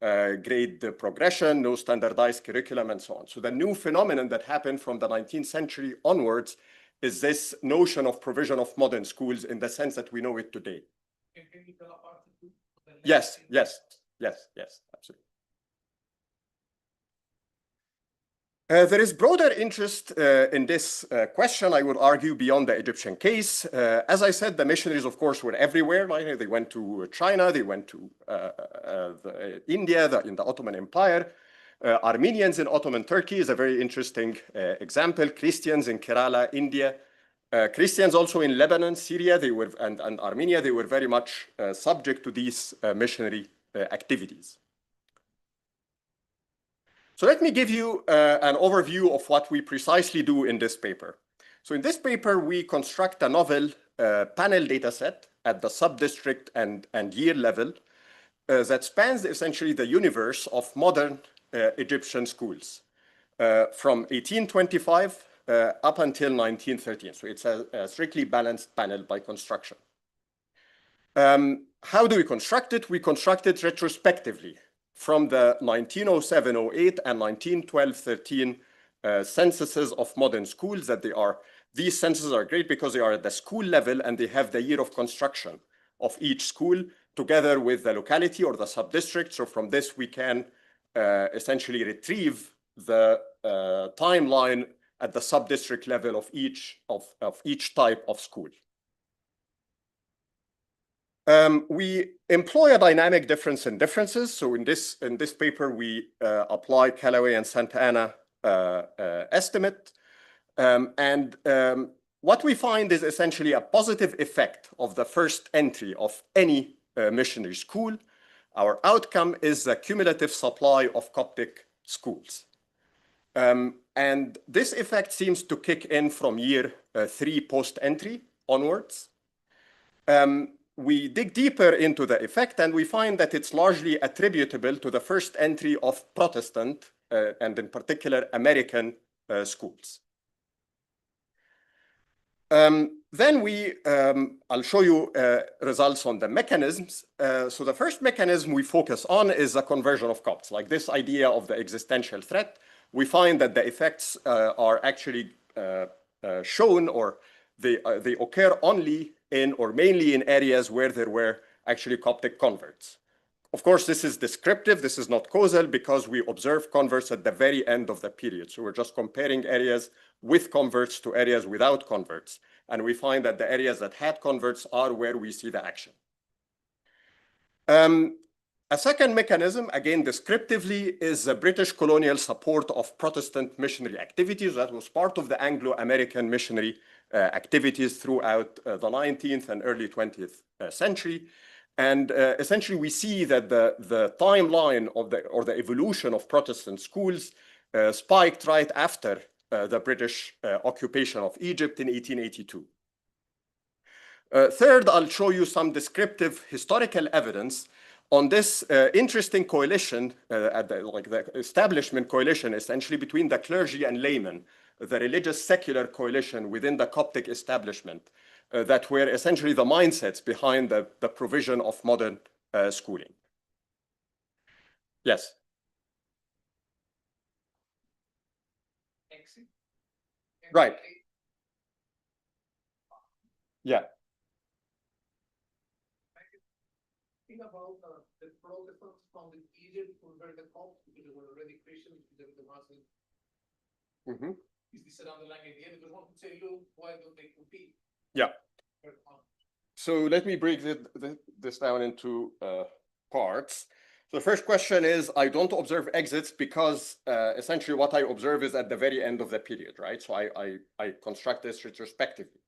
grade progression, no standardized curriculum, and so on. So the new phenomenon that happened from the 19th century onwards is this notion of provision of modern schools in the sense that we know it today. Can you tell apart the two? Yes, absolutely. There is broader interest in this question, I would argue, beyond the Egyptian case. As I said, the missionaries, of course, were everywhere. Right? They went to China, they went to India, in the Ottoman Empire. Armenians in Ottoman Turkey is a very interesting example. Christians in Kerala, India. Christians also in Lebanon, Syria, and Armenia, they were very much subject to these missionary activities. So let me give you an overview of what we precisely do in this paper. So in this paper, we construct a novel panel data set at the sub-district and year level that spans essentially the universe of modern Egyptian schools from 1825 up until 1913. So it's a strictly balanced panel by construction. How do we construct it? We construct it retrospectively from the 1907-08 and 1912-13 censuses of modern schools that they are. These censuses are great because they are at the school level and they have the year of construction of each school together with the locality or the sub-district. So from this, we can essentially retrieve the timeline at the sub-district level of each type of school. We employ a dynamic difference in differences. So in this paper, we apply Callaway and Santa Ana estimate. What we find is essentially a positive effect of the first entry of any missionary school. Our outcome is the cumulative supply of Coptic schools. And this effect seems to kick in from year 3 post-entry onwards. We dig deeper into the effect and we find that it's largely attributable to the first entry of Protestant and in particular American schools. Then I'll show you results on the mechanisms. So the first mechanism we focus on is the conversion of Copts, like this idea of the existential threat. We find that the effects are actually shown or they occur only in or mainly in areas where there were actually Coptic converts. Of course, this is descriptive, this is not causal because we observe converts at the very end of the period. So we're just comparing areas with converts to areas without converts. And we find that the areas that had converts are where we see the action. A second mechanism, again descriptively, is the British colonial support of Protestant missionary activities. That was part of the Anglo-American missionary activities throughout the 19th and early 20th century. And essentially, we see that the timeline of the evolution of Protestant schools spiked right after the British occupation of Egypt in 1882. Third, I'll show you some descriptive historical evidence on this interesting coalition, the establishment coalition, essentially between the clergy and laymen, the religious secular coalition within the Coptic establishment, that were essentially the mindsets behind the provision of modern schooling. Yes. Right. Yeah. Think about the Protestants from Egypt who were the Copts because they were already Christians because the Muslims. Is this an underlying idea? Because one could say, look, why don't they compete? Yeah. So let me break this down into parts. So the first question is, I don't observe exits because essentially what I observe is at the very end of the period, right? So I construct this retrospectively.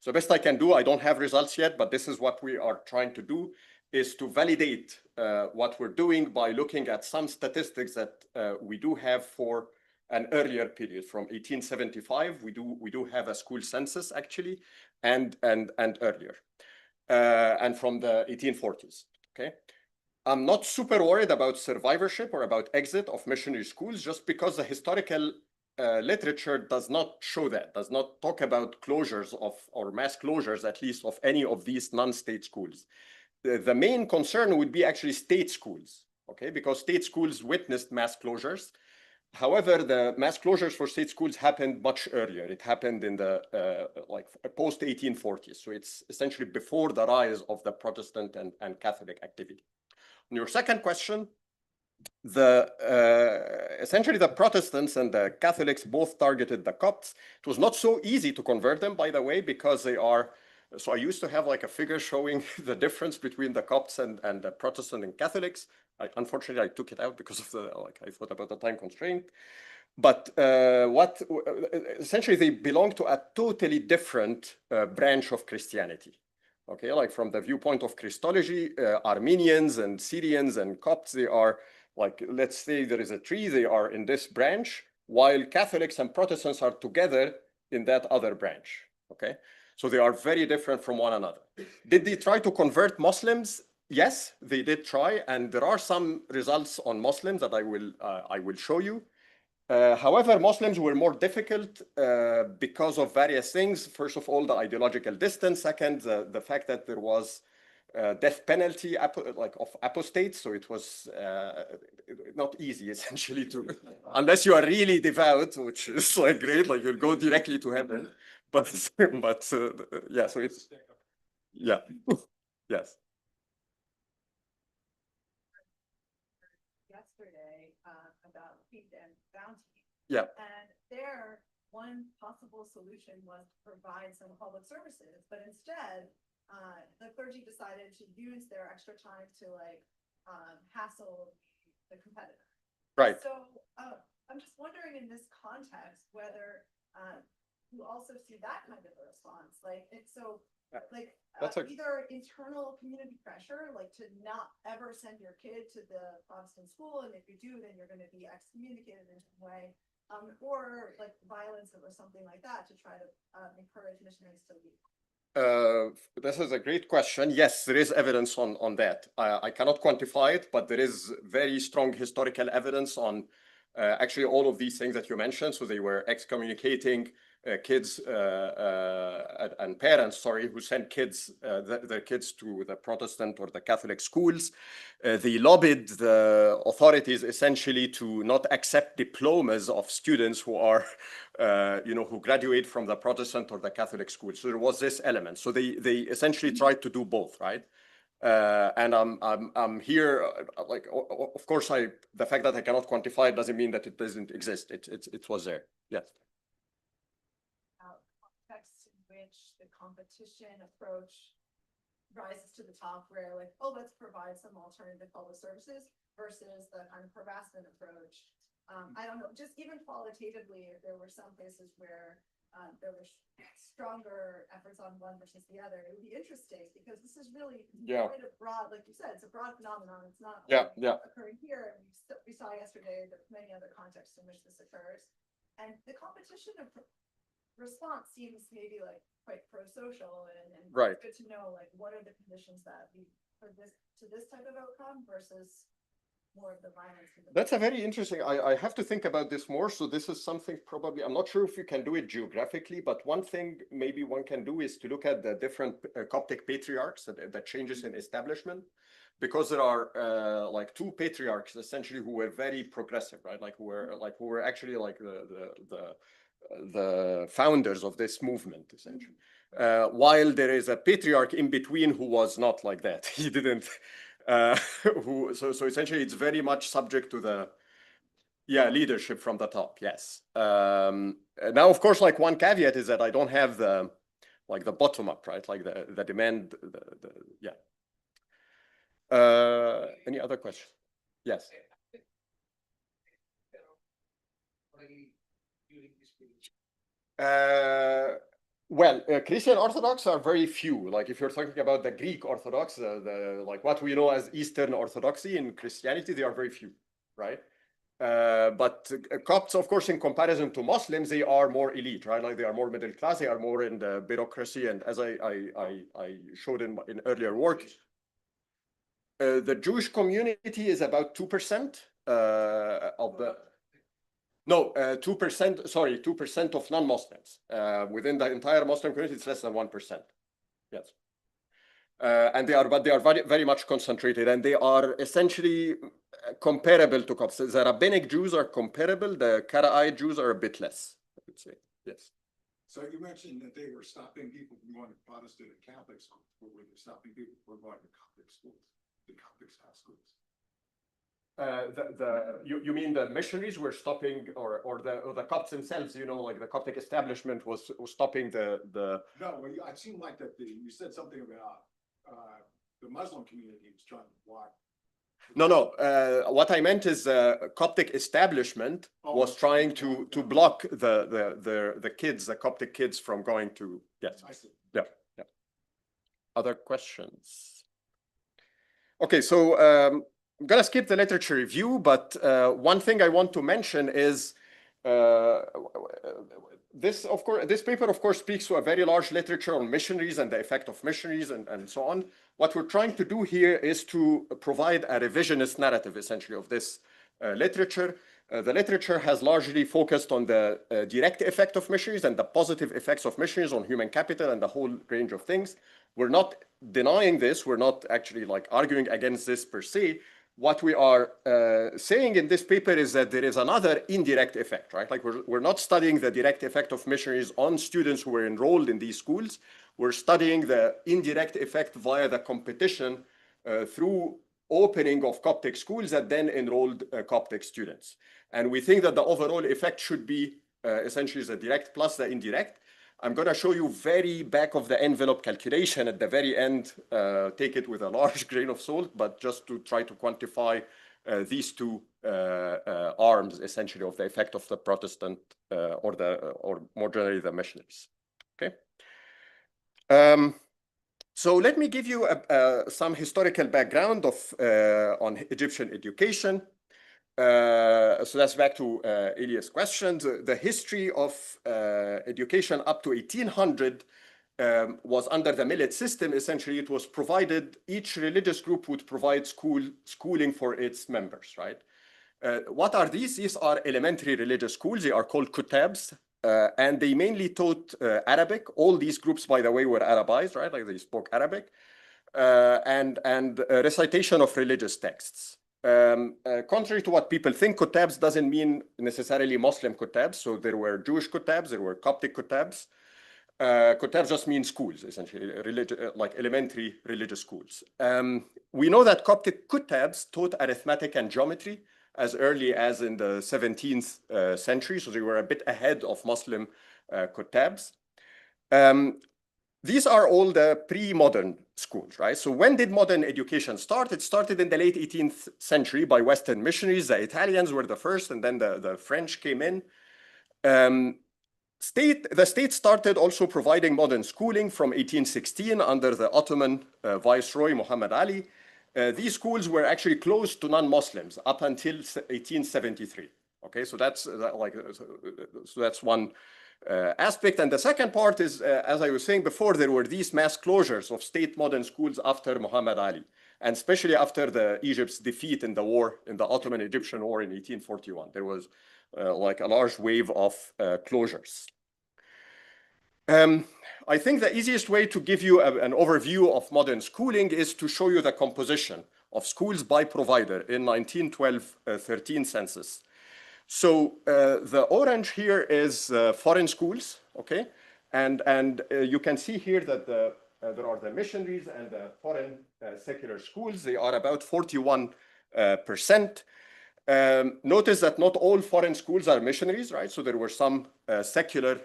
So best I can do, I don't have results yet, but this is what we are trying to do, is to validate what we're doing by looking at some statistics that we do have for an earlier period from 1875. We do have a school census actually, and earlier, and from the 1840s. Okay, I'm not super worried about survivorship or about exit of missionary schools, just because the historical literature does not show that, does not talk about closures of, or mass closures at least, of any of these non-state schools. The main concern would be actually state schools, okay, because state schools witnessed mass closures. However, the mass closures for state schools happened much earlier. It happened in the post 1840s. So it's essentially before the rise of the Protestant and Catholic activity. On your second question, essentially the Protestants and the Catholics both targeted the Copts. It was not so easy to convert them, by the way, because they are, so I used to have like a figure showing the difference between the Copts and the Protestant and Catholics. Unfortunately, I took it out because of the, I thought about the time constraint. But essentially they belong to a totally different branch of Christianity. Okay, like from the viewpoint of Christology, Armenians and Syrians and Copts, they are like, let's say there is a tree, they are in this branch, while Catholics and Protestants are together in that other branch. Okay, so they are very different from one another. Did they try to convert Muslims? Yes, they did try, and there are some results on Muslims that I will show you. However, Muslims were more difficult because of various things. First of all, the ideological distance. Second, the fact that there was death penalty of apostates. So it was not easy, essentially, to, unless you are really devout, which is like great, like you'll go directly to heaven. But yeah, so it's, yeah, yes. Yesterday about feed and bounty. Yeah. And there, one possible solution was to provide some public services, but instead, the clergy decided to use their extra time to hassle the competitor. Right. So I'm just wondering in this context whether you also see that kind of a response, either internal community pressure, like to not ever send your kid to the Protestant school, and if you do, then you're going to be excommunicated in some way, or like violence or something like that to try to encourage missionaries to leave. This is a great question. Yes, there is evidence on that. I cannot quantify it, but there is very strong historical evidence on actually all of these things that you mentioned. So they were excommunicating kids and parents, sorry, who sent kids, their kids to the Protestant or the Catholic schools. They lobbied the authorities essentially to not accept diplomas of students who are, who graduate from the Protestant or the Catholic school. So there was this element. So they essentially tried to do both, right? And I'm here, of course, the fact that I cannot quantify it doesn't mean that it doesn't exist. It was there. Yes. Context in which the competition approach rises to the top, where like, oh, let's provide some alternative public services versus the kind of harassment approach. I don't know, just even qualitatively, if there were some places where there were stronger efforts on one versus the other, it would be interesting because this is really quite a broad, like you said, it's a broad phenomenon. It's not occurring here. And we saw yesterday that many other contexts in which this occurs, and the competition response seems maybe like quite pro-social and Right. it's good to know like what are the conditions that lead for this to this type of outcome versus more of the violence. That's a very interesting, I have to think about this more. So this is something probably, I'm not sure if you can do it geographically, but one thing maybe one can do is to look at the different Coptic patriarchs, the changes in establishment, because there are like two patriarchs essentially who were very progressive, right? Like who were actually like the founders of this movement essentially. While there is a patriarch in between who was not like that. He didn't, so essentially it's very much subject to the leadership from the top. Yes. Now of course, like one caveat is that I don't have the bottom up, right? Like the demand, any other question? Yes. Well, Christian Orthodox are very few. Like if you're talking about the Greek Orthodox, like what we know as Eastern Orthodoxy in Christianity, they are very few, right? But Copts, of course, in comparison to Muslims, they are more elite, right? Like they are more middle class, they are more in the bureaucracy. And as I showed in earlier work, the Jewish community is about 2% of the. No, 2%, sorry, 2% of non-Muslims. Within the entire Muslim community, it's less than 1%. Yes. And they are very, very much concentrated, and they are essentially comparable to Copts. The rabbinic Jews are comparable. The Karaite Jews are a bit less, I would say. Yes. So you mentioned that they were stopping people from going to Protestant and Catholic schools, but were they stopping people from going to Coptic schools, the Coptic schools? You mean the missionaries were stopping, or the Copts themselves? You know, like the Coptic establishment was stopping the. No, well, it seemed like that you said something about the Muslim community was trying to block. No. What I meant is Coptic establishment was trying to block the kids, the Coptic kids, from going to. Yes. I see. Yeah. Other questions? Okay, so. I'm gonna skip the literature review, but one thing I want to mention is this paper, of course, speaks to a very large literature on missionaries and the effect of missionaries and so on. What we're trying to do here is to provide a revisionist narrative, essentially, of this literature. The literature has largely focused on the direct effect of missionaries and the positive effects of missionaries on human capital and the whole range of things. We're not denying this. We're not actually like arguing against this per se. What we are saying in this paper is that there is another indirect effect, right? Like we're not studying the direct effect of missionaries on students who were enrolled in these schools. We're studying the indirect effect via the competition through opening of Coptic schools that then enrolled Coptic students. And we think that the overall effect should be essentially the direct plus the indirect. I'm going to show you very back of the envelope calculation at the very end. Take it with a large grain of salt, but just to try to quantify these two arms, essentially, of the effect of the Protestant or more generally the missionaries. Okay. So let me give you some historical background on Egyptian education. So that's back to Elias' questions. The history of education up to 1800 was under the millet system. Essentially, it was provided, each religious group would provide schooling for its members, right? What are these? These are elementary religious schools. They are called kutabs, and they mainly taught Arabic. All these groups, by the way, were Arabized, right? Like they spoke Arabic, and recitation of religious texts. Contrary to what people think, kutabs doesn't mean necessarily Muslim kutabs. So there were Jewish kutabs, there were Coptic kutabs. Kutabs just mean schools, essentially, like elementary religious schools. We know that Coptic kutabs taught arithmetic and geometry as early as in the 17th century. So they were a bit ahead of Muslim kutabs. These are all the pre-modern schools, right? So when did modern education start? It started in the late 18th century by Western missionaries. The Italians were the first, and then the French came in. The state started also providing modern schooling from 1816 under the Ottoman Viceroy Muhammad Ali. These schools were actually closed to non-Muslims up until 1873. Okay, so that's so that's one aspect. And the second part is, as I was saying before, there were these mass closures of state modern schools after Muhammad Ali, and especially after Egypt's defeat in the war, in the Ottoman Egyptian War in 1841. There was like a large wave of closures. I think the easiest way to give you an overview of modern schooling is to show you the composition of schools by provider in 1912-13 census. So the orange here is foreign schools, okay? And you can see here that there are the missionaries and the foreign secular schools. They are about 41%. Notice that not all foreign schools are missionaries, right? So there were some secular,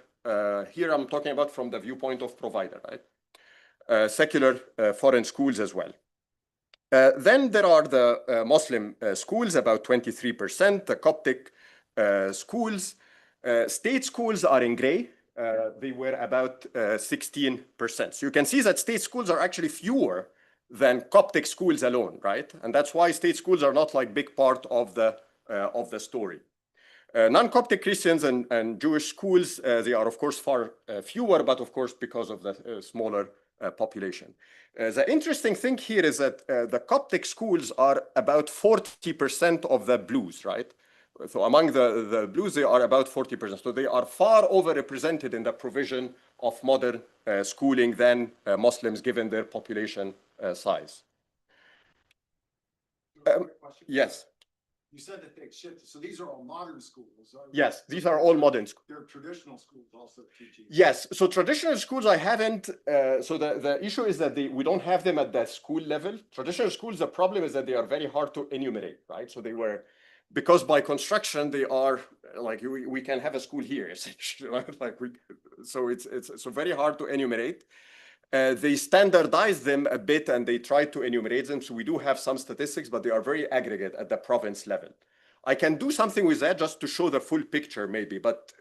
here I'm talking about from the viewpoint of provider, right? Secular foreign schools as well. Then there are the Muslim schools, about 23%, the Coptic schools. State schools are in gray. They were about 16%. So you can see that state schools are actually fewer than Coptic schools alone, right? And that's why state schools are not like big part of the story. Non-Coptic Christians and Jewish schools, they are of course far fewer, but of course because of the smaller population. The interesting thing here is that the Coptic schools are about 40% of the blues, right? So among the blues, they are about 40%. So they are far overrepresented in the provision of modern schooling than Muslims, given their population size. Yes. You said that they shifted, so these are all modern schools. Yes, these are all modern schools. They're traditional schools also teaching. Yes, so traditional schools I haven't, so the issue is that we don't have them at that school level. Traditional schools, the problem is that they are very hard to enumerate, right? So they were, because by construction, they are like, we can have a school here, essentially, right? Like so it's so very hard to enumerate. They standardize them a bit and they try to enumerate them. So we do have some statistics, but they are very aggregate at the province level. I can do something with that just to show the full picture maybe, but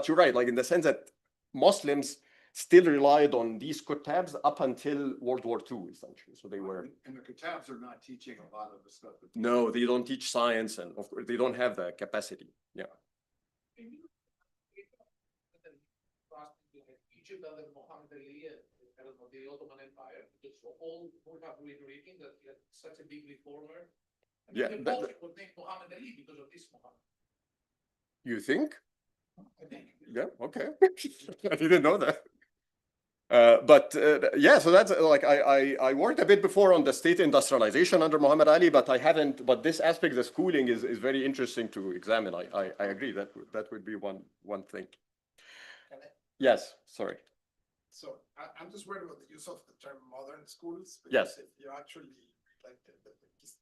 you're right, like in the sense that Muslims still relied on these kutabs up until World War II, essentially. So they were. And the kutabs are not teaching a lot of the stuff. No, they don't teach science, and of course they don't have the capacity. Yeah. Egypt under Muhammad Ali, the Ottoman Empire, because all who have been reading that he had such a big reformer. And Yeah, the Pope would name Muhammad Ali because of this Muhammad. You think? I think. Yeah, okay. I didn't know that. Yeah, so that's like I worked a bit before on the state industrialization under Muhammad Ali, but I haven't. But this aspect, the schooling, is very interesting to examine. I agree that would be one thing. Yes, sorry. So I'm just worried about the use of the term modern schools. Yes. If you actually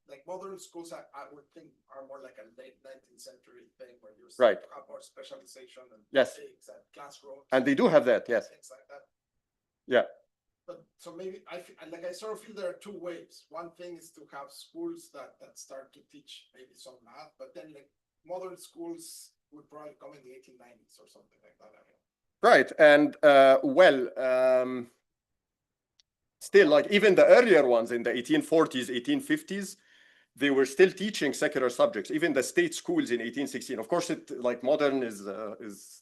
like modern schools, I would think are more like a late 19th century thing where you Right. have more specialization and Yes. and classrooms. And they do have that, yes. Things like that. Yeah. But so maybe I sort of feel there are two ways. One thing is to have schools that start to teach maybe some math, but then like modern schools would probably come in the 1890s or something like that. I mean. Right, and still, like even the earlier ones in the 1840s, 1850s, they were still teaching secular subjects. Even the state schools in 1816. Of course, it like modern is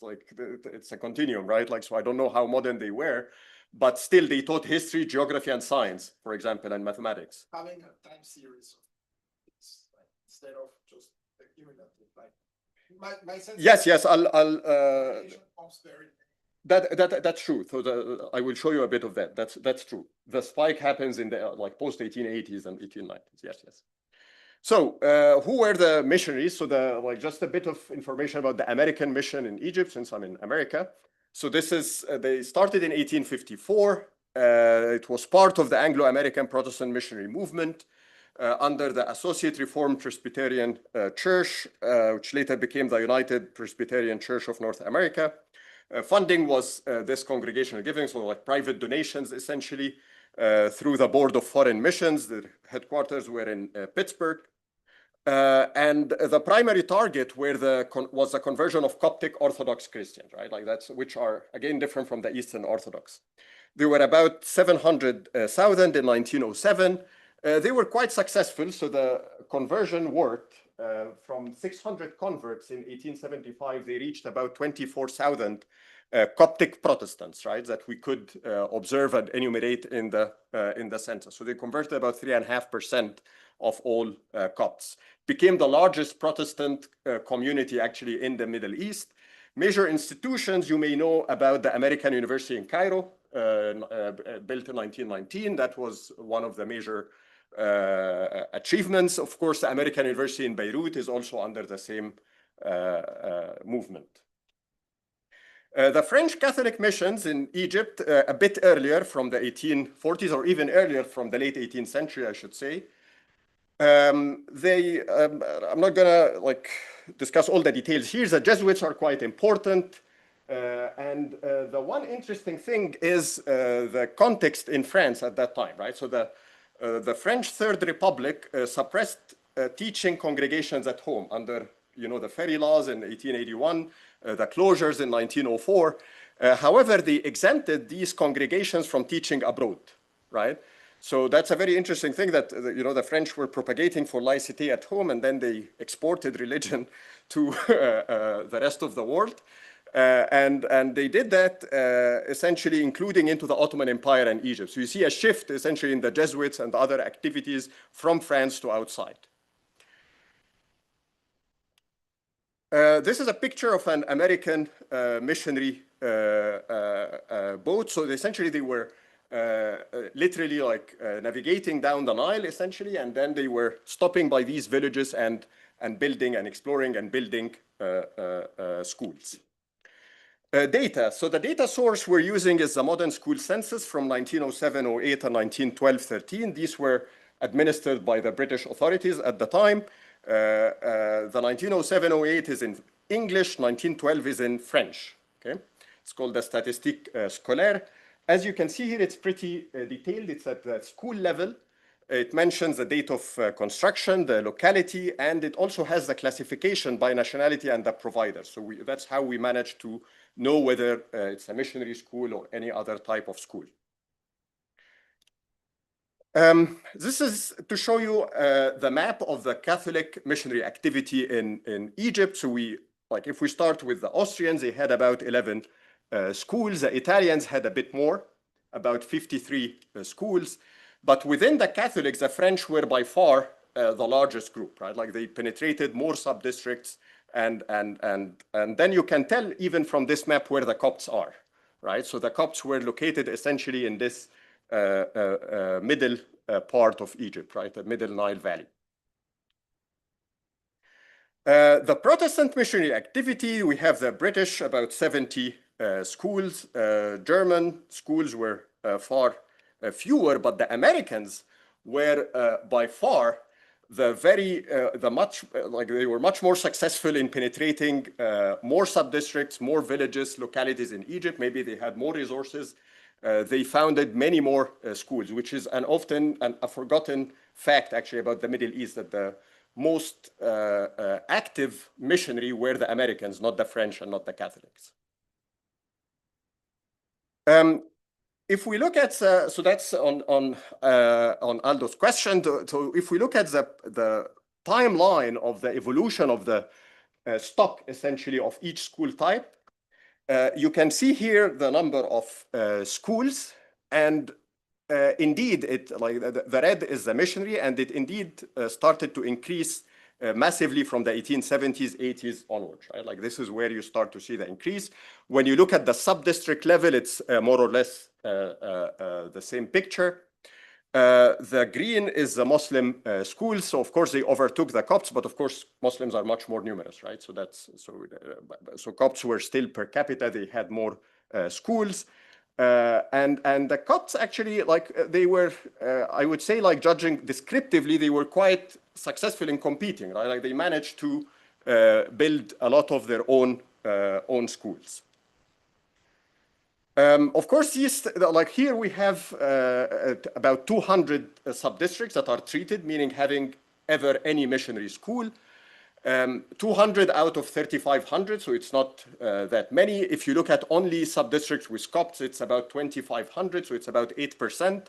like it's a continuum, right? Like so, I don't know how modern they were, but still they taught history, geography, and science, for example, and mathematics. Having a time series instead of just the cumulative, like my sense. Yes, I'll. That's true. So I will show you a bit of that. That's true. The spike happens in the like post 1880s and 1890s. Yes. So who were the missionaries? So just a bit of information about the American mission in Egypt, since I'm in America. So this is they started in 1854. It was part of the Anglo-American Protestant missionary movement under the Associate Reformed Presbyterian Church, which later became the United Presbyterian Church of North America. Funding was this congregational giving, so like private donations essentially through the Board of Foreign Missions. The headquarters were in Pittsburgh. And the primary target was the conversion of Coptic Orthodox Christians, right? Like which are again different from the Eastern Orthodox. There were about 700,000 in 1907. They were quite successful, so the conversion worked from 600 converts in 1875, they reached about 24,000 Coptic Protestants, right, that we could observe and enumerate in the census. So they converted about 3.5% of all Copts. Became the largest Protestant community actually in the Middle East. Major institutions, you may know about the American University in Cairo, built in 1919. That was one of the major achievements. Of course, the American University in Beirut is also under the same movement. The French Catholic missions in Egypt, a bit earlier from the 1840s, or even earlier from the late 18th century, I should say. I'm not gonna discuss all the details here. The Jesuits are quite important. And the one interesting thing is the context in France at that time, right? So the French Third Republic suppressed teaching congregations at home under, the Ferry laws in 1881, the closures in 1904. However, they exempted these congregations from teaching abroad, right? So that's a very interesting thing that, the French were propagating for laicity at home, and then they exported religion to the rest of the world. And they did that essentially including into the Ottoman Empire and Egypt. So you see a shift essentially in the Jesuits and other activities from France to outside. This is a picture of an American missionary boat. So essentially they were literally navigating down the Nile essentially, and then they were stopping by these villages and building and exploring and building schools. Data. So the data source we're using is the modern school census from 1907-08 and 1912-13. These were administered by the British authorities at the time. The 1907-08 is in English, 1912 is in French. Okay, it's called the Statistique Scolaire. As you can see here, it's pretty detailed. It's at the school level. It mentions the date of construction, the locality, and it also has the classification by nationality and the provider. So that's how we manage to know whether it's a missionary school or any other type of school. This is to show you the map of the Catholic missionary activity in Egypt. So if we start with the Austrians, they had about 11 schools. The Italians had a bit more, about 53 schools. But within the Catholics, the French were by far the largest group, right? Like they penetrated more sub-districts, and then you can tell even from this map where the Copts are, right? So the Copts were located essentially in this middle part of Egypt, right? The Middle Nile Valley. The Protestant missionary activity, we have the British, about 70 schools. German schools were far fewer, but the Americans were by far they were much more successful in penetrating more sub-districts, more villages, localities in Egypt. Maybe they had more resources. They founded many more schools, which is often a forgotten fact actually about the Middle East, that the most active missionary were the Americans, not the French and not the Catholics. If we look at, so that's on Aldo's question. So if we look at the timeline of the evolution of the stock, essentially, of each school type, you can see here the number of schools, and indeed, the red is the missionary, and it indeed started to increase massively from the 1870s, 80s onwards, right? Like this is where you start to see the increase. When you look at the sub-district level, it's more or less the same picture. The green is the Muslim schools. So of course they overtook the Copts, but of course Muslims are much more numerous, right? So Copts were still per capita, they had more schools. And the Copts actually, they were, I would say, judging descriptively, they were quite successful in competing, right? Like they managed to build a lot of their own schools. Of course, here we have about 200 sub-districts that are treated, meaning having ever any missionary school. 200 out of 3,500, so it's not that many. If you look at only sub-districts with Copts, it's about 2,500, so it's about 8%.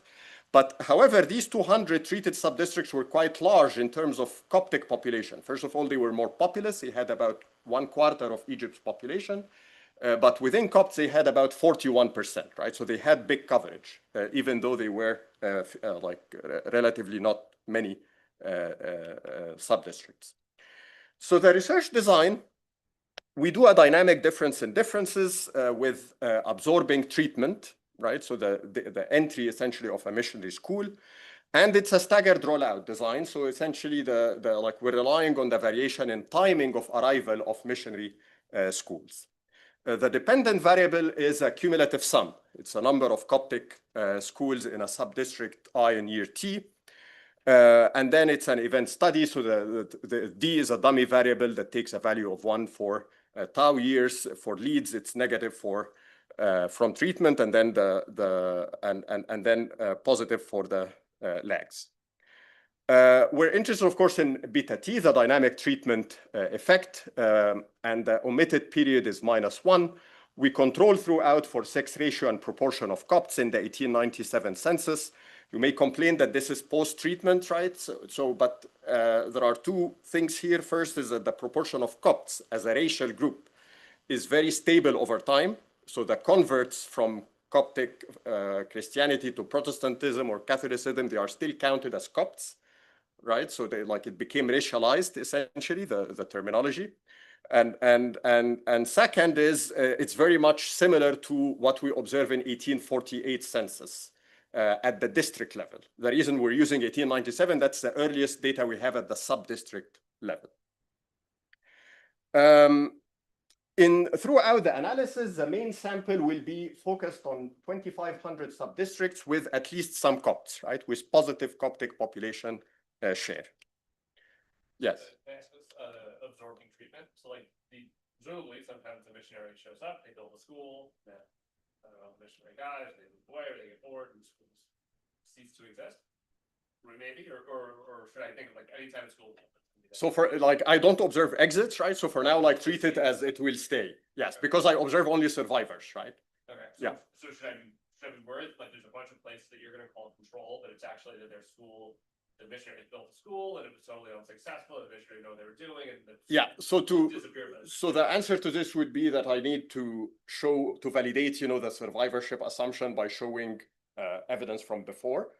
But however, these 200 treated subdistricts were quite large in terms of Coptic population. First of all, they were more populous. They had about 1/4 of Egypt's population. But within Copts, they had about 41%, right? So they had big coverage, even though they were relatively not many subdistricts. So the research design, we do a dynamic difference in differences with absorbing treatment, right? So the entry essentially of a missionary school. And it's a staggered rollout design. So essentially we're relying on the variation in timing of arrival of missionary schools. The dependent variable is a cumulative sum. It's a number of Coptic schools in a subdistrict I in year T. And then it's an event study. So the D is a dummy variable that takes a value of 1 for tau years. For leads, it's negative from treatment, and then positive for the lags. We're interested, of course, in beta T, the dynamic treatment effect, and the omitted period is -1. We control throughout for sex ratio and proportion of Copts in the 1897 census. You may complain that this is post-treatment, right? But there are two things here. First is that the proportion of Copts as a racial group is very stable over time. So the converts from Coptic Christianity to Protestantism or Catholicism, they are still counted as Copts, right? So it became racialized, essentially, the terminology. And second is it's very much similar to what we observe in 1848 census at the district level. The reason we're using 1897, that's the earliest data we have at the sub-district level. Throughout the analysis, the main sample will be focused on 2,500 sub-districts with at least some Copts, right? With positive Coptic population share. Yes. Absorbing treatment. So presumably sometimes the missionary shows up, they build a school, then missionary guys, they move away, or they get bored, and schools cease to exist. Maybe, or should I think of anytime school? So for I don't observe exits, right? So for now, treat it as it will stay. Yes, okay. Because I observe only survivors, right? Okay. So should I be worried? There's a bunch of places that you're going to call control, but it's actually that their school, the missionary built a school, and it was totally unsuccessful. The missionary know what they were doing, and so the answer to this would be that I need to validate, the survivorship assumption by showing evidence from before.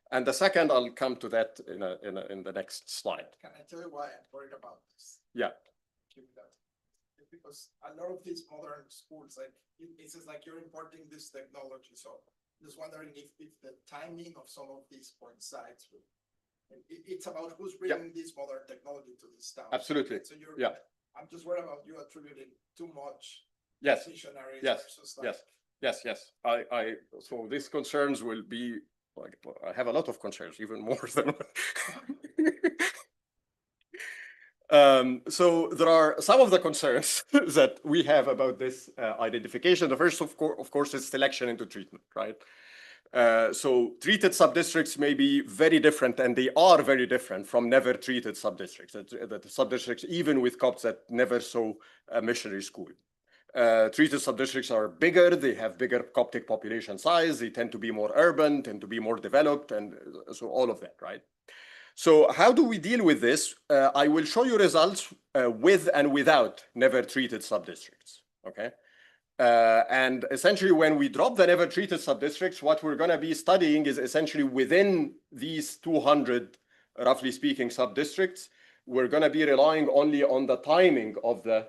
And the second, I'll come to that in the next slide. Can I tell you why I'm worried about this? Yeah. Because a lot of these modern schools, it's like you're importing this technology. So I'm just wondering if the timing of some of these coincides with. It's about who's bringing this modern technology to this town. Absolutely. So I'm just worried about you attributing too much. Yes. Missionaries. Yes. So these concerns will be. I have a lot of concerns, even more than. So there are some of the concerns that we have about this identification. The first, of course, is selection into treatment, right? So treated subdistricts may be very different, and they are very different from never treated subdistricts. The subdistricts, even with Copts that never saw a missionary school. Treated subdistricts are bigger, they have bigger Coptic population size, they tend to be more urban, tend to be more developed, and so all of that, right? So how do we deal with this? I will show you results with and without never treated subdistricts, okay? And essentially when we drop the never treated subdistricts, what we're gonna be studying is essentially within these 200, roughly speaking, subdistricts, we're gonna be relying only on the timing of the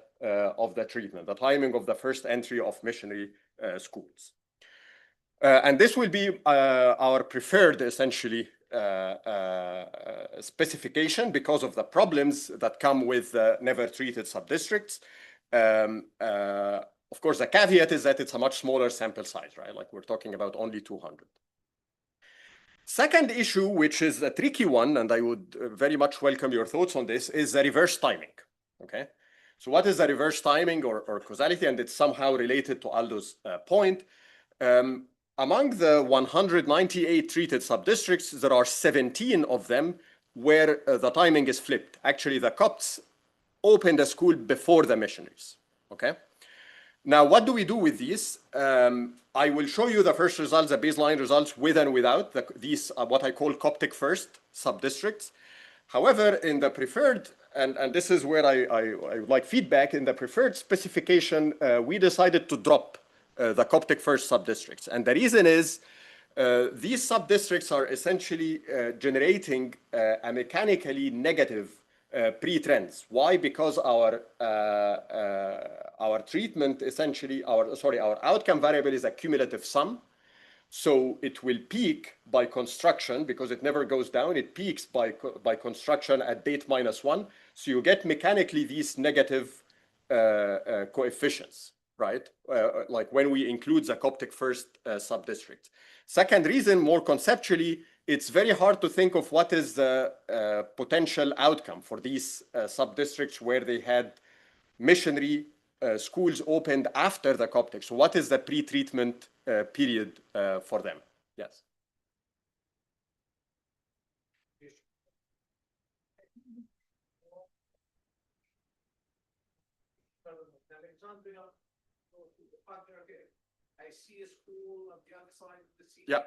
treatment, the timing of the first entry of missionary schools. And this will be our preferred, essentially, specification because of the problems that come with never treated subdistricts. Of course, the caveat is that it's a much smaller sample size, right? We're talking about only 200. Second issue, which is a tricky one, and I would very much welcome your thoughts on this, is the reverse timing, okay? So what is the reverse timing or causality? And it's somehow related to Aldo's point. Among the 198 treated subdistricts, there are 17 of them where the timing is flipped. Actually, the Copts opened a school before the missionaries, okay? Now, what do we do with these? I will show you the first results, the baseline results with and without these, what I call Coptic first subdistricts. However, in the preferred, and this is where I would like feedback, in the preferred specification, we decided to drop the Coptic first subdistricts. And the reason is these subdistricts are essentially generating a mechanically negative pre-trends. Why? Because our treatment essentially, our outcome variable is a cumulative sum. So it will peak by construction because it never goes down. It peaks by construction at date -1. So you get mechanically these negative coefficients, right? Like when we include the Coptic first subdistrict. Second reason, more conceptually, it's very hard to think of what is the potential outcome for these subdistricts where they had missionary schools opened after the Coptic. So what is the pre-treatment period for them? Yes. I see a school on the other side of the city. Yeah.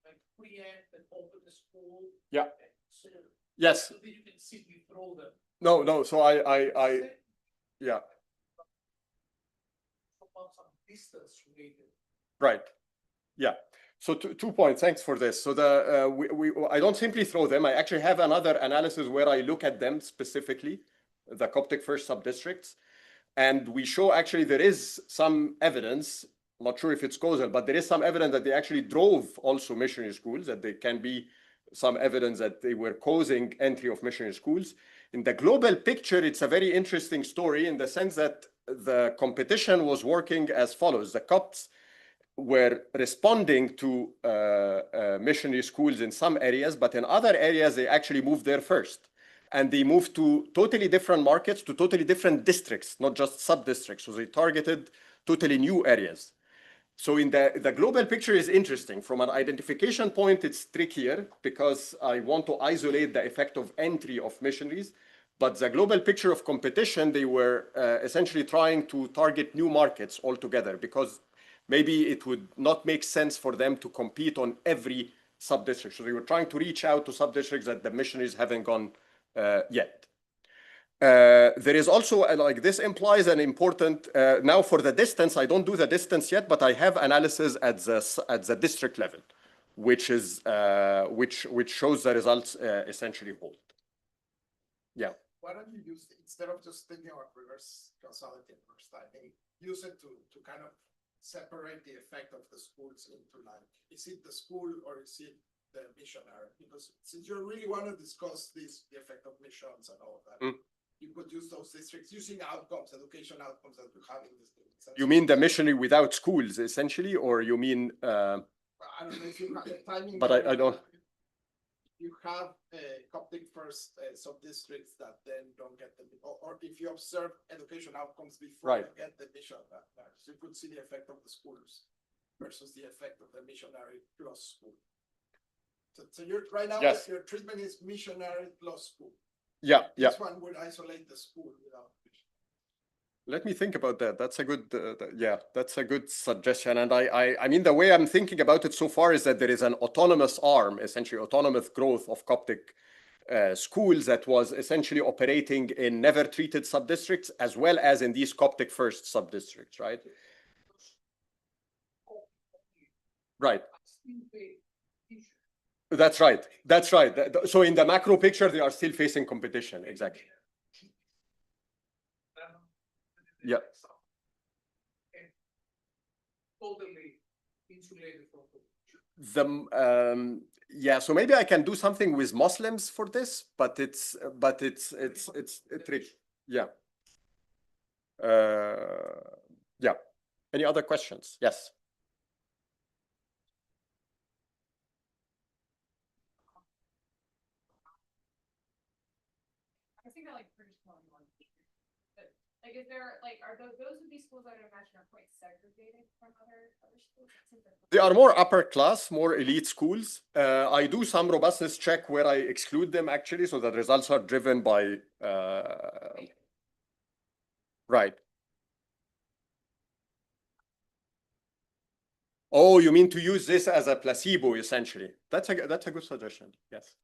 I preempt and open the school. Yeah. So, yes. so that you can simply throw them. No. So yeah. Some distance related. Right. Yeah. So 2 points. Thanks for this. So I don't simply throw them. I actually have another analysis where I look at them specifically, the Coptic first subdistricts, and we show actually there is some evidence. I'm not sure if it's causal, but there is some evidence that they actually drove also missionary schools, that there can be some evidence that they were causing entry of missionary schools. In the global picture, it's a very interesting story in the sense that the competition was working as follows. The Copts were responding to missionary schools in some areas, but in other areas, they actually moved there first. And they moved to totally different markets, to totally different districts, not just sub-districts. So they targeted totally new areas. So in the global picture is interesting. From an identification point, it's trickier because I want to isolate the effect of entry of missionaries. But the global picture of competition, they were essentially trying to target new markets altogether because maybe it would not make sense for them to compete on every sub-district. So they were trying to reach out to sub-districts that the missionaries haven't gone yet. There is also, like this implies an important, now for the distance, I don't do the distance yet, but I have analysis at the district level, which is, which shows the results essentially hold. Yeah. Why don't you use, instead of just thinking about reverse causality at first time, use it to kind of separate the effect of the schools into like, is it the school or is it the missionary? Because since you really want to discuss the effect of missions and all of that, you could use those districts using outcomes, education outcomes that you have in this. You mean the missionary without schools, essentially, or you mean? I don't know if you have the timing. But I don't. You have Coptic first sub-districts that then don't get the, or if you observe education outcomes before you get the mission, so you could see the effect of the schools versus the effect of the missionary plus school. So you're right now, your treatment is missionary plus school. Yeah. This one would isolate the school without. Let me think about that. That's a good, that's a good suggestion. And I mean, the way I'm thinking about it so far is that there is an autonomous arm, essentially autonomous growth of Coptic schools that was essentially operating in never treated sub-districts as well as in these Coptic first sub-districts, right? Right. That's right. That's right. So in the macro picture, they are still facing competition. Exactly. Yeah. Totally insulated from yeah, so maybe I can do something with Muslims for this, but it's tricky. Yeah. Yeah. Any other questions? Yes. I think I like British Columbia one. But like, is there like, are those of these schools I would imagine are quite segregated from other schools? They are more upper class, more elite schools. I do some robustness check where I exclude them actually, so that results are driven by right. Oh, you mean to use this as a placebo, essentially? That's a good suggestion. Yes.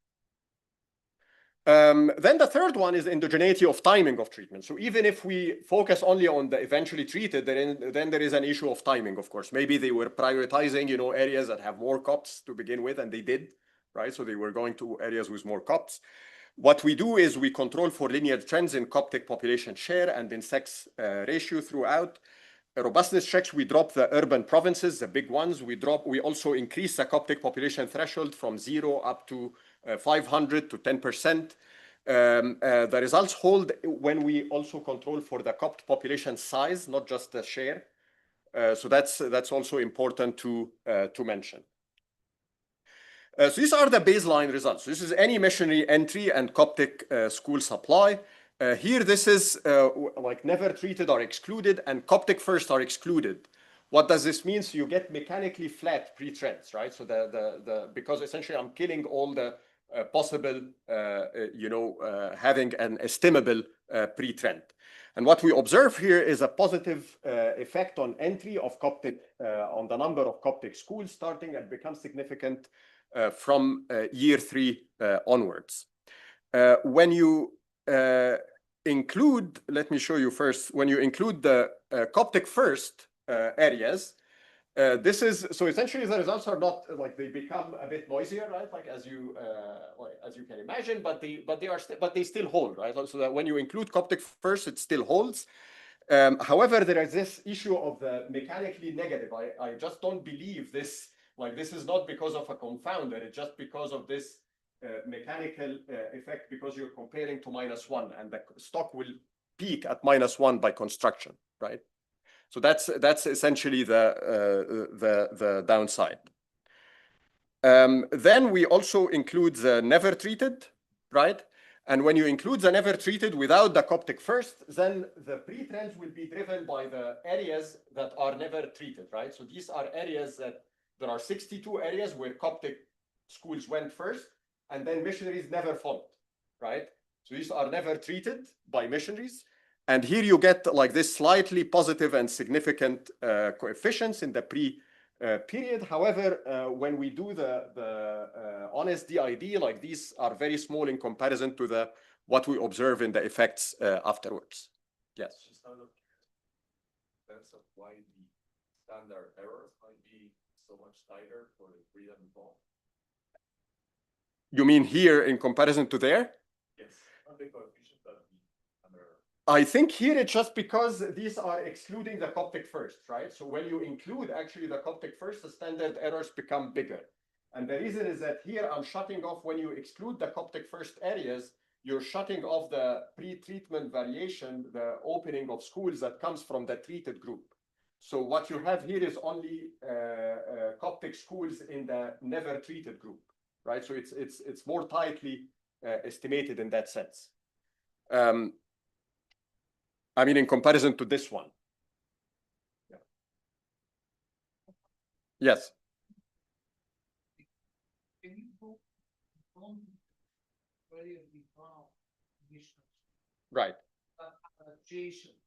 Then the third one is endogeneity of timing of treatment. So even if we focus only on the eventually treated, then there is an issue of timing, of course. Maybe they were prioritizing, areas that have more COPs to begin with, and they did, right? So they were going to areas with more COPs. What we do is we control for linear trends in Coptic population share and in sex ratio throughout. Robustness checks, we drop the urban provinces, the big ones. We also increase the Coptic population threshold from 0 up to 500 to 10%. The results hold when we also control for the Copt population size, not just the share. So that's also important to mention. So these are the baseline results. This is any missionary entry and Coptic school supply. Here, this is like never treated are excluded and Coptic first are excluded. What does this mean? So you get mechanically flat pre-trends, right? So because essentially I'm killing all the possible, having an estimable pre-trend. And what we observe here is a positive effect on entry of Coptic, on the number of Coptic schools starting and becomes significant from year 3 onwards. When you include, let me show you first, when you include the Coptic first areas, this is, so essentially the results are not like they become a bit noisier, right? Like as you can imagine, but they still hold, right? So that when you include Coptic first, it still holds. However, there is this issue of the mechanically negative. I just don't believe this. Like this is not because of a confounder, it's just because of this mechanical effect because you're comparing to -1 and the stock will peak at -1 by construction, right? So that's essentially the downside. Then we also include the never treated, right? And when you include the never treated without the Coptic first, then the pre-trends will be driven by the areas that are never treated, right? So these are areas that there are 62 areas where Coptic schools went first, and then missionaries never followed, right? So these are never treated by missionaries. And here you get like this slightly positive and significant coefficients in the period. However, when we do the honest DID, like these are very small in comparison to what we observe in the effects afterwards. Yes. Just out of sense of why the standard errors might be so much tighter for the freedom involved. You mean here in comparison to there? Yes. How big coefficient that be under? I think here it's just because these are excluding the Coptic first, right? So when you include actually the Coptic first, the standard errors become bigger. And the reason is that here I'm shutting off, when you exclude the Coptic first areas, you're shutting off the pre-treatment variation, the opening of schools that comes from the treated group. So what you have here is only Coptic schools in the never treated group, right? So it's more tightly estimated in that sense. I mean, in comparison to this one. Yeah. Yes. Can you go on where the missions Right. adjacent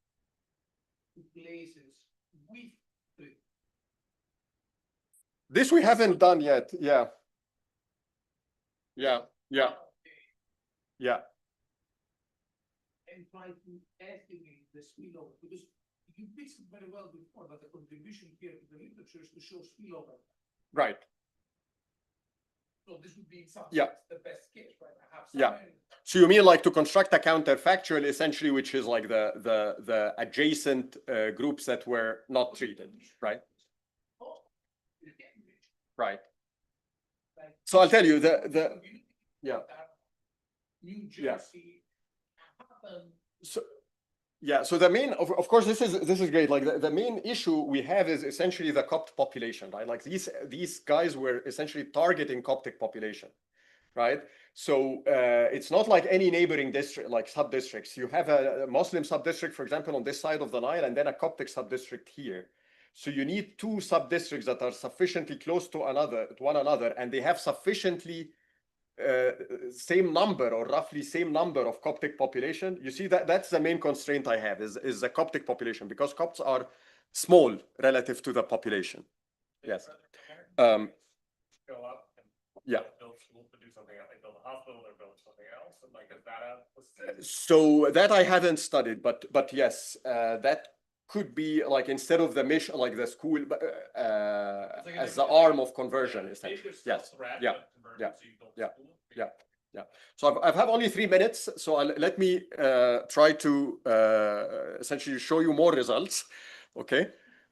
to places with the This we haven't done yet. Yeah. Yeah. Yeah. Yeah. and try to estimate the spillover, because you fixed it very well before, but the contribution here to the literature is to show spillover. Right. So this would be in some Yeah. sense the best case, right? I have Yeah. somewhere- So you mean like to construct a counterfactual, essentially, which is like the adjacent groups that were not treated, right? Right. Like- So I'll tell you yeah. New Jersey. So the main, of course, this is great. Like the main issue we have is essentially the Copt population, right? Like these guys were essentially targeting Coptic population, right? So it's not like any neighboring district, like sub-districts. You have a Muslim sub-district, for example, on this side of the Nile, and then a Coptic sub-district here. So you need two sub-districts that are sufficiently close to one another, and they have sufficiently same number or roughly same number of Coptic population. You see that's the main constraint I have is the Coptic population, because Copts are small relative to the population. Yes. Go up and Yeah. build schools to do something else, like build a hospital or build something else, and like, is that a? So that I haven't studied, but yes, that could be like instead of the mission, like the school, as the arm of conversion, essentially. Yes. Yeah. Yeah. Yeah. Yeah. Yeah. So I have only 3 minutes, so let me try to essentially show you more results. Okay.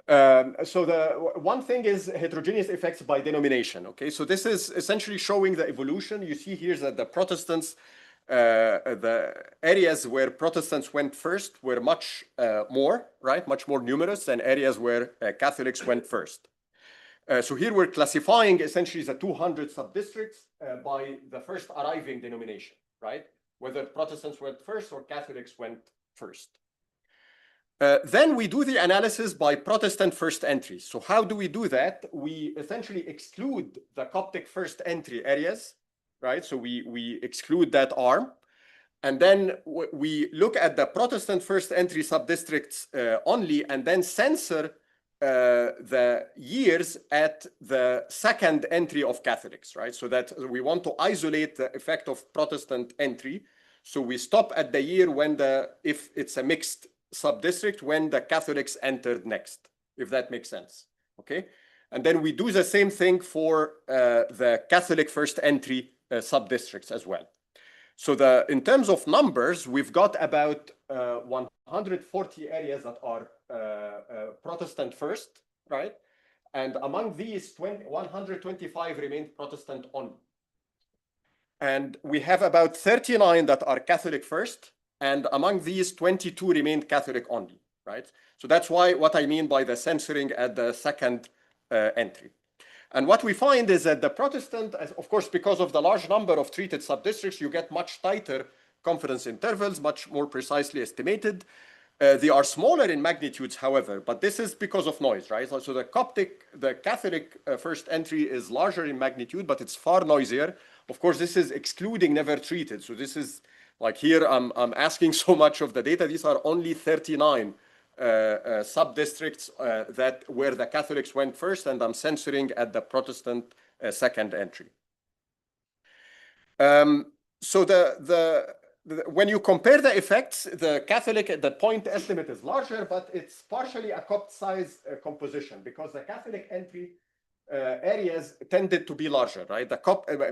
So the one thing is heterogeneous effects by denomination. Okay, so this is essentially showing the evolution. You see here that the Protestants, the areas where Protestants went first were much more, right, much more numerous than areas where Catholics went first. So here we're classifying essentially the 200 sub-districts by the first arriving denomination, right? Whether Protestants went first or Catholics went first. Then we do the analysis by Protestant first entry. So how do we do that? We essentially exclude the Coptic first entry areas, right? So we exclude that arm. And then we look at the Protestant first entry sub-districts only, and then censor the years at the second entry of Catholics, right? So that we want to isolate the effect of Protestant entry. So we stop at the year when if it's a mixed sub-district, when the Catholics entered next, if that makes sense, okay? And then we do the same thing for the Catholic first entry sub-districts as well. So in terms of numbers, we've got about 140 areas that are Protestant first, right? And among these, 125 remained Protestant only. And we have about 39 that are Catholic first, and among these, 22 remained Catholic only, right? So that's what I mean by the censoring at the second entry. And what we find is that the Protestant, of course, because of the large number of treated sub-districts, you get much tighter confidence intervals, much more precisely estimated. They are smaller in magnitudes, however, but this is because of noise, right? So the Catholic first entry is larger in magnitude, but it's far noisier. Of course, this is excluding never treated. So this is like here, I'm asking so much of the data. These are only 39 sub-districts where the Catholics went first, and I'm censoring at the Protestant second entry. So when you compare the effects, the point estimate is larger, but it's partially a Copt size composition because the Catholic entry areas tended to be larger, right?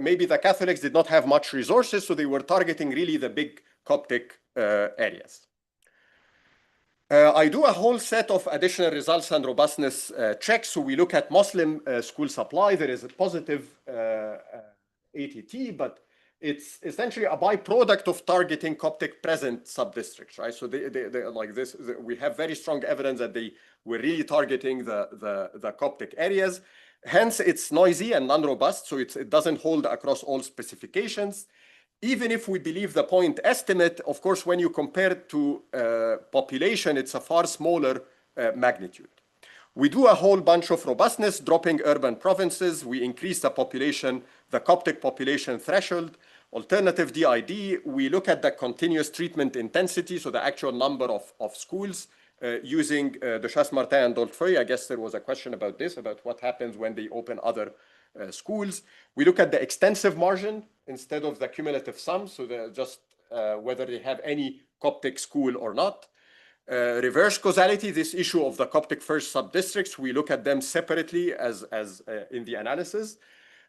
Maybe the Catholics did not have much resources, so they were targeting really the big Coptic areas. I do a whole set of additional results and robustness checks. So we look at Muslim school supply. There is a positive ATT, but it's essentially a byproduct of targeting Coptic present sub-districts, right? So like this, we have very strong evidence that they were really targeting the Coptic areas. Hence, it's noisy and non-robust, so it doesn't hold across all specifications. Even if we believe the point estimate, of course, when you compare it to population, it's a far smaller magnitude. We do a whole bunch of robustness, dropping urban provinces. We increase the population, the Coptic population threshold. Alternative DID, we look at the continuous treatment intensity, so the actual number of schools using de Chasse-Martin and Doltreuil. I guess there was a question about this, about what happens when they open other schools. We look at the extensive margin instead of the cumulative sum, so just whether they have any Coptic school or not. Reverse causality, this issue of the Coptic first sub-districts, we look at them separately as in the analysis.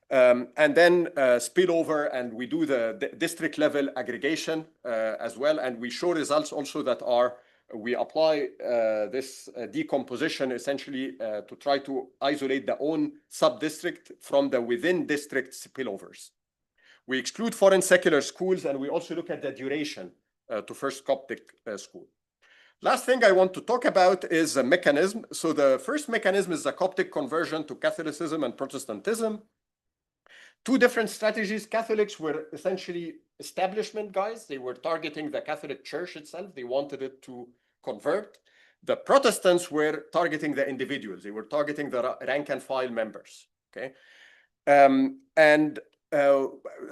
And then spillover, and we do the district level aggregation as well, and we show results also that we apply this decomposition essentially to try to isolate the own sub-district from the within district spillovers. We exclude foreign secular schools, and we also look at the duration to first Coptic school. Last thing I want to talk about is a mechanism. So the first mechanism is the Coptic conversion to Catholicism and Protestantism. Two different strategies. Catholics were essentially establishment guys. They were targeting the Catholic Church itself. They wanted it to convert. The Protestants were targeting the individuals. They were targeting the rank and file members. Okay,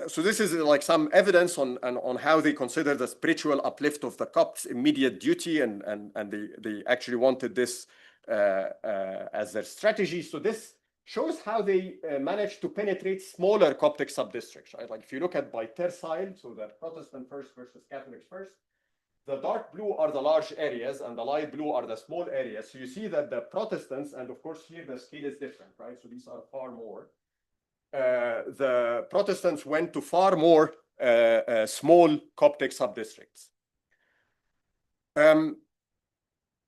so this is like some evidence on how they consider the spiritual uplift of the Copts immediate duty, and they actually wanted this as their strategy. So this shows how they managed to penetrate smaller Coptic sub-districts, right? Like if you look at by tercile, so the Protestant first versus Catholics first, the dark blue are the large areas and the light blue are the small areas. So you see that the Protestants, and of course here the scale is different, right? So these are far more. The Protestants went to far more small Coptic sub-districts.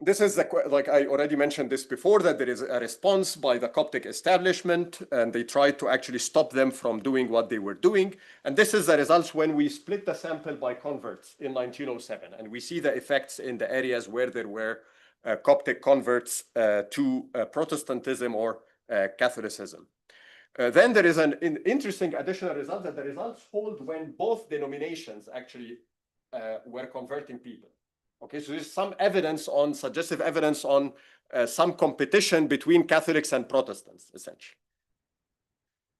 This is like I already mentioned this before, that there is a response by the Coptic establishment, and they tried to actually stop them from doing what they were doing. And this is the results when we split the sample by converts in 1907. And we see the effects in the areas where there were Coptic converts to Protestantism or Catholicism. Then there is an interesting additional result, that the results hold when both denominations actually were converting people. Okay, so there's some evidence on, suggestive evidence on some competition between Catholics and Protestants, essentially.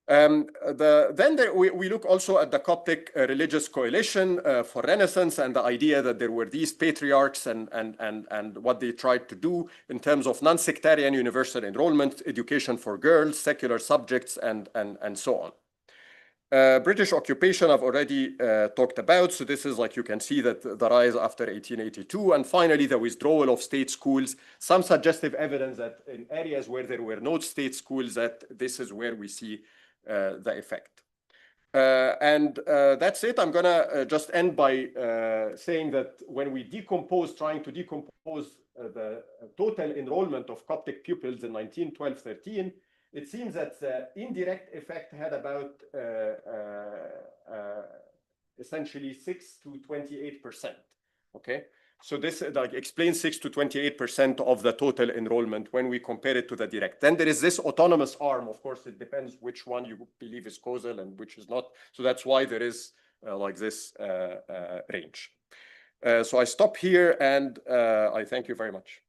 We look also at the Coptic religious coalition for Renaissance, and the idea that there were these patriarchs and what they tried to do in terms of non-sectarian universal enrollment, education for girls, secular subjects, and so on. British occupation I've already talked about. So this is like, you can see that the rise after 1882, and finally the withdrawal of state schools. Some suggestive evidence that in areas where there were no state schools, that this is where we see the effect. That's it. I'm gonna just end by saying that when we trying to decompose the total enrollment of Coptic pupils in 1912-13, it seems that the indirect effect had about essentially 6 to 28%. Okay, so this like explains 6 to 28% of the total enrollment when we compare it to the direct. Then there is this autonomous arm. Of course, it depends which one you believe is causal and which is not. So that's why there is like this range. So I stop here, and I thank you very much.